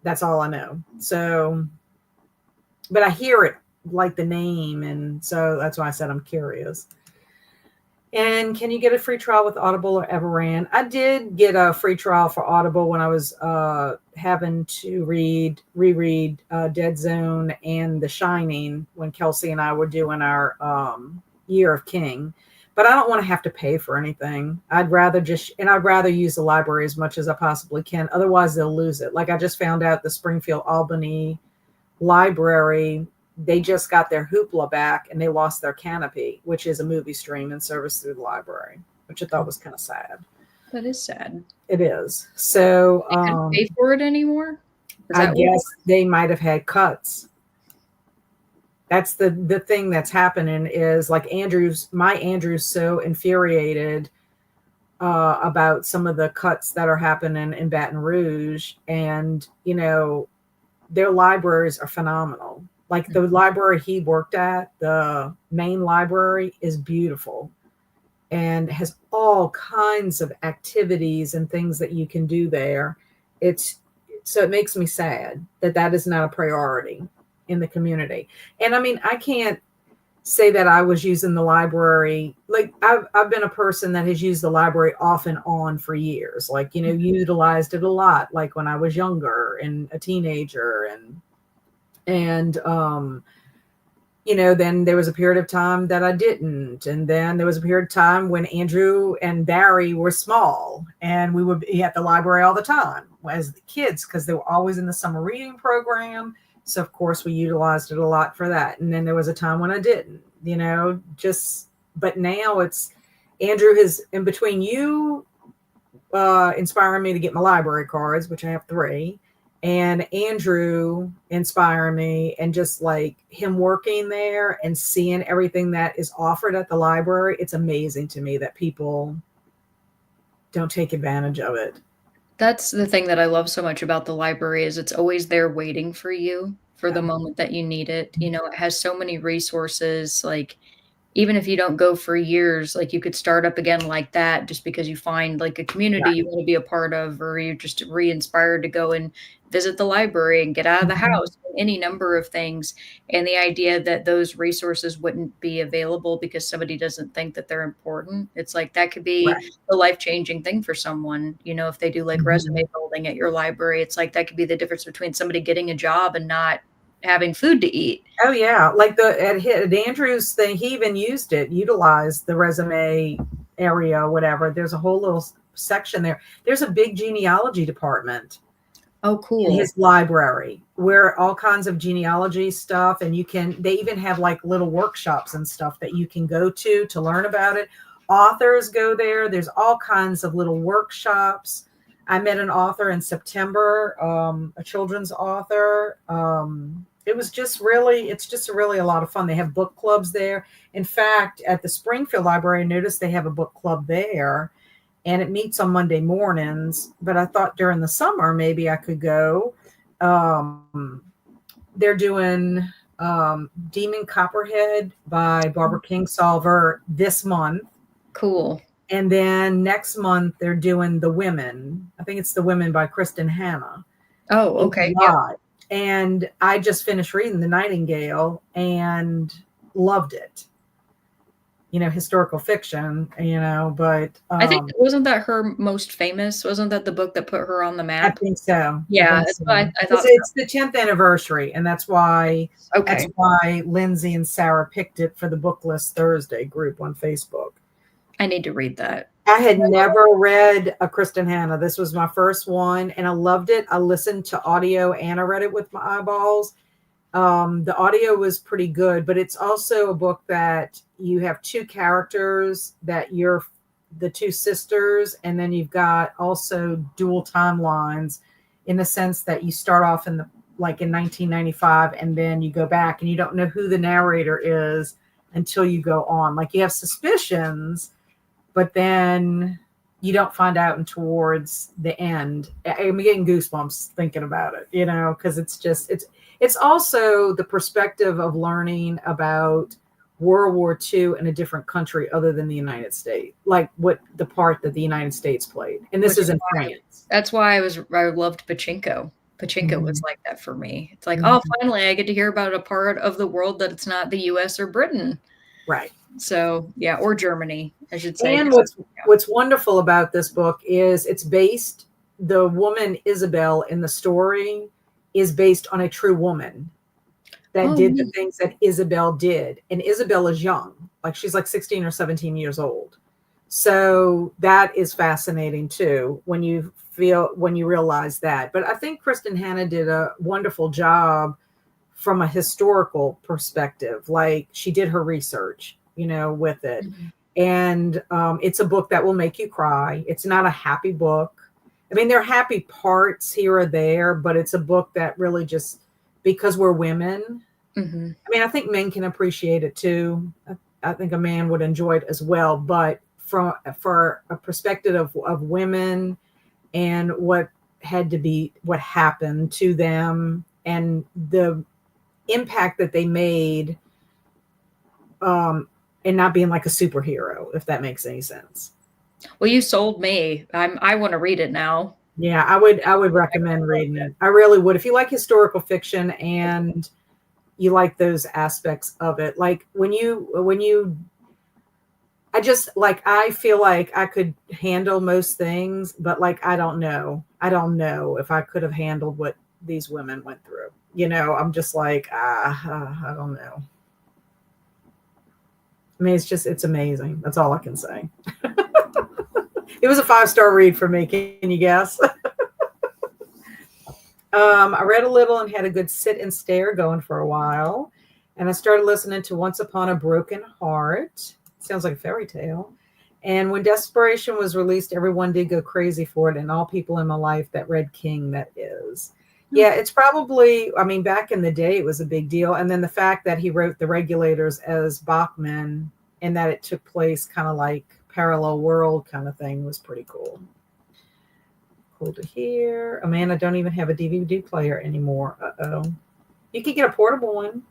That's all I know. So, but I hear it like the name, and so that's why I said I'm curious. And can you get a free trial with Audible or Everand? I did get a free trial for Audible when I was having to reread Dead Zone and The Shining when Kelsey and I were doing our Year of King. But I don't want to have to pay for anything. I'd rather use the library as much as I possibly can. Otherwise, they'll lose it. Like I just found out the Springfield Albany Library, they just got their Hoopla back and they lost their Canopy, which is a movie streaming service through the library, which I thought was kind of sad. That is sad. It is. So they couldn't pay for it anymore? I guess they might have had cuts. That's the thing that's happening is like Andrew's so infuriated about some of the cuts that are happening in Baton Rouge, and their libraries are phenomenal. Like the library he worked at, the main library, is beautiful and has all kinds of activities and things that you can do there. So it makes me sad that is not a priority in the community. And I mean, I can't say that I was using the library. Like I've been a person that has used the library off and on for years, like, utilized it a lot, like when I was younger and a teenager, and then there was a period of time that I didn't. And then there was a period of time when Andrew and Barry were small and we would be at the library all the time. as the kids, because they were always in the summer reading program. So of course we utilized it a lot for that. And then there was a time when I didn't, but now it's Andrew has, in between you inspiring me to get my library cards, which I have 3, and Andrew inspiring me, and just like him working there and seeing everything that is offered at the library. It's amazing to me that people don't take advantage of it. That's the thing that I love so much about the library is it's always there waiting for you for the Yeah. moment that you need it. You know, it has so many resources, like, even if you don't go for years, like, you could start up again like that just because you find, like, a community Right. you wanna be a part of, or you're just re-inspired to go and visit the library and get out of the Mhm. house, any number of things, and the idea that those resources wouldn't be available because somebody doesn't think that they're important, it's like, that could be Right. a life-changing thing for someone, you know, if they do, like, resume Mhm. building at your library, it's like, that could be the difference between somebody getting a job and not having food to eat. Oh yeah, like at Andrew's thing, he even utilized the resume area, whatever. There's a whole little section there. There's a big genealogy department Oh, in cool. his library where all kinds of genealogy stuff, and they even have like little workshops and stuff that you can go to learn about it. Authors go there. There's all kinds of little workshops. I met an author in September, a children's author. It's just really a lot of fun. They have book clubs there. In fact, at the Springfield Library, I noticed they have a book club there, and it meets on Monday mornings. But I thought during the summer maybe I could go. They're doing Demon Copperhead by Barbara Kingsolver this month. Cool. And then next month they're doing The Women. I think it's The Women by Kristen Hanna Oh, in okay, yeah. July. And I just finished reading The Nightingale and loved it. Historical fiction, but I think wasn't that her most famous? Wasn't that the book that put her on the I map? think so. I Yeah, think that's so. what I It's, thought so. it's the 10th anniversary, and that's Okay, why Lindsay and Sarah picked it for the Book List Thursday group on Facebook. I need to read that. I had never read a Kristen Hanna. This was my first one, and I loved it. I listened to audio and I read it with my eyeballs. The audio was pretty good, but it's also a book that you have 2 characters that you're the 2 sisters, and then you've got also dual timelines in the sense that you start off in in 1995, and then you go back and you don't know who the narrator is until you go on. Like, you have suspicions, but then you don't find out and towards the end. I'm getting goosebumps thinking about it, because it's also the perspective of learning about World War II in a different country other than the United States, like what the part that the United States played. And this Which is is in why France. that's why I loved Pachinko. Pachinko was Mhm. like that for me. It's like, "Oh, Mhm. finally, I get to hear about a part of the world that it's not the US or Britain." Right. So, yeah, or Germany, I should say, And 'cause yeah. what's wonderful about this book is the woman Isabel in the story is based on a true woman that Oh, did the neat. things that Isabel did. And Isabel is young, like she's like 16 or 17 years old. So that is fascinating too when you realize that. But I think Kristen Hanna did a wonderful job from a historical perspective. Like, she did her research, with it. Mhm. And it's a book that will make you cry. It's not a happy book. I mean, there are happy parts here or there, but it's a book that really just, because we're women, Mhm. I mean, I think men can appreciate it too. I think a man would enjoy it as well. But for a perspective of women and what happened to them and the impact that they made, um, and not being like a superhero, if that makes any sense. Well, you sold me. I wanna read it now. Yeah, I would recommend reading it. I really would. If you like historical fiction and you like those aspects of it, like when you I feel like I could handle most things, but like I don't know if I could have handled what these women went through. I'm just like, I don't know. I mean, it's amazing. That's all I can say. It was a 5-star read for me. Can you guess? I read a little and had a good sit and stare going for a while. And I started listening to Once Upon a Broken Heart. Sounds like a fairy tale. And when Desperation was released, everyone did go crazy for it. And all people in my life that read King, that is. Yeah, it's probably, I mean, back in the day, it was a big deal. And then the fact that he wrote The Regulators as Bachman and that it took place kind of like parallel world kind of thing was pretty cool. Cool to hear. Oh man, I don't even have a DVD player anymore. Uh-oh. You could get a portable one.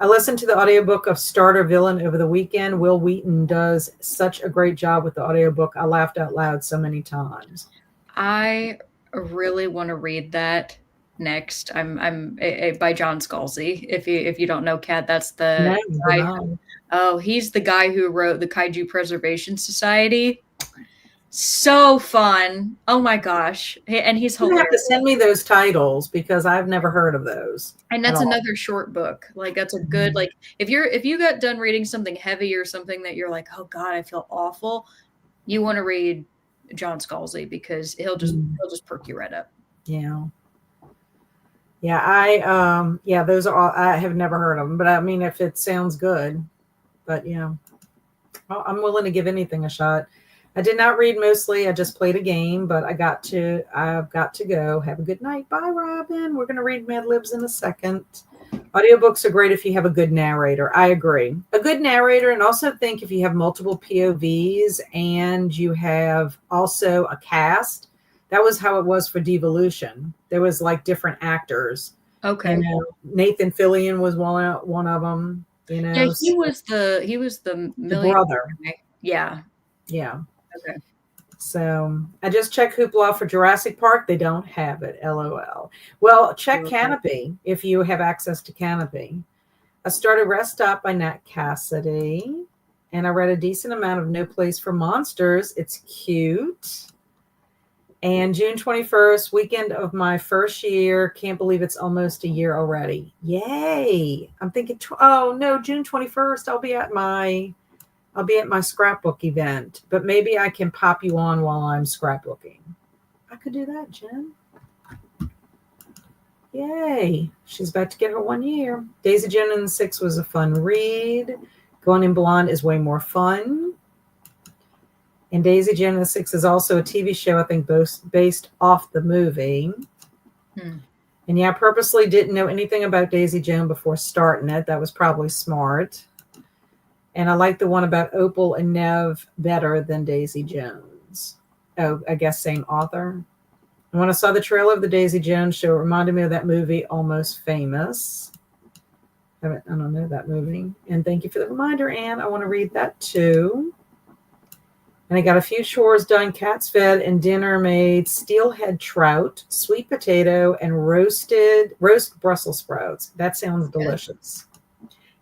I listened to the audiobook of Starter Villain over the weekend. Will Wheaton does such a great job with the audiobook. I laughed out loud so many times. I really want to read that next. I'm by John Scalzi. If you don't know, Kat, that's No, the do guy. not. Oh, he's the guy who wrote the Kaiju Preservation Society. So fun. Oh my gosh. And he's You have hilarious. to send me those titles because I've never heard of those And at that's all. another short book. Like that's a good like if you got done reading something heavy or something that you're like, "Oh god, I feel awful." You want to read John Scalzi because he'll just perk you right up. Yeah. Yeah, yeah, those are all I have never heard of them, but I mean if it sounds good. But yeah. I'm willing to give anything a shot. I did not read mostly. I just played a game, but I've got to go. Have a good night. Bye, Robin. We're going to read Mad Libs in a second. Audiobooks are great if you have a good narrator. I agree. A good narrator, and also think if you have multiple POVs and you have also a cast. That was how it was for Devolution. There was like different actors. Okay. You know, Nathan Fillion was one of them. You know, Yeah, he was the the million brother. guy. Yeah. Yeah. Okay. So I just checked Hoopla for Jurassic Park. They don't have it. LOL. Well, check Canopy if you have access to Canopy. I started Rest Stop by Nat Cassidy, and I read a decent amount of No Place for Monsters. It's cute. And June 21st, weekend of my first year. Can't believe it's almost a year already. Yay. I'm thinking, oh no, June 21st, I'll be at my scrapbook event, but maybe I can pop you on while I'm scrapbooking. I could do that, Jen. Yay. She's about to get her 1 year. Daisy Jones and the Six was a fun read. Going in Blonde is way more fun. And Daisy Jones and the Six is also a TV show, I think, both based off the movie. And yeah, I purposely didn't know anything about Daisy Jones before starting it. That was probably smart. And I like the one about Opal and Nev better than Daisy Jones. Oh, I guess same author. And when I saw the trailer of the Daisy Jones show, it reminded me of that movie, Almost Famous. I don't know that movie. And thank you for the reminder, Anne. I want to read that too. And I got a few chores done, cats fed, and dinner made steelhead trout, sweet potato, and roast Brussels sprouts. That sounds delicious.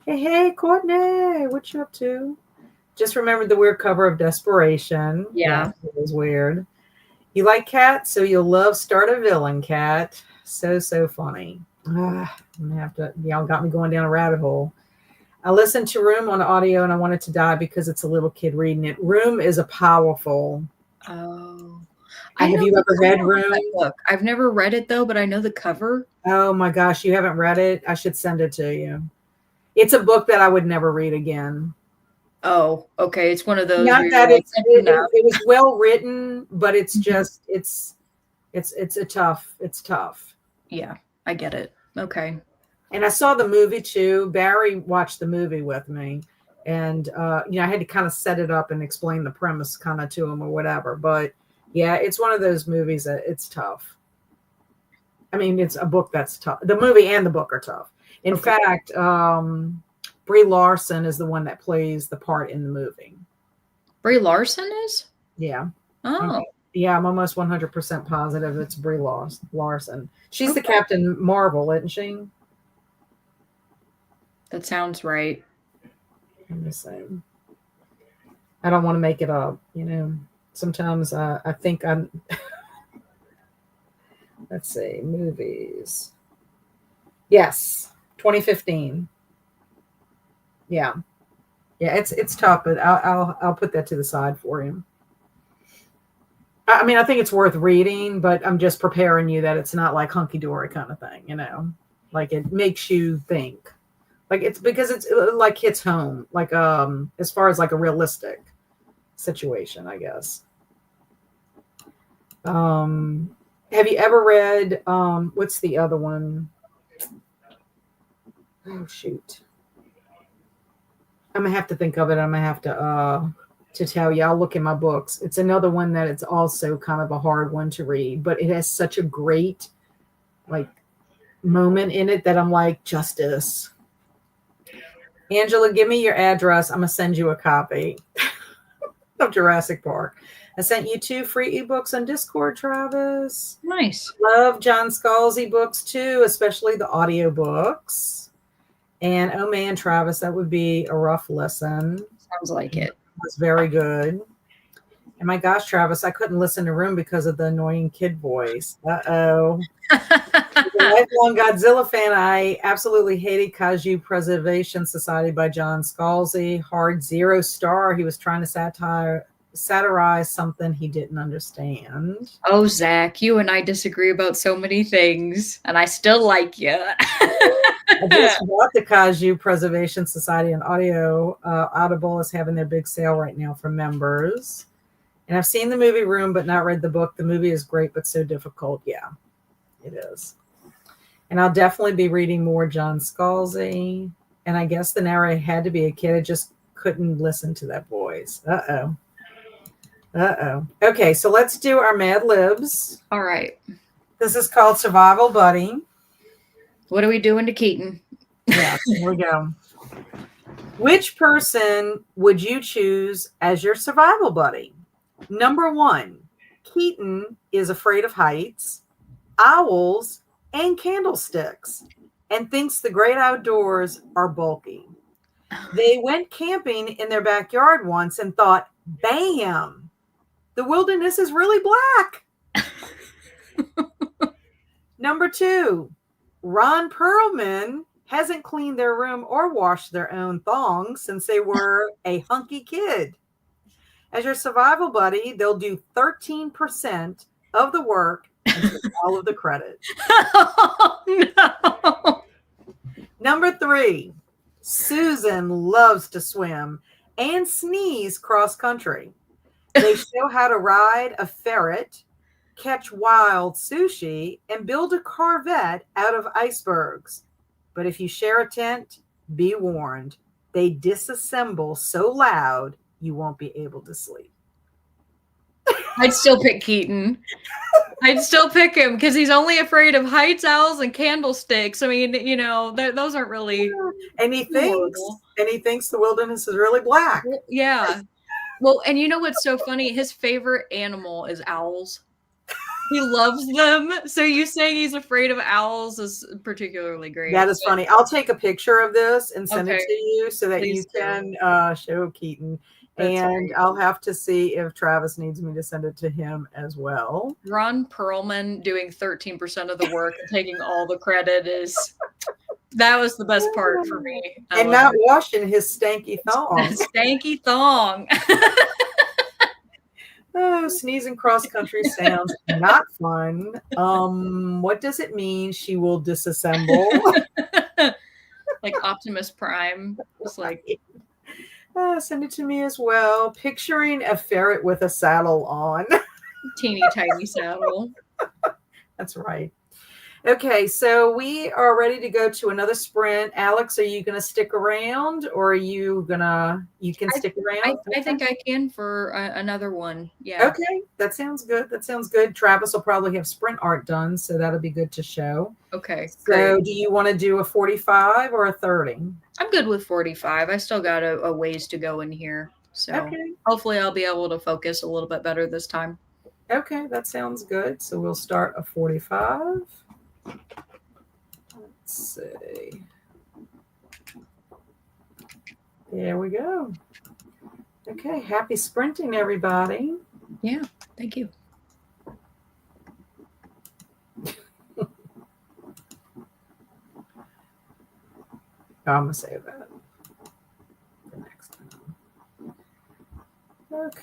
Hey, Courtney, what you up to? Just remembered the weird cover of Desperation. Yeah. It was weird. You like cats, so you'll love Start a Villain, Cat. So funny. I'm gonna have to. Y'all got me going down a rabbit hole. I listened to Room on audio, and I wanted to die because it's a little kid reading it. Room is a powerful. Oh. Have you ever read Room? Book. I've never read it though, but I know the cover. Oh my gosh, you haven't read it? I should send it to you. It's a book that I would never read again. Oh, okay. It's one of those. Not that it was well written, but it's just it's tough. Yeah, I get it. Okay. And I saw the movie too. Barry watched the movie with me, and I had to kind of set it up and explain the premise kind of to him or whatever. But yeah, it's one of those movies that it's tough. I mean, it's a book that's tough. The movie and the book are tough. In fact, Brie Larson is the one that plays the part in the movie. Brie Larson is? Yeah. Oh. Yeah, I'm almost 100% positive it's Brie Larson. She's the Captain Marvel, isn't she? That sounds right. I'm just saying. I don't want to make it up, Sometimes I think I'm. Let's see, movies. Yes, 2015. Yeah, it's tough, but I'll put that to the side for you. I mean, I think it's worth reading, but I'm just preparing you that it's not like hunky dory kind of thing, you know? Like it makes you think. Like it's because it's like hits home, like as far as like a realistic situation, I guess. Um have you ever read what's the other one? Oh shoot. I'm gonna have to think of it. I'm gonna have to tell you. I'll look in my books. It's another one that it's also kind of a hard one to read, but it has such a great like moment in it that I'm like, justice. Angela, give me your address. I'm gonna send you a copy of Jurassic Park. I sent you 2 free ebooks on Discord, Travis. Nice. Love John Scalzi books too, especially the audio books. And oh man, Travis, that would be a rough listen. Sounds like it. Was very good. And my gosh, Travis, I couldn't listen to Room because of the annoying kid voice. Uh-oh. As a lifelong Godzilla fan, I absolutely hated Kaiju Preservation Society by John Scalzi. Hard 0 star. He was trying to satirize something he didn't understand. Oh, Zach, you and I disagree about so many things, and I still like you. I just bought the Kaiju Preservation Society and audio. Audible is having their big sale right now for members. And I've seen the movie Room, but not read the book. The movie is great, but so difficult. Yeah, it is. And I'll definitely be reading more John Scalzi. And I guess the narrator had to be a kid. I just couldn't listen to that voice. Uh-oh. Uh-oh. Okay, so let's do our Mad Libs. All right. This is called Survival Buddy. What are we doing to Keaton? Yeah, here we go. Which person would you choose as your survival buddy? Number 1, Keaton is afraid of heights, owls, and candlesticks, and thinks the great outdoors are bulky. They went camping in their backyard once and thought, bam, the wilderness is really black. Number 2, Ron Perlman hasn't cleaned their room or washed their own thongs since they were a hunky kid. As your survival buddy, they'll do 13% of the work and take all of the credit. Oh, no. Number 3, Susan loves to swim and sneeze cross country. They show how to ride a ferret, catch wild sushi, and build a Corvette out of icebergs. But if you share a tent, be warned, they disassemble so loud you won't be able to sleep. I'd still pick Keaton. I'd still pick him because he's only afraid of heights, owls, and candlesticks. I mean, you know, those aren't really. And he thinks the wilderness is really black. Yeah. Well, and you know what's so funny? His favorite animal is owls. He loves them. So you saying he's afraid of owls is particularly great. That is funny. I'll take a picture of this and send it to you so that Please you can show Keaton. And I'll have to see if Travis needs me to send it to him as well. Ron Perlman doing 13% of the work and taking all the credit that was the best part for me. And not washing his stanky thong. Stanky thong. Oh, sneezing cross country sounds not fun. What does it mean she will disassemble? Like Optimus Prime. It's like send it to me as well. Picturing a ferret with a saddle on. Teeny tiny saddle. That's right. Okay, so we are ready to go to another sprint. Alex, are you going to stick around, or are you can stick around? I think I can for another one. Yeah. Okay, that sounds good. That sounds good. Travis will probably have sprint art done, so that'll be good to show. Okay. So great. do you want to do a 45 or a 30? I'm good with 45. I still got a ways to go in here. So hopefully I'll be able to focus a little bit better this time. Okay, that sounds good. So we'll start a 45. Let's see. There we go. Okay, happy sprinting, everybody. Yeah, thank you. I'm going to save that for next time. Okay.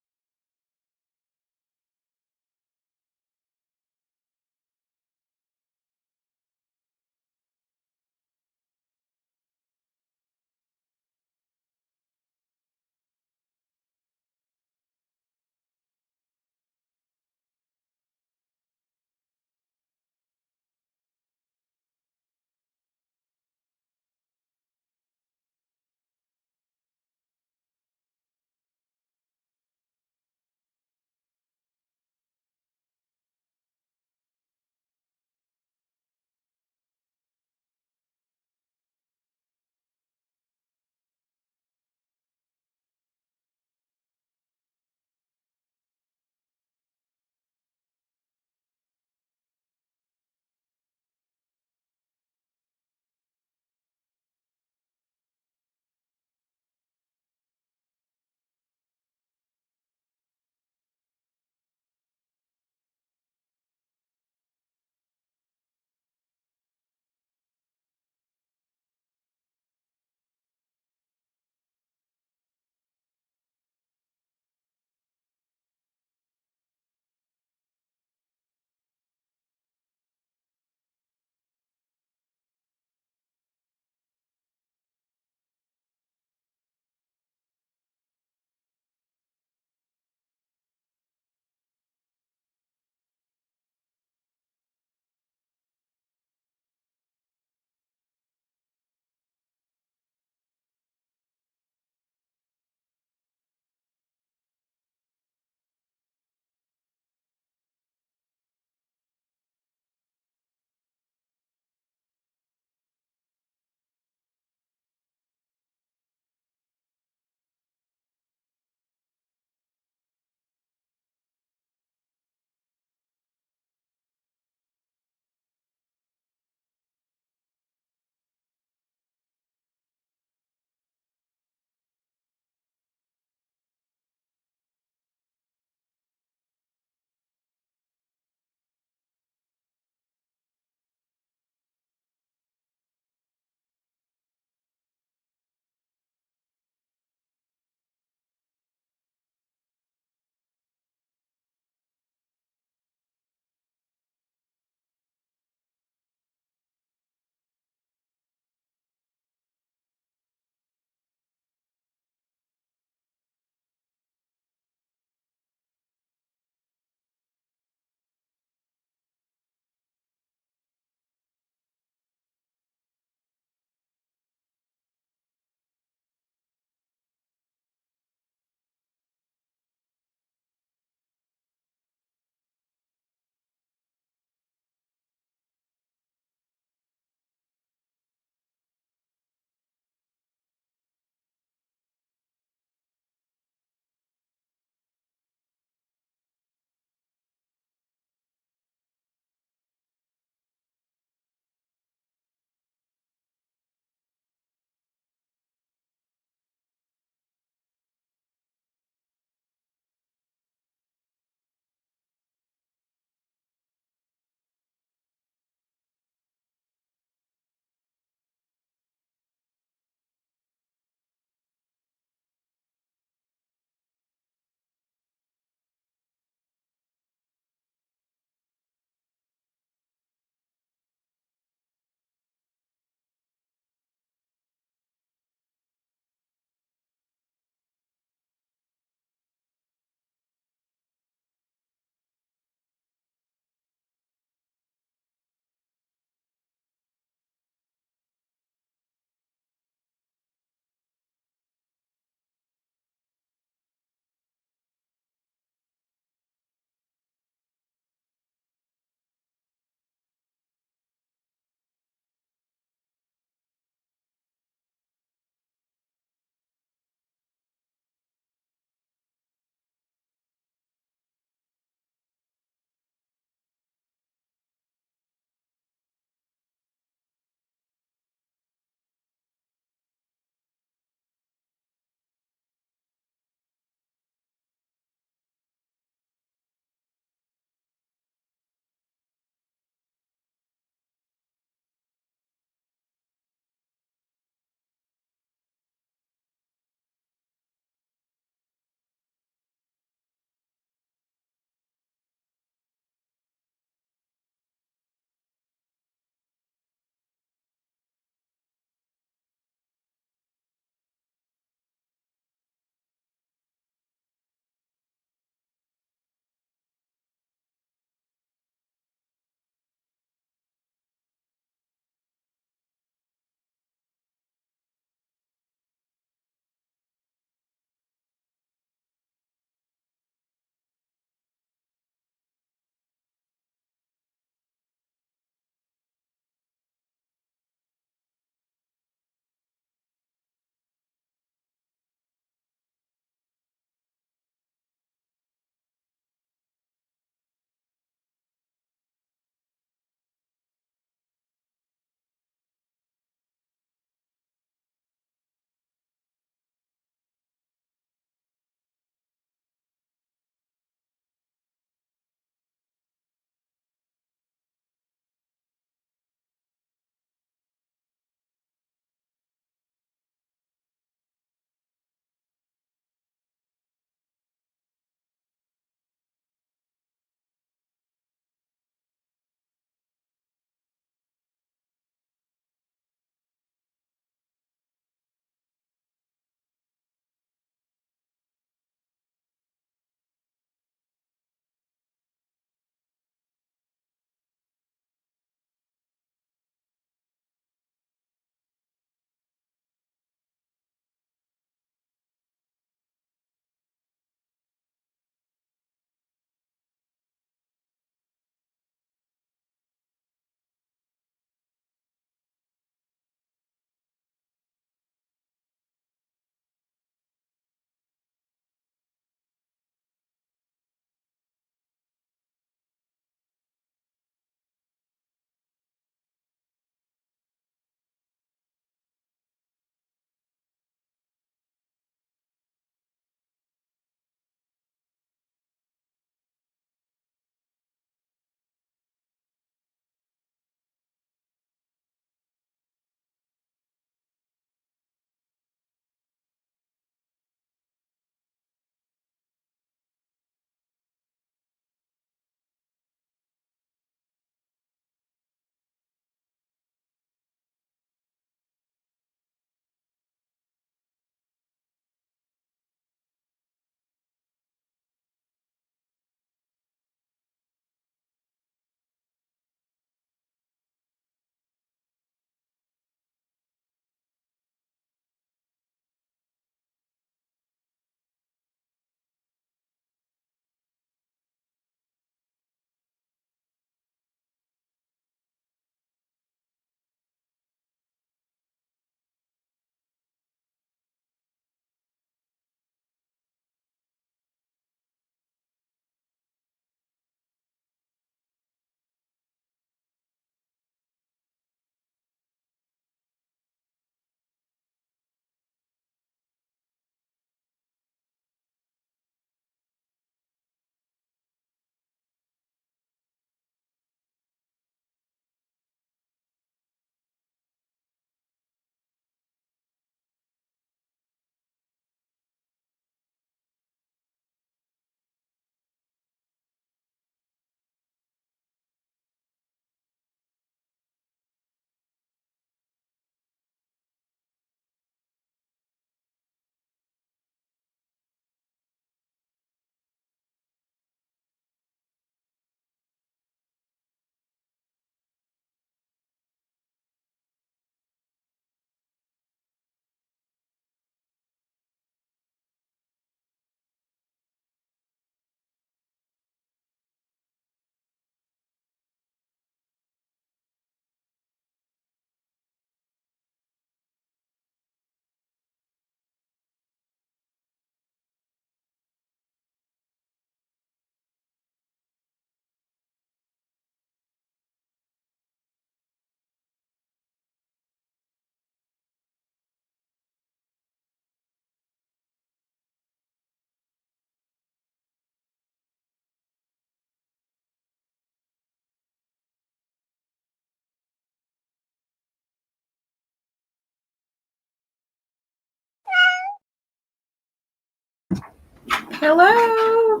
Hello.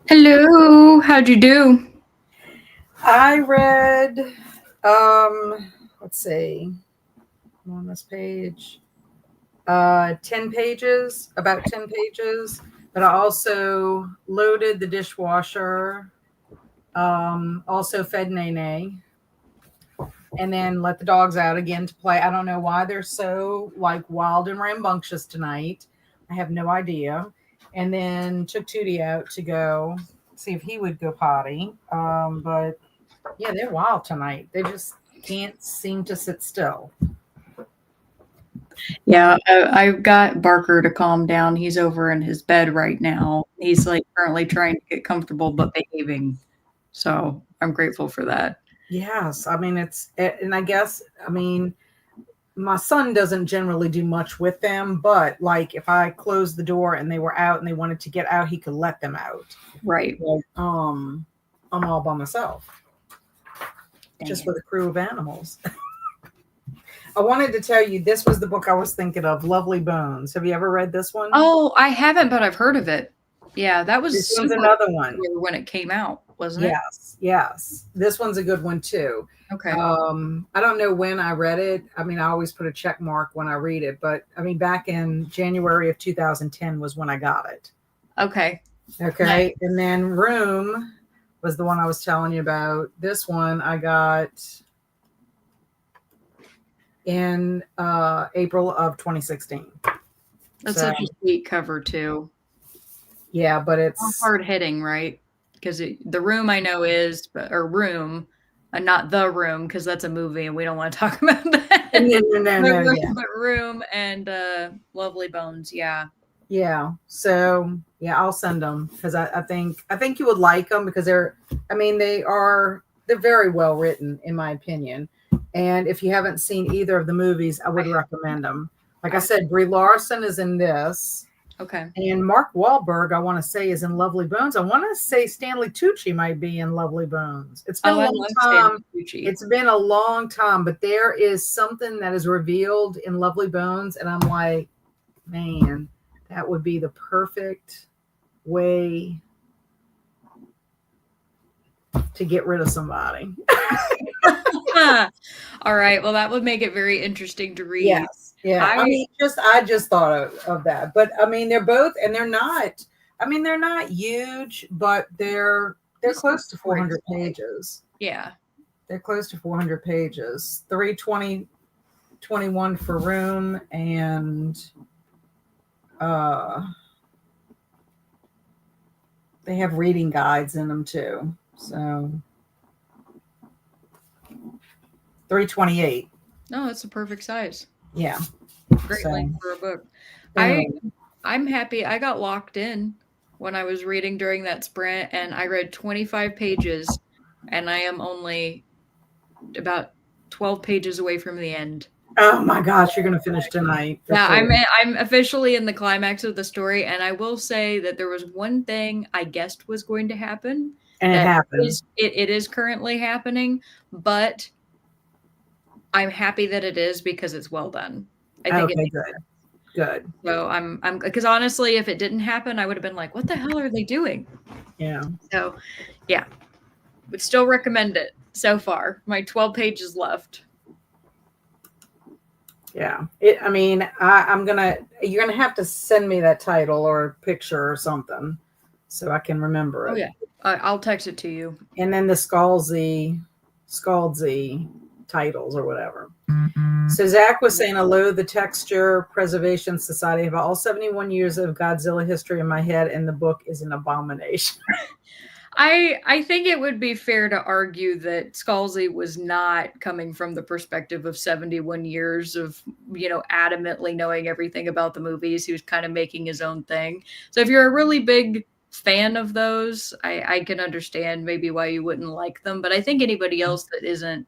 Hello, how'd you do? I read, let's see, I'm on this page, 10 pages, about 10 pages, but I also loaded the dishwasher, also fed Nene, and then let the dogs out again to play. I don't know why they're so like wild and rambunctious tonight. I have no idea. And then took Tootie out to go see if he would go potty. But yeah, they're wild tonight. They just can't seem to sit still. Yeah, I've got Barker to calm down. He's over in his bed right now. He's like currently trying to get comfortable but behaving. So I'm grateful for that. Yes, I mean and I guess my son doesn't generally do much with them, but like if I closed the door and they were out and they wanted to get out, he could let them out. Right. Like, I'm all by myself, Dang just it. with a crew of animals. I wanted to tell you this was the book I was thinking of, Lovely Bones. Have you ever read this one? Oh, I haven't, but I've heard of it. Yeah, that was This one's super another one. popular when it came out, wasn't it? Yes, yes. This one's a good one too. Okay. I don't know when I read it. I mean, I always put a check mark when I read it, but I mean, back in January of 2010 was when I got it. Okay. Okay. Nice. And then Room was the one I was telling you about. This one I got in April of 2016. That's So, such a sweet cover too. yeah, but it's, Hard hitting, right? Because the room I know is, or room, not the room, because that's a movie and we don't want to talk about that. no, no, no, no, yeah. But room and Lovely Bones, yeah. Yeah. So yeah, I'll send them because I think you would like them because they're very well written in my opinion. And if you haven't seen either of the movies, I would recommend them. Like I said, Brie Larson is in this, Okay. and Mark Wahlberg, I want to say, is in Lovely Bones. I want to say Stanley Tucci might be in Lovely Bones. It's been Oh, a I long love Stanley time. Tucci. It's been a long time, but there is something that is revealed in Lovely Bones, and I'm like, man, that would be the perfect way to get rid of somebody. All right. Well, that would make it very interesting to read. Yes. Yeah. I I just thought of that. But I mean, they're both, and they're not huge, but they're this is close to great. 400 pages. Yeah. They're close to 400 pages. 320 for Room, and uh they have reading guides in them too. So 328. No, it's a perfect size. Yeah. Great So length for a book. I anyway, I'm happy. I got locked in when I was reading during that sprint, and I read 25 pages, and I am only about 12 pages away from the end. oh my gosh, you're gonna finish tonight for Yeah, sure. I'm officially in the climax of the story, and I will say that there was one thing I guessed was going to happen And it that happened. it is currently happening, but I'm happy that it is because it's well done. I think it Okay, makes good. sense. Good. So I'm because honestly, if it didn't happen, I would have been like, "What the hell are they doing?" Yeah. So, yeah, would still recommend it so far. My 12 pages left. Yeah. You're gonna have to send me that title or picture or something so I can remember Oh it. yeah, I'll text it to you. And then the Scalzi titles or whatever. So Zach was saying, I loathe the Texture Preservation Society. I have all 71 years of Godzilla history in my head, and the book is an abomination. I think it would be fair to argue that Scalzi was not coming from the perspective of 71 years of, adamantly knowing everything about the movies. He was kind of making his own thing. So if you're a really big fan of those, I can understand maybe why you wouldn't like them. But I think anybody else that isn't,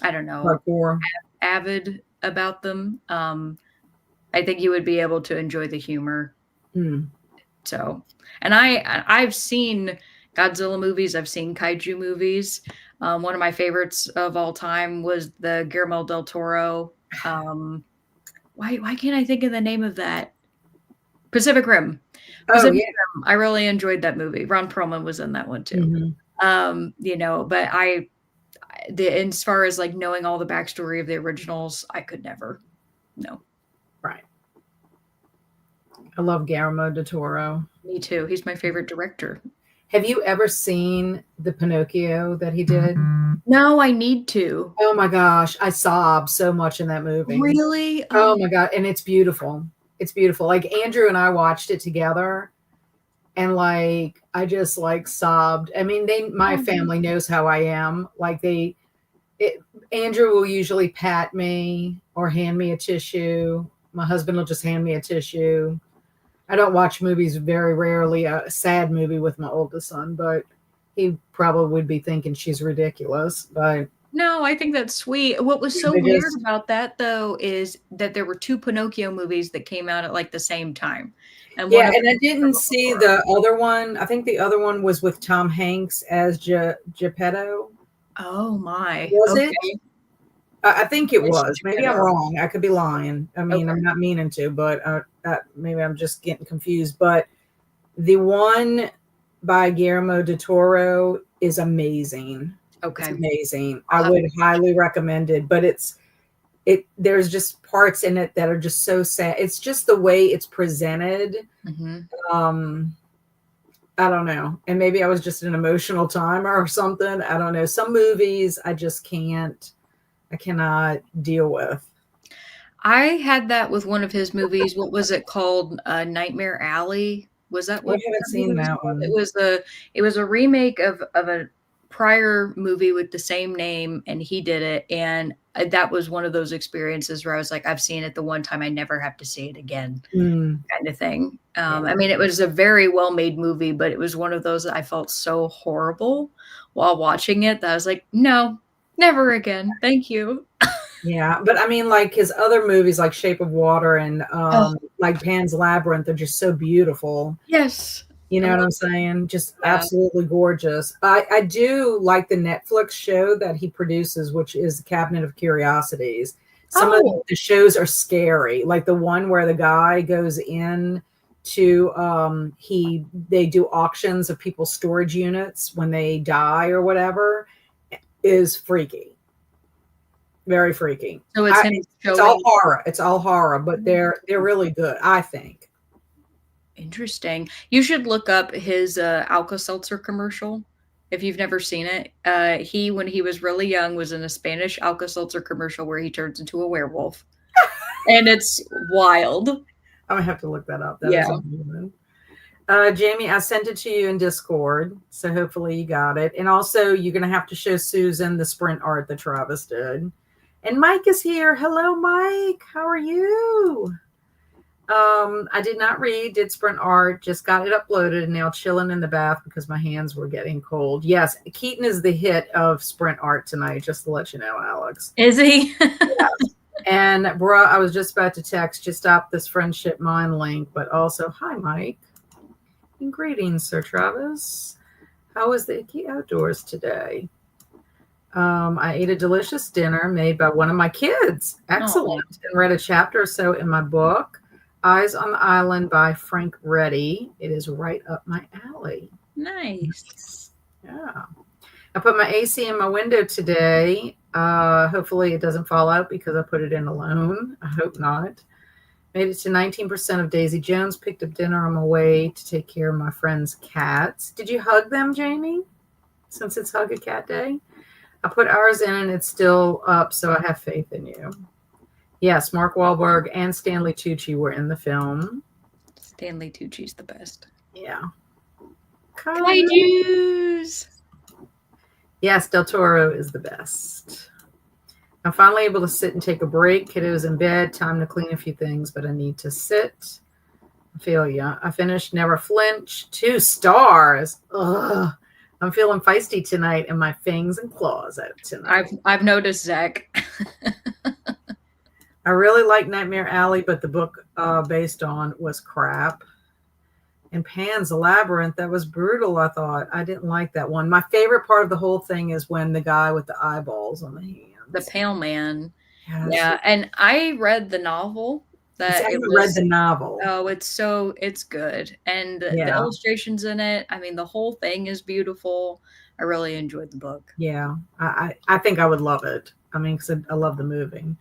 I don't know, Hardcore. avid about them, I think you would be able to enjoy the humor. Hmm. So, and I've seen Godzilla movies. I've seen kaiju movies. One of my favorites of all time was the Guillermo del Toro. Why can't I think of the name of that? Pacific Rim. Oh yeah. I really enjoyed that movie. Ron Perlman was in that one too. Mhm. But as far as like knowing all the backstory of the originals, I could never. No. Right. I love Guillermo del Toro. Me too. He's my favorite director. Have you ever seen the Pinocchio that he did? No, I need to. Oh my gosh, I sobbed so much in that movie. Really? Oh my god, and it's beautiful. It's beautiful. Like Andrew and I watched it together, and like I just like sobbed. I mean, my family knows how I am. Like Andrew will usually pat me or hand me a tissue. My husband will just hand me a tissue. I don't watch movies very rarely, a sad movie with my oldest son, but he probably would be thinking she's ridiculous. But No, I think that's sweet. What was so they weird just, about that though is that there were two Pinocchio movies that came out at like the same time. And one yeah, of and them I was didn't Triple see Horror. the other one. I think the other one was with Tom Hanks as Geppetto. Oh my. Was it? Okay. I think it It's was. Maybe I'm Geppetto. wrong. I could be lying. I mean, I'm Okay. not meaning to, but maybe I'm just getting confused. But the one by Guillermo del Toro is amazing. It's Okay. amazing. I I'll have would highly recommend it, but there's just parts in it that are just so sad. It's just the way it's presented. Mhm. Um, I don't know. And maybe I was just an emotional timer or something. I don't know. Some movies I cannot deal with. I had that with one of his movies. What was it called? Nightmare Alley. Was that I what haven't that movie seen was that called? one. It was a remake of a prior movie with the same name, and he did it. And that was one of those experiences where I was like, I've seen it the one time, I never have to see it again, Mm, kind of thing. yeah. I mean, it was a very well made movie, but it was one of those that I felt so horrible while watching it that I was like, no, never again. Thank you. Yeah, but I mean, like his other movies, like Shape of Water and Oh, like Pan's Labyrinth, are just so beautiful. yes. You I know what love I'm saying? Just that. absolutely gorgeous. I do like the Netflix show that he produces, which is Cabinet of Curiosities. Some of Oh, the shows are scary, like the one where the guy goes in to they do auctions of people's storage units when they die or whatever, is freaky, very freaky. so it's him It's all showing. horror. It's all horror, but they're really good, I think. Interesting. You should look up his Alka-Seltzer commercial if you've never seen it. He, when he was really young, was in a Spanish Alka-Seltzer commercial where he turns into a werewolf, and it's wild. I'm gonna have to look that up. That Yeah. is amazing. Jamie, I sent it to you in Discord, so hopefully you got it. And also, you're gonna have to show Susan the sprint art that Travis did. And Mike is here. Hello, Mike. How are you? I did not read, did sprint art, just got it uploaded and now chilling in the bath because my hands were getting cold. Yes, Keaton is the hit of sprint art tonight, just to let you know, Alex. Is he? Yes. And bruh, I was just about to text, just stop this friendship mind link, but also, hi, Mike. And greetings, Sir Travis. How was the Icky Outdoors today? I ate a delicious dinner made by one of my kids. Excellent. And read a chapter or so in my book, Eyes on the Island by Frank Reddy. It is right up my alley. Nice. Yeah. I put my AC in my window today. Hopefully it doesn't fall out because I put it in alone. I hope not. Made it to 19% of Daisy Jones. Picked up dinner on my way to take care of my friend's cats. Did you hug them, Jamie? Since it's Hug a Cat Day? I put ours in and it's still up, so I have faith in you. Yes, Mark Wahlberg and Stanley Tucci were in the film. Stanley Tucci's the best. Yeah. Kaijus. Yes, Del Toro is the best. I'm finally able to sit and take a break. Kiddo's in bed. Time to clean a few things, but I need to sit. I feel ya. I finished Never Flinch. 2 stars. Ugh. I'm feeling feisty tonight in my fangs and claws out tonight. I've noticed, Zach. I really like Nightmare Alley, but the book based on was crap. And Pan's Labyrinth, that was brutal, I thought. I didn't like that one. My favorite part of the whole thing is when the guy with the eyeballs on the hands. The Pale Man. Yes. Yeah, and I read the novel, that I it haven't read was. the novel. Oh, it's good. And the Yeah. illustrations in it, I mean, the whole thing is beautiful. I really enjoyed the book. Yeah. I think I would love it. I mean, because I love the movie.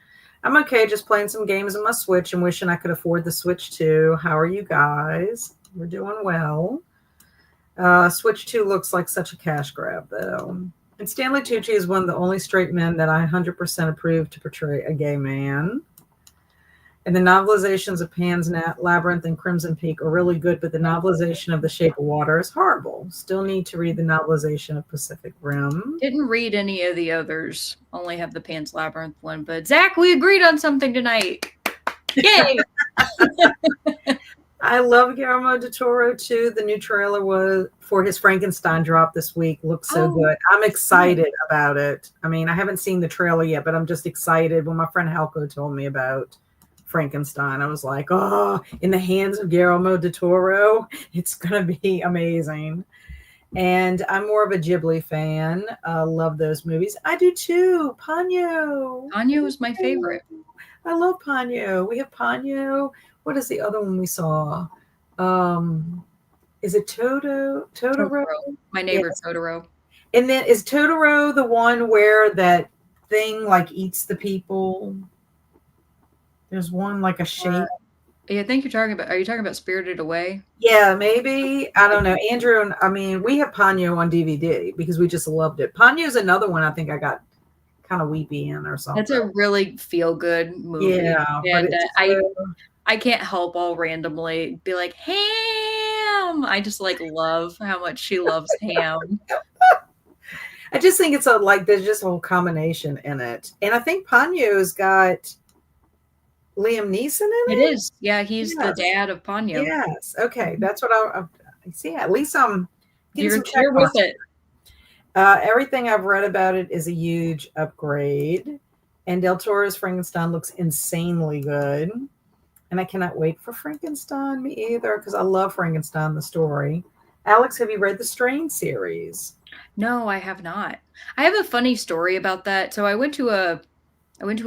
I'm okay just playing some games on my Switch and wishing I could afford the Switch 2. How are you guys? We're doing well. Switch 2 looks like such a cash grab, though. And Stanley Tucci is one of the only straight men that I 100% approve to portray a gay man. And the novelizations of Pan's Labyrinth and Crimson Peak are really good, but the novelization of The Shape of Water is horrible. Still need to read the novelization of Pacific Rim. Didn't read any of the others. Only have the Pan's Labyrinth one. But Zach, we agreed on something tonight. Yay! I love Guillermo del Toro too. The new trailer was for his Frankenstein drop this week. Looks so good. I'm excited about it. I mean, I haven't seen the trailer yet, but I'm just excited. When my friend Halco told me about Frankenstein, I was like, oh, in the hands of Guillermo del Toro, it's gonna be amazing. And I'm more of a Ghibli fan. Love those movies. I do too. Ponyo. Anya was my favorite. I love Ponyo. We have Ponyo. What is the other one we saw? Is it Totoro? My neighbor Yes. Totoro. And then is Totoro the one where that thing like eats the people? There's one like a shape. Yeah, I think you're talking about. Are you talking about Spirited Away? Yeah, maybe. I don't know. Andrew and I mean, we have Ponyo on DVD because we just loved it. Ponyo's another one I think I got kind of weepy in or something. That's a really feel good movie. Yeah, but and it's I can't help all randomly be like Ham. I just like love how much she loves Ham. I just think it's a like there's just a whole combination in it, and I think Ponyo's got Liam Neeson in it. It is, yeah. He's the dad of Ponyo. Yes. Okay, that's what I see. At least I'm getting some check You're with it. Everything I've read about it is a huge upgrade, and Del Toro's Frankenstein looks insanely good. And I cannot wait for Frankenstein, me either, because I love Frankenstein, the story. Alex, have you read the Strain series? No, I have not. I have a funny story about that. So I went to a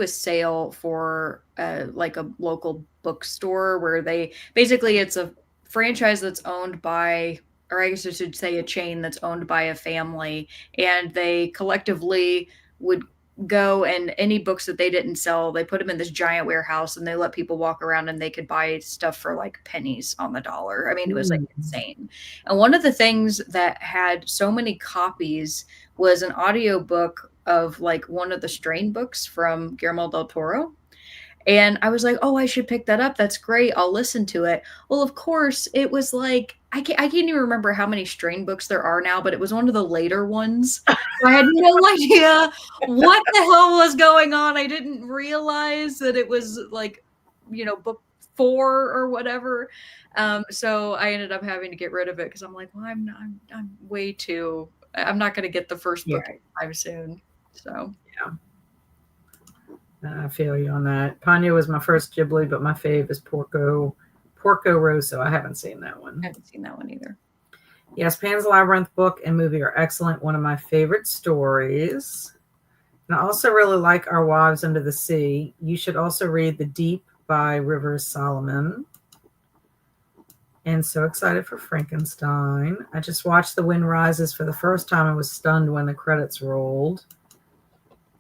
sale for like a local bookstore where it's a franchise that's owned by, or I guess I should say a chain that's owned by a family, and they collectively would go, and any books that they didn't sell, they put them in this giant warehouse and they let people walk around and they could buy stuff for like pennies on the dollar. I mean, it was like insane. And one of the things that had so many copies was an audiobook of like one of the Strain books from Guillermo del Toro. And I was like, oh, I should pick that up. That's great. I'll listen to it. Well, of course, it was like, I can't even remember how many Strain books there are now, but it was one of the later ones. So I had no idea what the hell was going on. I didn't realize that it was like, book 4 or whatever. So I ended up having to get rid of it because I'm like, well, I'm way too, I'm not going to get the first book anytime soon. So, yeah. I feel you on that. Ponyo was my first Ghibli, but my fave is Porco Rosso. I haven't seen that one. I haven't seen that one either. Yes, Pan's Labyrinth book and movie are excellent. One of my favorite stories. And I also really like Our Wives Under the Sea. You should also read The Deep by Rivers Solomon. And so excited for Frankenstein. I just watched The Wind Rises for the first time. I was stunned when the credits rolled.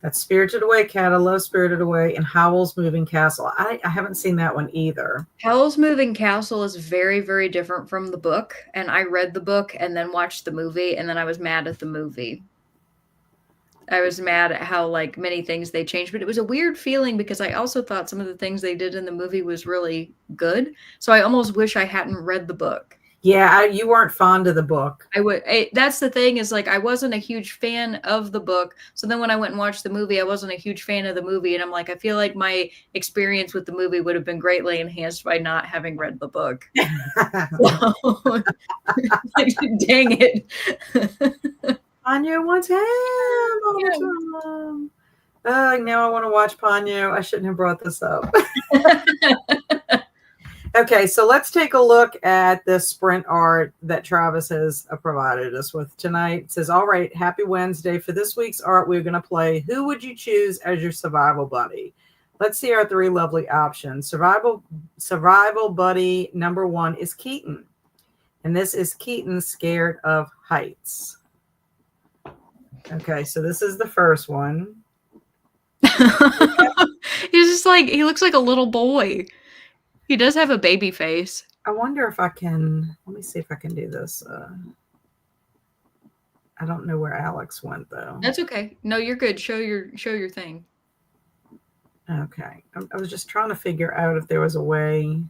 That's Spirited Away, Cat. I love Spirited Away. And Howl's Moving Castle. I haven't seen that one either. Howl's Moving Castle is very, very different from the book. And I read the book and then watched the movie. And then I was mad at the movie. I was mad at how like many things they changed. But it was a weird feeling because I also thought some of the things they did in the movie was really good. So I almost wish I hadn't read the book. Yeah, you weren't fond of the book. That's the thing is like I wasn't a huge fan of the book. So then when I went and watched the movie, I wasn't a huge fan of the movie. And I'm like, I feel like my experience with the movie would have been greatly enhanced by not having read the book. So, dang it. Ponyo wants him all the time. Now I want to watch Ponyo. I shouldn't have brought this up. Okay, so let's take a look at the sprint art that Travis has provided us with tonight. It says, all right, happy Wednesday. For this week's art, we're going to play Who Would You Choose as Your Survival Buddy? Let's see our three lovely options. Survival buddy number 1 is Keaton. And this is Keaton scared of heights. Okay, so this is the first one. He's just like, he looks like a little boy. He does have a baby face. I wonder if I can, let me see if I can do this. I don't know where Alex went though. That's okay. No, you're good. Show your thing. Okay. I was just trying to figure out if there was a way.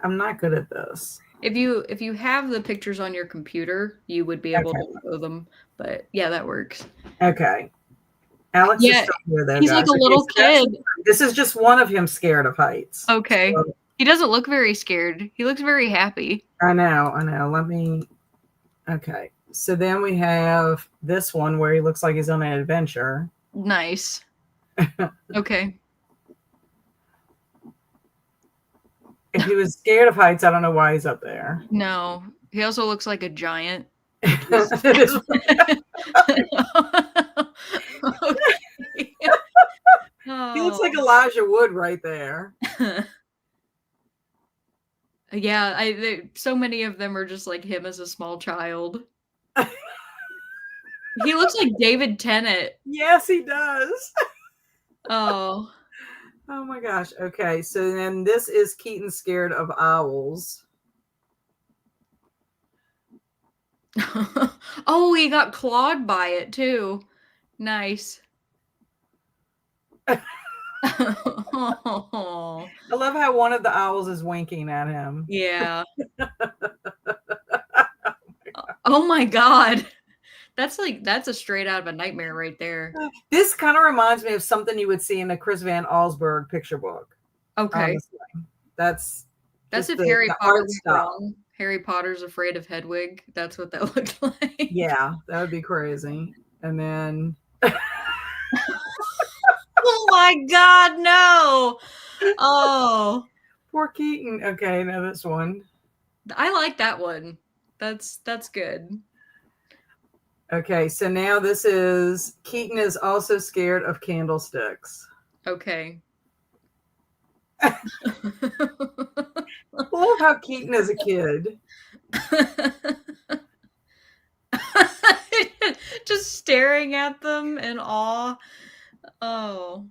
I'm not good at this. If you have the pictures on your computer, you would be able to show them. But yeah, that works. Okay. Alex is still here though, he's guys. like a little kid. This is just one of him scared of heights. Okay. So, he doesn't look very scared. He looks very happy. I know. Let me. Okay. So then we have this one where he looks like he's on an adventure. Nice. Okay. If he was scared of heights, I don't know why he's up there. No. He also looks like a giant. Okay. He looks like Elijah Wood right there. Yeah, so many of them are just like him as a small child. He looks like David Tennant. Yes, he does. Oh. Oh my gosh. Okay, so then this is Keaton scared of owls. Oh, he got clawed by it too. Nice. I love how one of the owls is winking at him. Yeah. Oh my God. That's a straight out of a nightmare right there. This kind of reminds me of something you would see in a Chris Van Allsburg picture book. Okay. Honestly. That's if Harry Potter was wrong. Harry Potter's afraid of Hedwig. That's what that looked like. Yeah, that would be crazy. And then oh my God, no. Oh. Poor Keaton. Okay, now this one. I like that one. That's good. Okay, so now this is Keaton is also scared of candlesticks. Okay. I love how Keaton is a kid. Just staring at them in awe. Oh.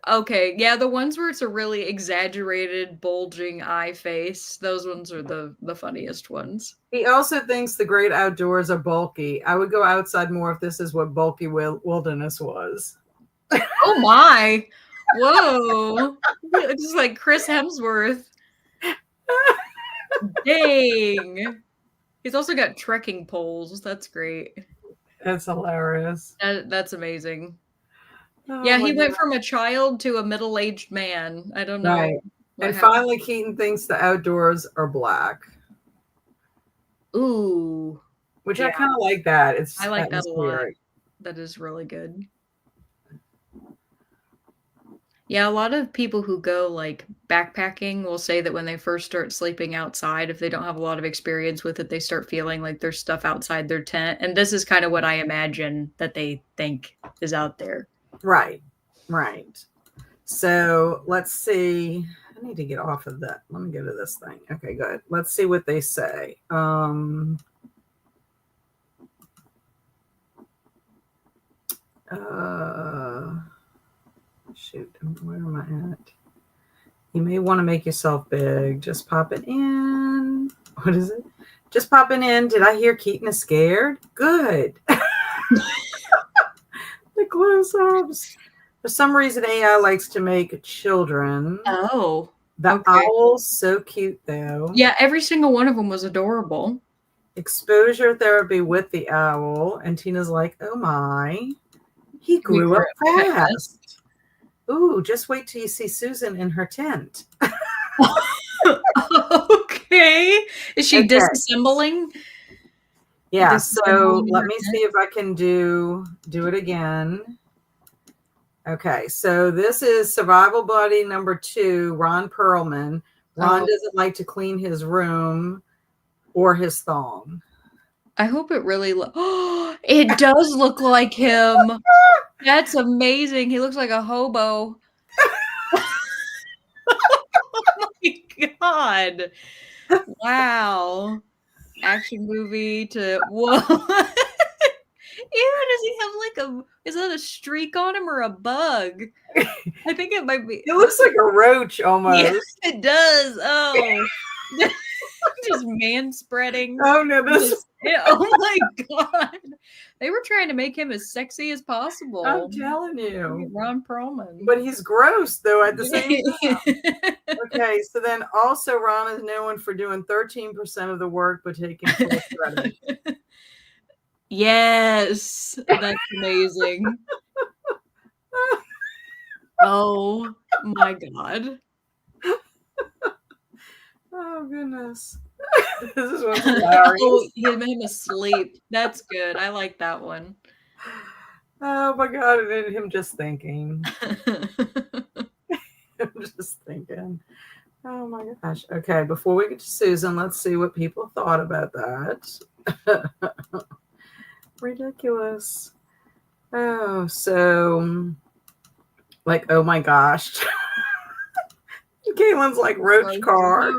Okay, yeah, the ones where it's a really exaggerated, bulging eye face, those ones are the funniest ones. He also thinks the great outdoors are bulky. I would go outside more if this is what bulky wilderness was. Oh my! Whoa! Just like Chris Hemsworth. Dang! He's also got trekking poles. That's great. That's hilarious. That's amazing. Oh, yeah, he went from a child to a middle-aged man. I don't know. Right. And finally, Keaton thinks the outdoors are black. Ooh. Which I kind of like that. I like that a lot. That is really good. Yeah, a lot of people who go like backpacking will say that when they first start sleeping outside, if they don't have a lot of experience with it, they start feeling like there's stuff outside their tent. And this is kind of what I imagine that they think is out there. Right. So let's see. I need to get off of that. Let me go to this thing. Okay, good. Let's see what they say. Shoot, where am I at? You may want to make yourself big. Just pop it in. What is it? Just popping in. Did I hear Keaton is scared? Good. The close-ups. For some reason, AI likes to make children. Oh. The owl's so cute, though. Yeah, every single one of them was adorable. Exposure therapy with the owl. And Tina's like, oh my. He grew up fast. Ooh, just wait till you see Susan in her tent. Okay. Is she disassembling? Yeah, so let me see if I can do it again. Okay, so this is Survival Buddy number 2, Ron Perlman. Ron doesn't like to clean his room or his thong. I hope it really it does look like him. That's amazing. He looks like a hobo. Oh my god. Wow. Action movie to whoa. Ew, does he have like a is that a streak on him or a bug? I think it might be It looks like a roach yeah, almost. it does. Oh. Just man spreading. Oh no, this Oh my god. They were trying to make him as sexy as possible. I'm telling you. Ron Perlman. But he's gross though at the same time. Okay, so then also Ron is known for doing 13% of the work but taking full credit. Yes, that's amazing. Oh my god. Oh goodness. This is what's hilarious. Oh, him asleep. That's good. I like that one. Oh my god, and then him just thinking. I'm just thinking. Oh my gosh. Okay, before we get to Susan, let's see what people thought about that. Ridiculous. Oh, so like, oh my gosh. Caitlin's like Roach Car.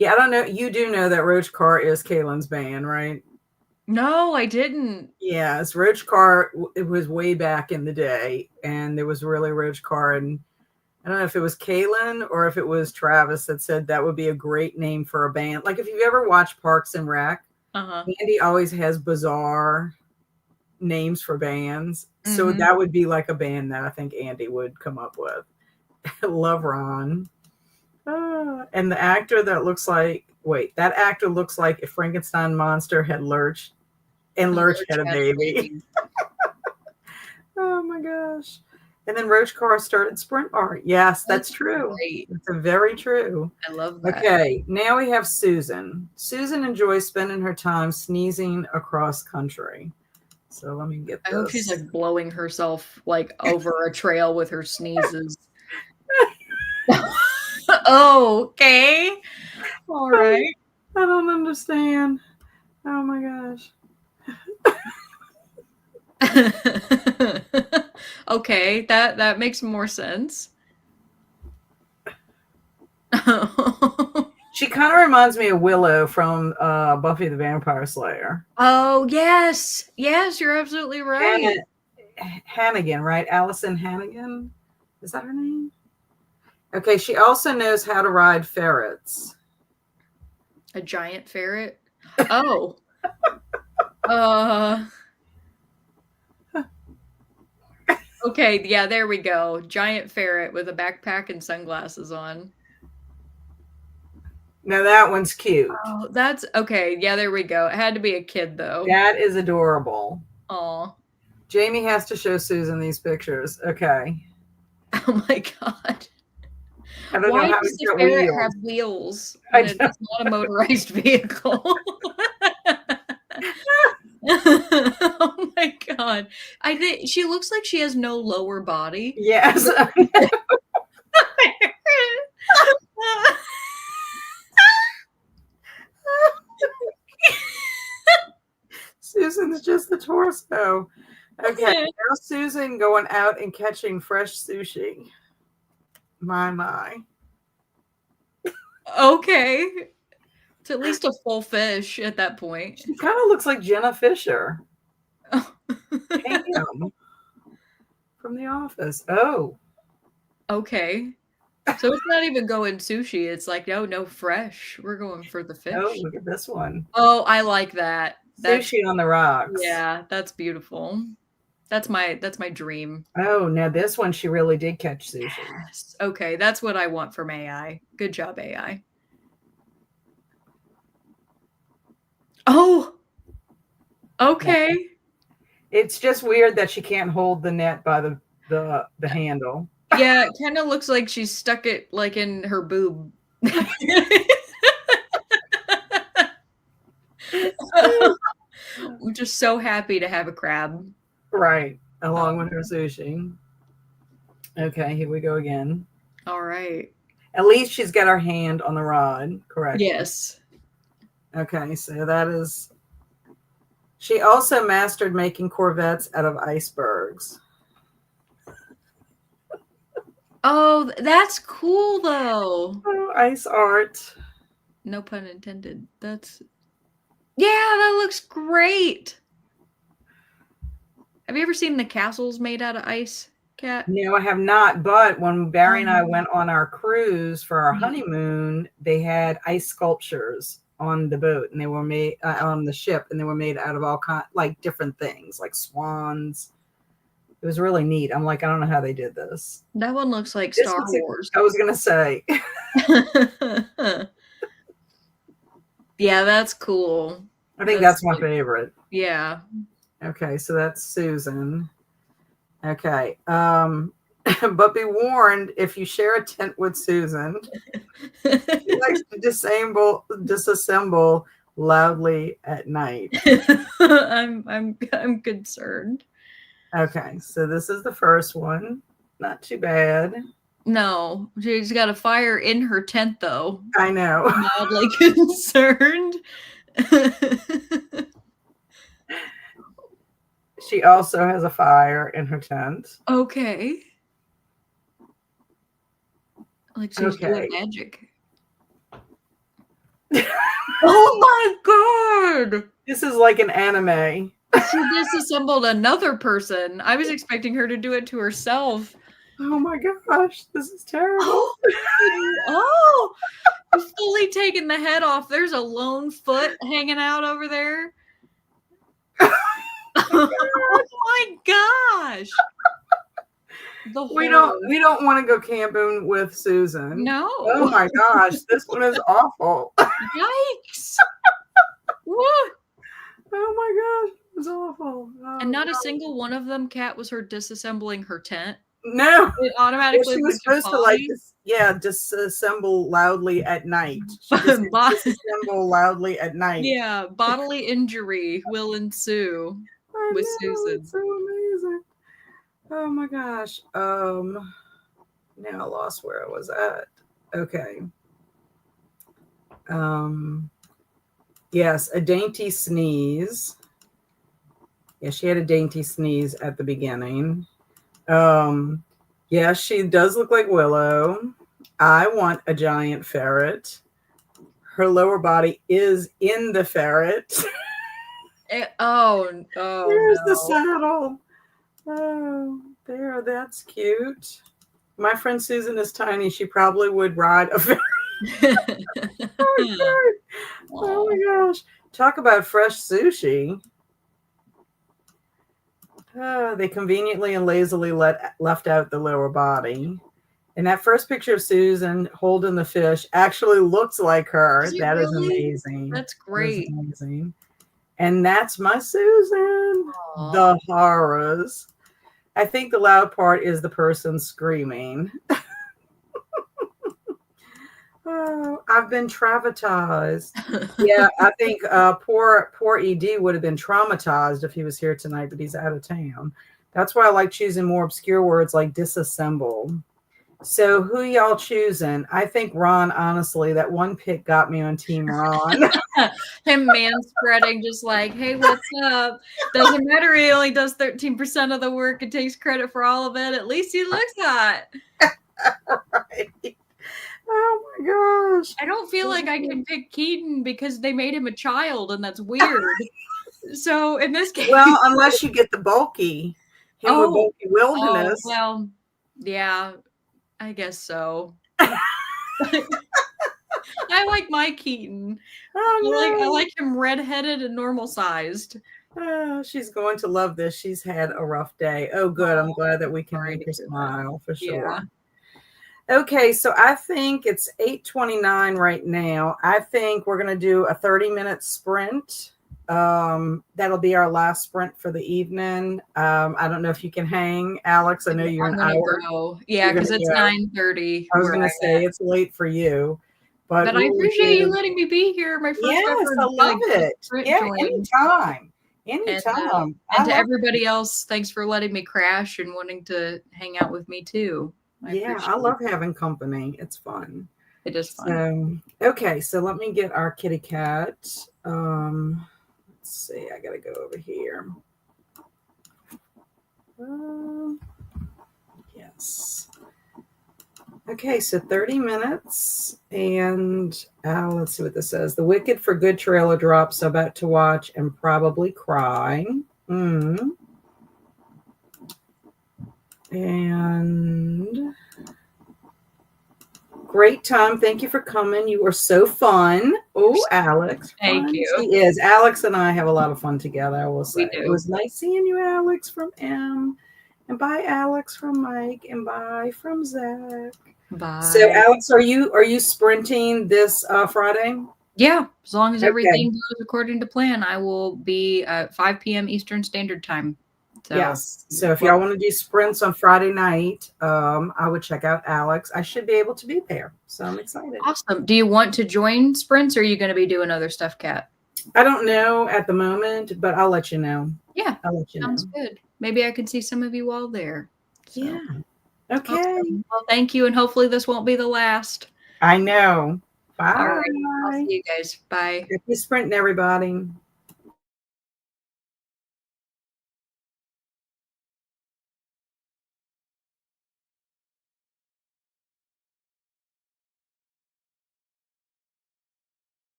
Yeah, I don't know. You do know that Roach Car is Caitlin's band, right? No, I didn't. Yes, Roach Car. It was way back in the day, and there was really Roach Car, and I don't know if it was Caitlin or if it was Travis that said that would be a great name for a band. Like if you've ever watched Parks and Rec, Andy always has bizarre names for bands. Mm-hmm. So that would be like a band that I think Andy would come up with. Love Ron. And the actor that looks like, that actor looks like if Frankenstein monster had Lurch and Lurch had a baby. Oh my gosh. And then Roach Car started Sprint Art. Yes, that's true. Great. It's very true. I love that. Okay, now we have Susan. Susan enjoys spending her time sneezing across country. So let me get this. I hope she's like blowing herself like over a trail with her sneezes. Okay. All right. I don't understand. Oh my gosh. Okay, that makes more sense. She kind of reminds me of Willow from Buffy the Vampire Slayer. Oh, yes. Yes, you're absolutely right. Hannigan, right? Allison Hannigan? Is that her name? Okay, she also knows how to ride ferrets. A giant ferret? Oh. Okay, yeah, there we go. Giant ferret with a backpack and sunglasses on. Now that one's cute. Oh, that's okay. Yeah, there we go. It had to be a kid though. That is adorable. Aw. Jamie has to show Susan these pictures. Okay. Oh my god. I don't know how does the ferret have wheels? It's not a motorized vehicle. Oh my god. I think she looks like she has no lower body. Yes. Susan's just the torso. Okay, now Susan going out and catching fresh sushi. My. Okay. It's at least a full fish at that point. She kind of looks like Jenna Fisher. Oh. From The Office. Oh. Okay. So it's not even going sushi. It's like, no fresh. We're going for the fish. Oh, look at this one. Oh, I like that. Sushi on the rocks. Yeah, that's beautiful. That's my dream. Oh, now this one, she really did catch sushi. Yes. Okay, that's what I want from AI. Good job, AI. Oh, okay. It's just weird that she can't hold the net by the handle. Yeah, it kind of looks like she's stuck it like in her boob. I'm just so happy to have a crab. Right, along with her sushi. Okay, here we go again. All right. At least she's got her hand on the rod, correct? Yes. Okay, so that is She also mastered making Corvettes out of icebergs. Oh, that's cool though. Oh, ice art. No pun intended. Yeah, that looks great. Have you ever seen the castles made out of ice, Kat? No, I have not. But when Barry and I Um, went on our cruise for our yeah. honeymoon, they had ice sculptures on the boat, and they were made on the ship, and they were made out of all like different things, like swans. It was really neat. I'm like, I don't know how they did this. That one looks like This Star was, Wars. I was gonna say. Yeah, that's cool. I think that's my favorite. Yeah. Okay, so that's Susan. Okay. But be warned, if you share a tent with Susan, she likes to disassemble loudly at night. I'm concerned. Okay, so this is the first one. Not too bad. No, she's got a fire in her tent though. I know. Mildly concerned. She also has a fire in her tent. Okay. Like she's doing magic. Oh my god! This is like an anime. She disassembled another person. I was expecting her to do it to herself. Oh my gosh, this is terrible. Oh, you've fully taken the head off. There's a lone foot hanging out over there. Oh my gosh. We don't want to go camping with Susan. No. Oh my gosh, this one is awful. Yikes. What? Oh my gosh, it's awful. Oh, And not a single one of them, Kat, was her disassembling her tent. No. It automatically she was supposed to like disassemble loudly at night. She just disassemble loudly at night. Yeah, bodily injury will ensue with Susan. It's so amazing. Oh my gosh. Now I lost where I was at. Okay. Yes, a dainty sneeze. Yeah, she had a dainty sneeze at the beginning. Yeah, she does look like Willow. I want a giant ferret. Her lower body is in the ferret. There's the saddle. Oh, there, that's cute. My friend Susan is tiny. She probably would ride a ferret. Oh my gosh. Talk about fresh sushi. They conveniently and lazily left out the lower body. And that first picture of Susan holding the fish actually looks like her. That is amazing. That's great. That is amazing. And that's my Susan. Aww. The horrors. I think the loud part is the person screaming. Oh, I've been traumatized. Yeah, I think poor ED would have been traumatized if he was here tonight, but he's out of town. That's why I like choosing more obscure words like disassemble. So who y'all choosing? I think Ron, honestly, that one pick got me on Team Ron. Him man-spreading, just like, hey, what's up? Doesn't matter, he only does 13% of the work and takes credit for all of it. At least he looks hot. Right. Oh my gosh. I don't feel like I can pick Keaton because they made him a child and that's weird. So in this case. Well, unless you get the bulky. With bulky wilderness. Oh, well, yeah, I guess so. I like my Keaton. I like him redheaded and normal sized. Oh, she's going to love this. She's had a rough day. Oh, good. I'm glad that we can make her smile for sure. Yeah. Okay, so I think it's 8:29 right now. I think we're going to do a 30-minute sprint. That'll be our last sprint for the evening. I don't know if you can hang, Alex. I know you're an hour. Go. Yeah, because it's 9:30. I was going to say it's late for you. But I appreciate you letting me be here. My first ever, I love it. Yeah, anytime. Anytime. And to everybody else, thanks for letting me crash and wanting to hang out with me too. I love having company. It's fun. It is fun. Okay, so let me get our kitty cat. Let's see. I got to go over here. Um, yes. Okay, so 30 minutes. And let's see what this says. The Wicked for Good trailer drops. About to watch and probably cry. Mm. And great time. Thank you for coming. You were so fun. Oh, Alex, Thank fun. you. She is. Alex and I have a lot of fun together, I will say. We It do. was nice seeing you, Alex from M. And bye, Alex from Mike. And bye from Zach. So, Bye. Alex, are you sprinting this Friday? Yeah, as long as Okay. everything goes according to plan, I will be at 5 p.m. Eastern Standard Time. So, Yes. So if well, y'all want to do sprints on Friday night, I would check out Alex. I should be able to be there. So I'm excited. awesome. Do you want to join sprints or are you going to be doing other stuff, Kat? I don't know at the moment, but I'll let you know. Yeah, I'll let you sounds know. good. Maybe I can see some of you all there. So, Yeah. Okay. awesome. Well, thank you. And hopefully this won't be the last. I know. All right. I'll Bye. see you guys. Bye. Happy sprinting, everybody.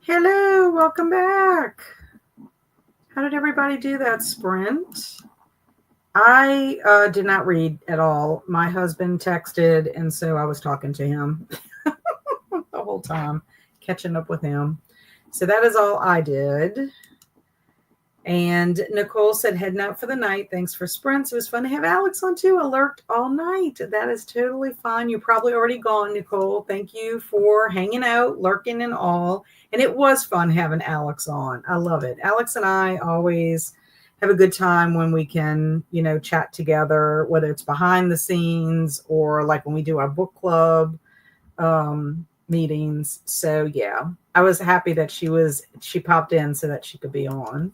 Hello, welcome back. How did everybody do that sprint? I did not read at all. My husband texted, and so I was talking to him the whole time, catching up with him. So that is all I did. And Nicole said, heading out for the night. Thanks for sprints. It was fun to have Alex on too. Alert all night. That is totally fine. You're probably already gone, Nicole. Thank you for hanging out, lurking and all. And it was fun having Alex on. I love it. Alex and I always have a good time when we can, chat together, whether it's behind the scenes or like when we do our book club meetings. So yeah, I was happy that she popped in so that she could be on.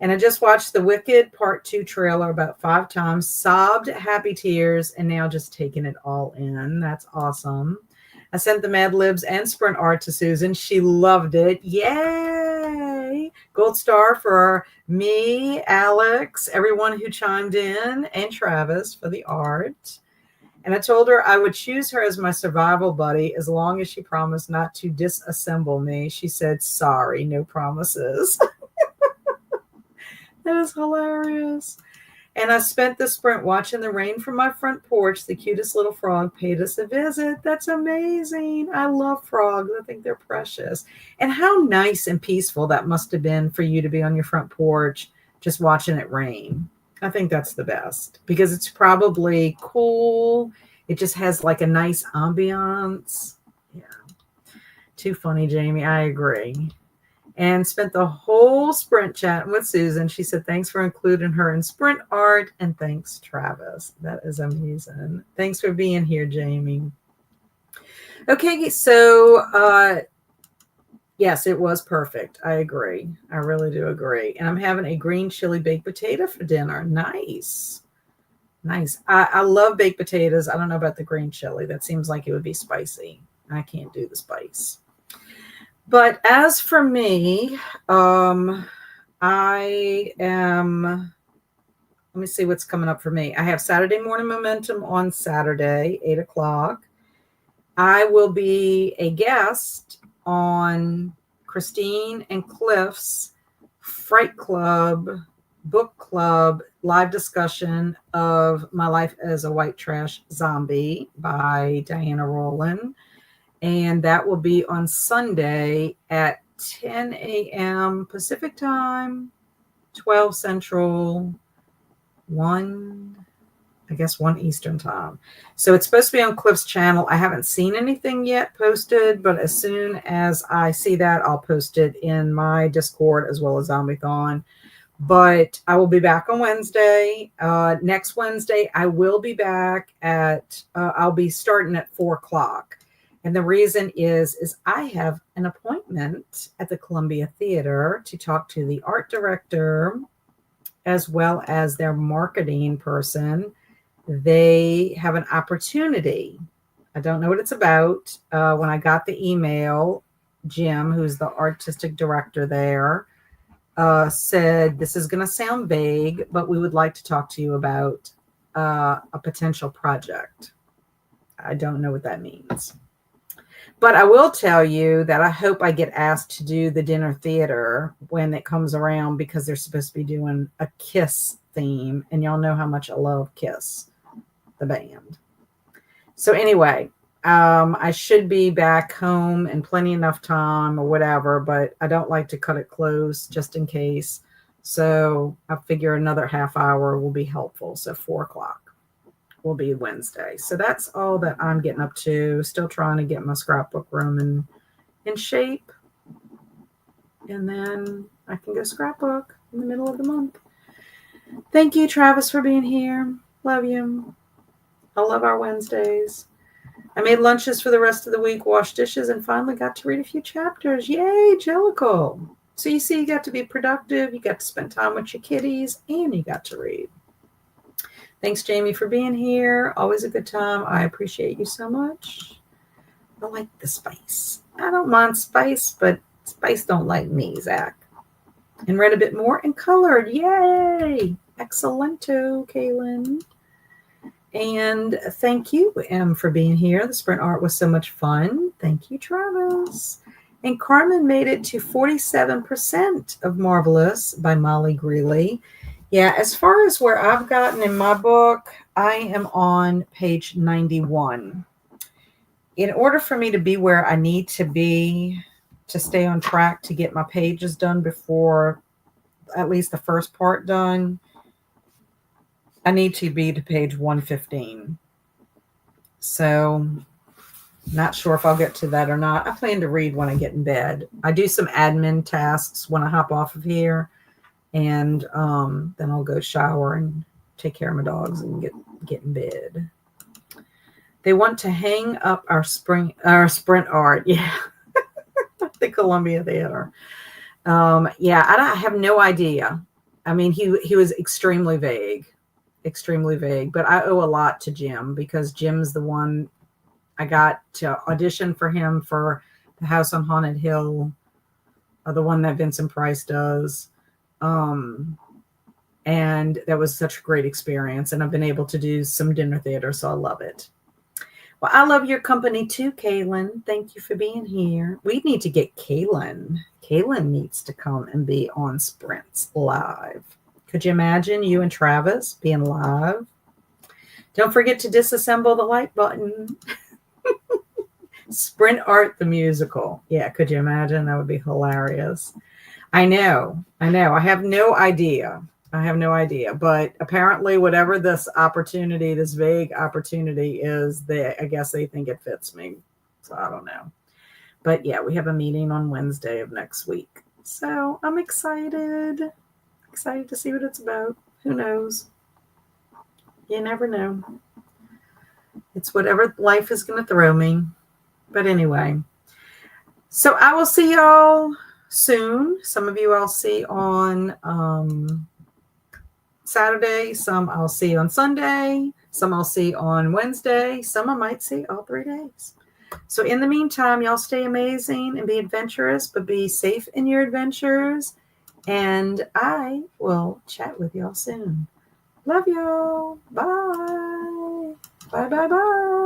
And I just watched the Wicked Part 2 trailer about 5 times, sobbed happy tears, and now just taking it all in. That's awesome. I sent the Mad Libs and sprint art to Susan. She loved it. Yay! Gold star for me, Alex, everyone who chimed in, and Travis for the art. And I told her I would choose her as my survival buddy as long as she promised not to disassemble me. She said, sorry, no promises. That is hilarious. And I spent the sprint watching the rain from my front porch. The cutest little frog paid us a visit. That's amazing. I love frogs. I think they're precious. And how nice and peaceful that must have been for you to be on your front porch just watching it rain. I think that's the best because it's probably cool. It just has like a nice ambiance. Yeah. Too funny, Jamie. I agree. And spent the whole sprint chatting with Susan. She said, thanks for including her in sprint art. And thanks, Travis. That is amazing. Thanks for being here, Jamie. Okay, so yes, it was perfect. I agree. I really do agree. And I'm having a green chili baked potato for dinner. Nice. Nice. I love baked potatoes. I don't know about the green chili. That seems like it would be spicy. I can't do the spice. But as for me, I am, let me see what's coming up for me. I have Saturday Morning Momentum on Saturday, 8 o'clock. I will be a guest on Christine and Cliff's Fright Club book club live discussion of My Life as a White Trash Zombie by Diana Rowland. And that will be on Sunday at 10 a.m. Pacific time, 12 Central, 1 Eastern time. So it's supposed to be on Cliff's channel. I haven't seen anything yet posted, but as soon as I see that, I'll post it in my Discord as well as Zombiethon. But I will be back on Wednesday. Next Wednesday, I will be back at, I'll be starting at 4 o'clock. And the reason is I have an appointment at the Columbia Theater to talk to the art director as well as their marketing person. They have an opportunity. I don't know what it's about. When I got the email, Jim, who's the artistic director there, said, this is going to sound vague, but we would like to talk to you about a potential project. I don't know what that means. But I will tell you that I hope I get asked to do the dinner theater when it comes around because they're supposed to be doing a Kiss theme. And y'all know how much I love Kiss, the band. So anyway, I should be back home in plenty enough time or whatever, but I don't like to cut it close just in case. So I figure another half hour will be helpful. So 4 o'clock will be Wednesday. So that's all that I'm getting up to. Still trying to get my scrapbook room in shape. And then I can go scrapbook in the middle of the month. Thank you, Travis, for being here. Love you. I love our Wednesdays. I made lunches for the rest of the week, washed dishes, and finally got to read a few chapters. Yay, Jellicle. So you see, you got to be productive, you got to spend time with your kitties, and you got to read. Thanks, Jamie, for being here. Always a good time. I appreciate you so much. I like the spice. I don't mind spice, but spice don't like me, Zach. And read a bit more and colored. Yay! Excellento, Kaylin. And thank you, M, for being here. The sprint art was so much fun. Thank you, Travis. And Carmen made it to 47% of Marvelous by Molly Greeley. Yeah, as far as where I've gotten in my book, I am on page 91. In order for me to be where I need to be to stay on track to get my pages done before at least the first part done, I need to be to page 115. So, not sure if I'll get to that or not. I plan to read when I get in bed. I do some admin tasks when I hop off of here, and then I'll go shower and take care of my dogs and get in bed. They want to hang up our sprint art. Yeah, the Columbia Theater. Yeah, I have no idea. I mean, he was extremely vague, but I owe a lot to Jim because Jim's the one I got to audition for him for the House on Haunted Hill, the one that Vincent Price does. And that was such a great experience. And I've been able to do some dinner theater, so I love it. Well, I love your company too, Kaylin. Thank you for being here. We need to get Kaylin. Kaylin needs to come and be on Sprints live. Could you imagine you and Travis being live? Don't forget to disassemble the like button. Sprint Art the musical. Yeah, could you imagine? That would be hilarious. I know. I have no idea. But apparently, whatever this opportunity, this vague opportunity is, I guess they think it fits me. So I don't know. But yeah, we have a meeting on Wednesday of next week. So I'm excited. Excited to see what it's about. Who knows? You never know. It's whatever life is going to throw me. But anyway, so I will see y'all soon. Some of you I'll see on Saturday. Some I'll see on Sunday. Some I'll see on Wednesday. Some I might see all 3 days. So in the meantime, y'all stay amazing and be adventurous, but be safe in your adventures. And I will chat with y'all soon. Love y'all. Bye. Bye, bye, bye.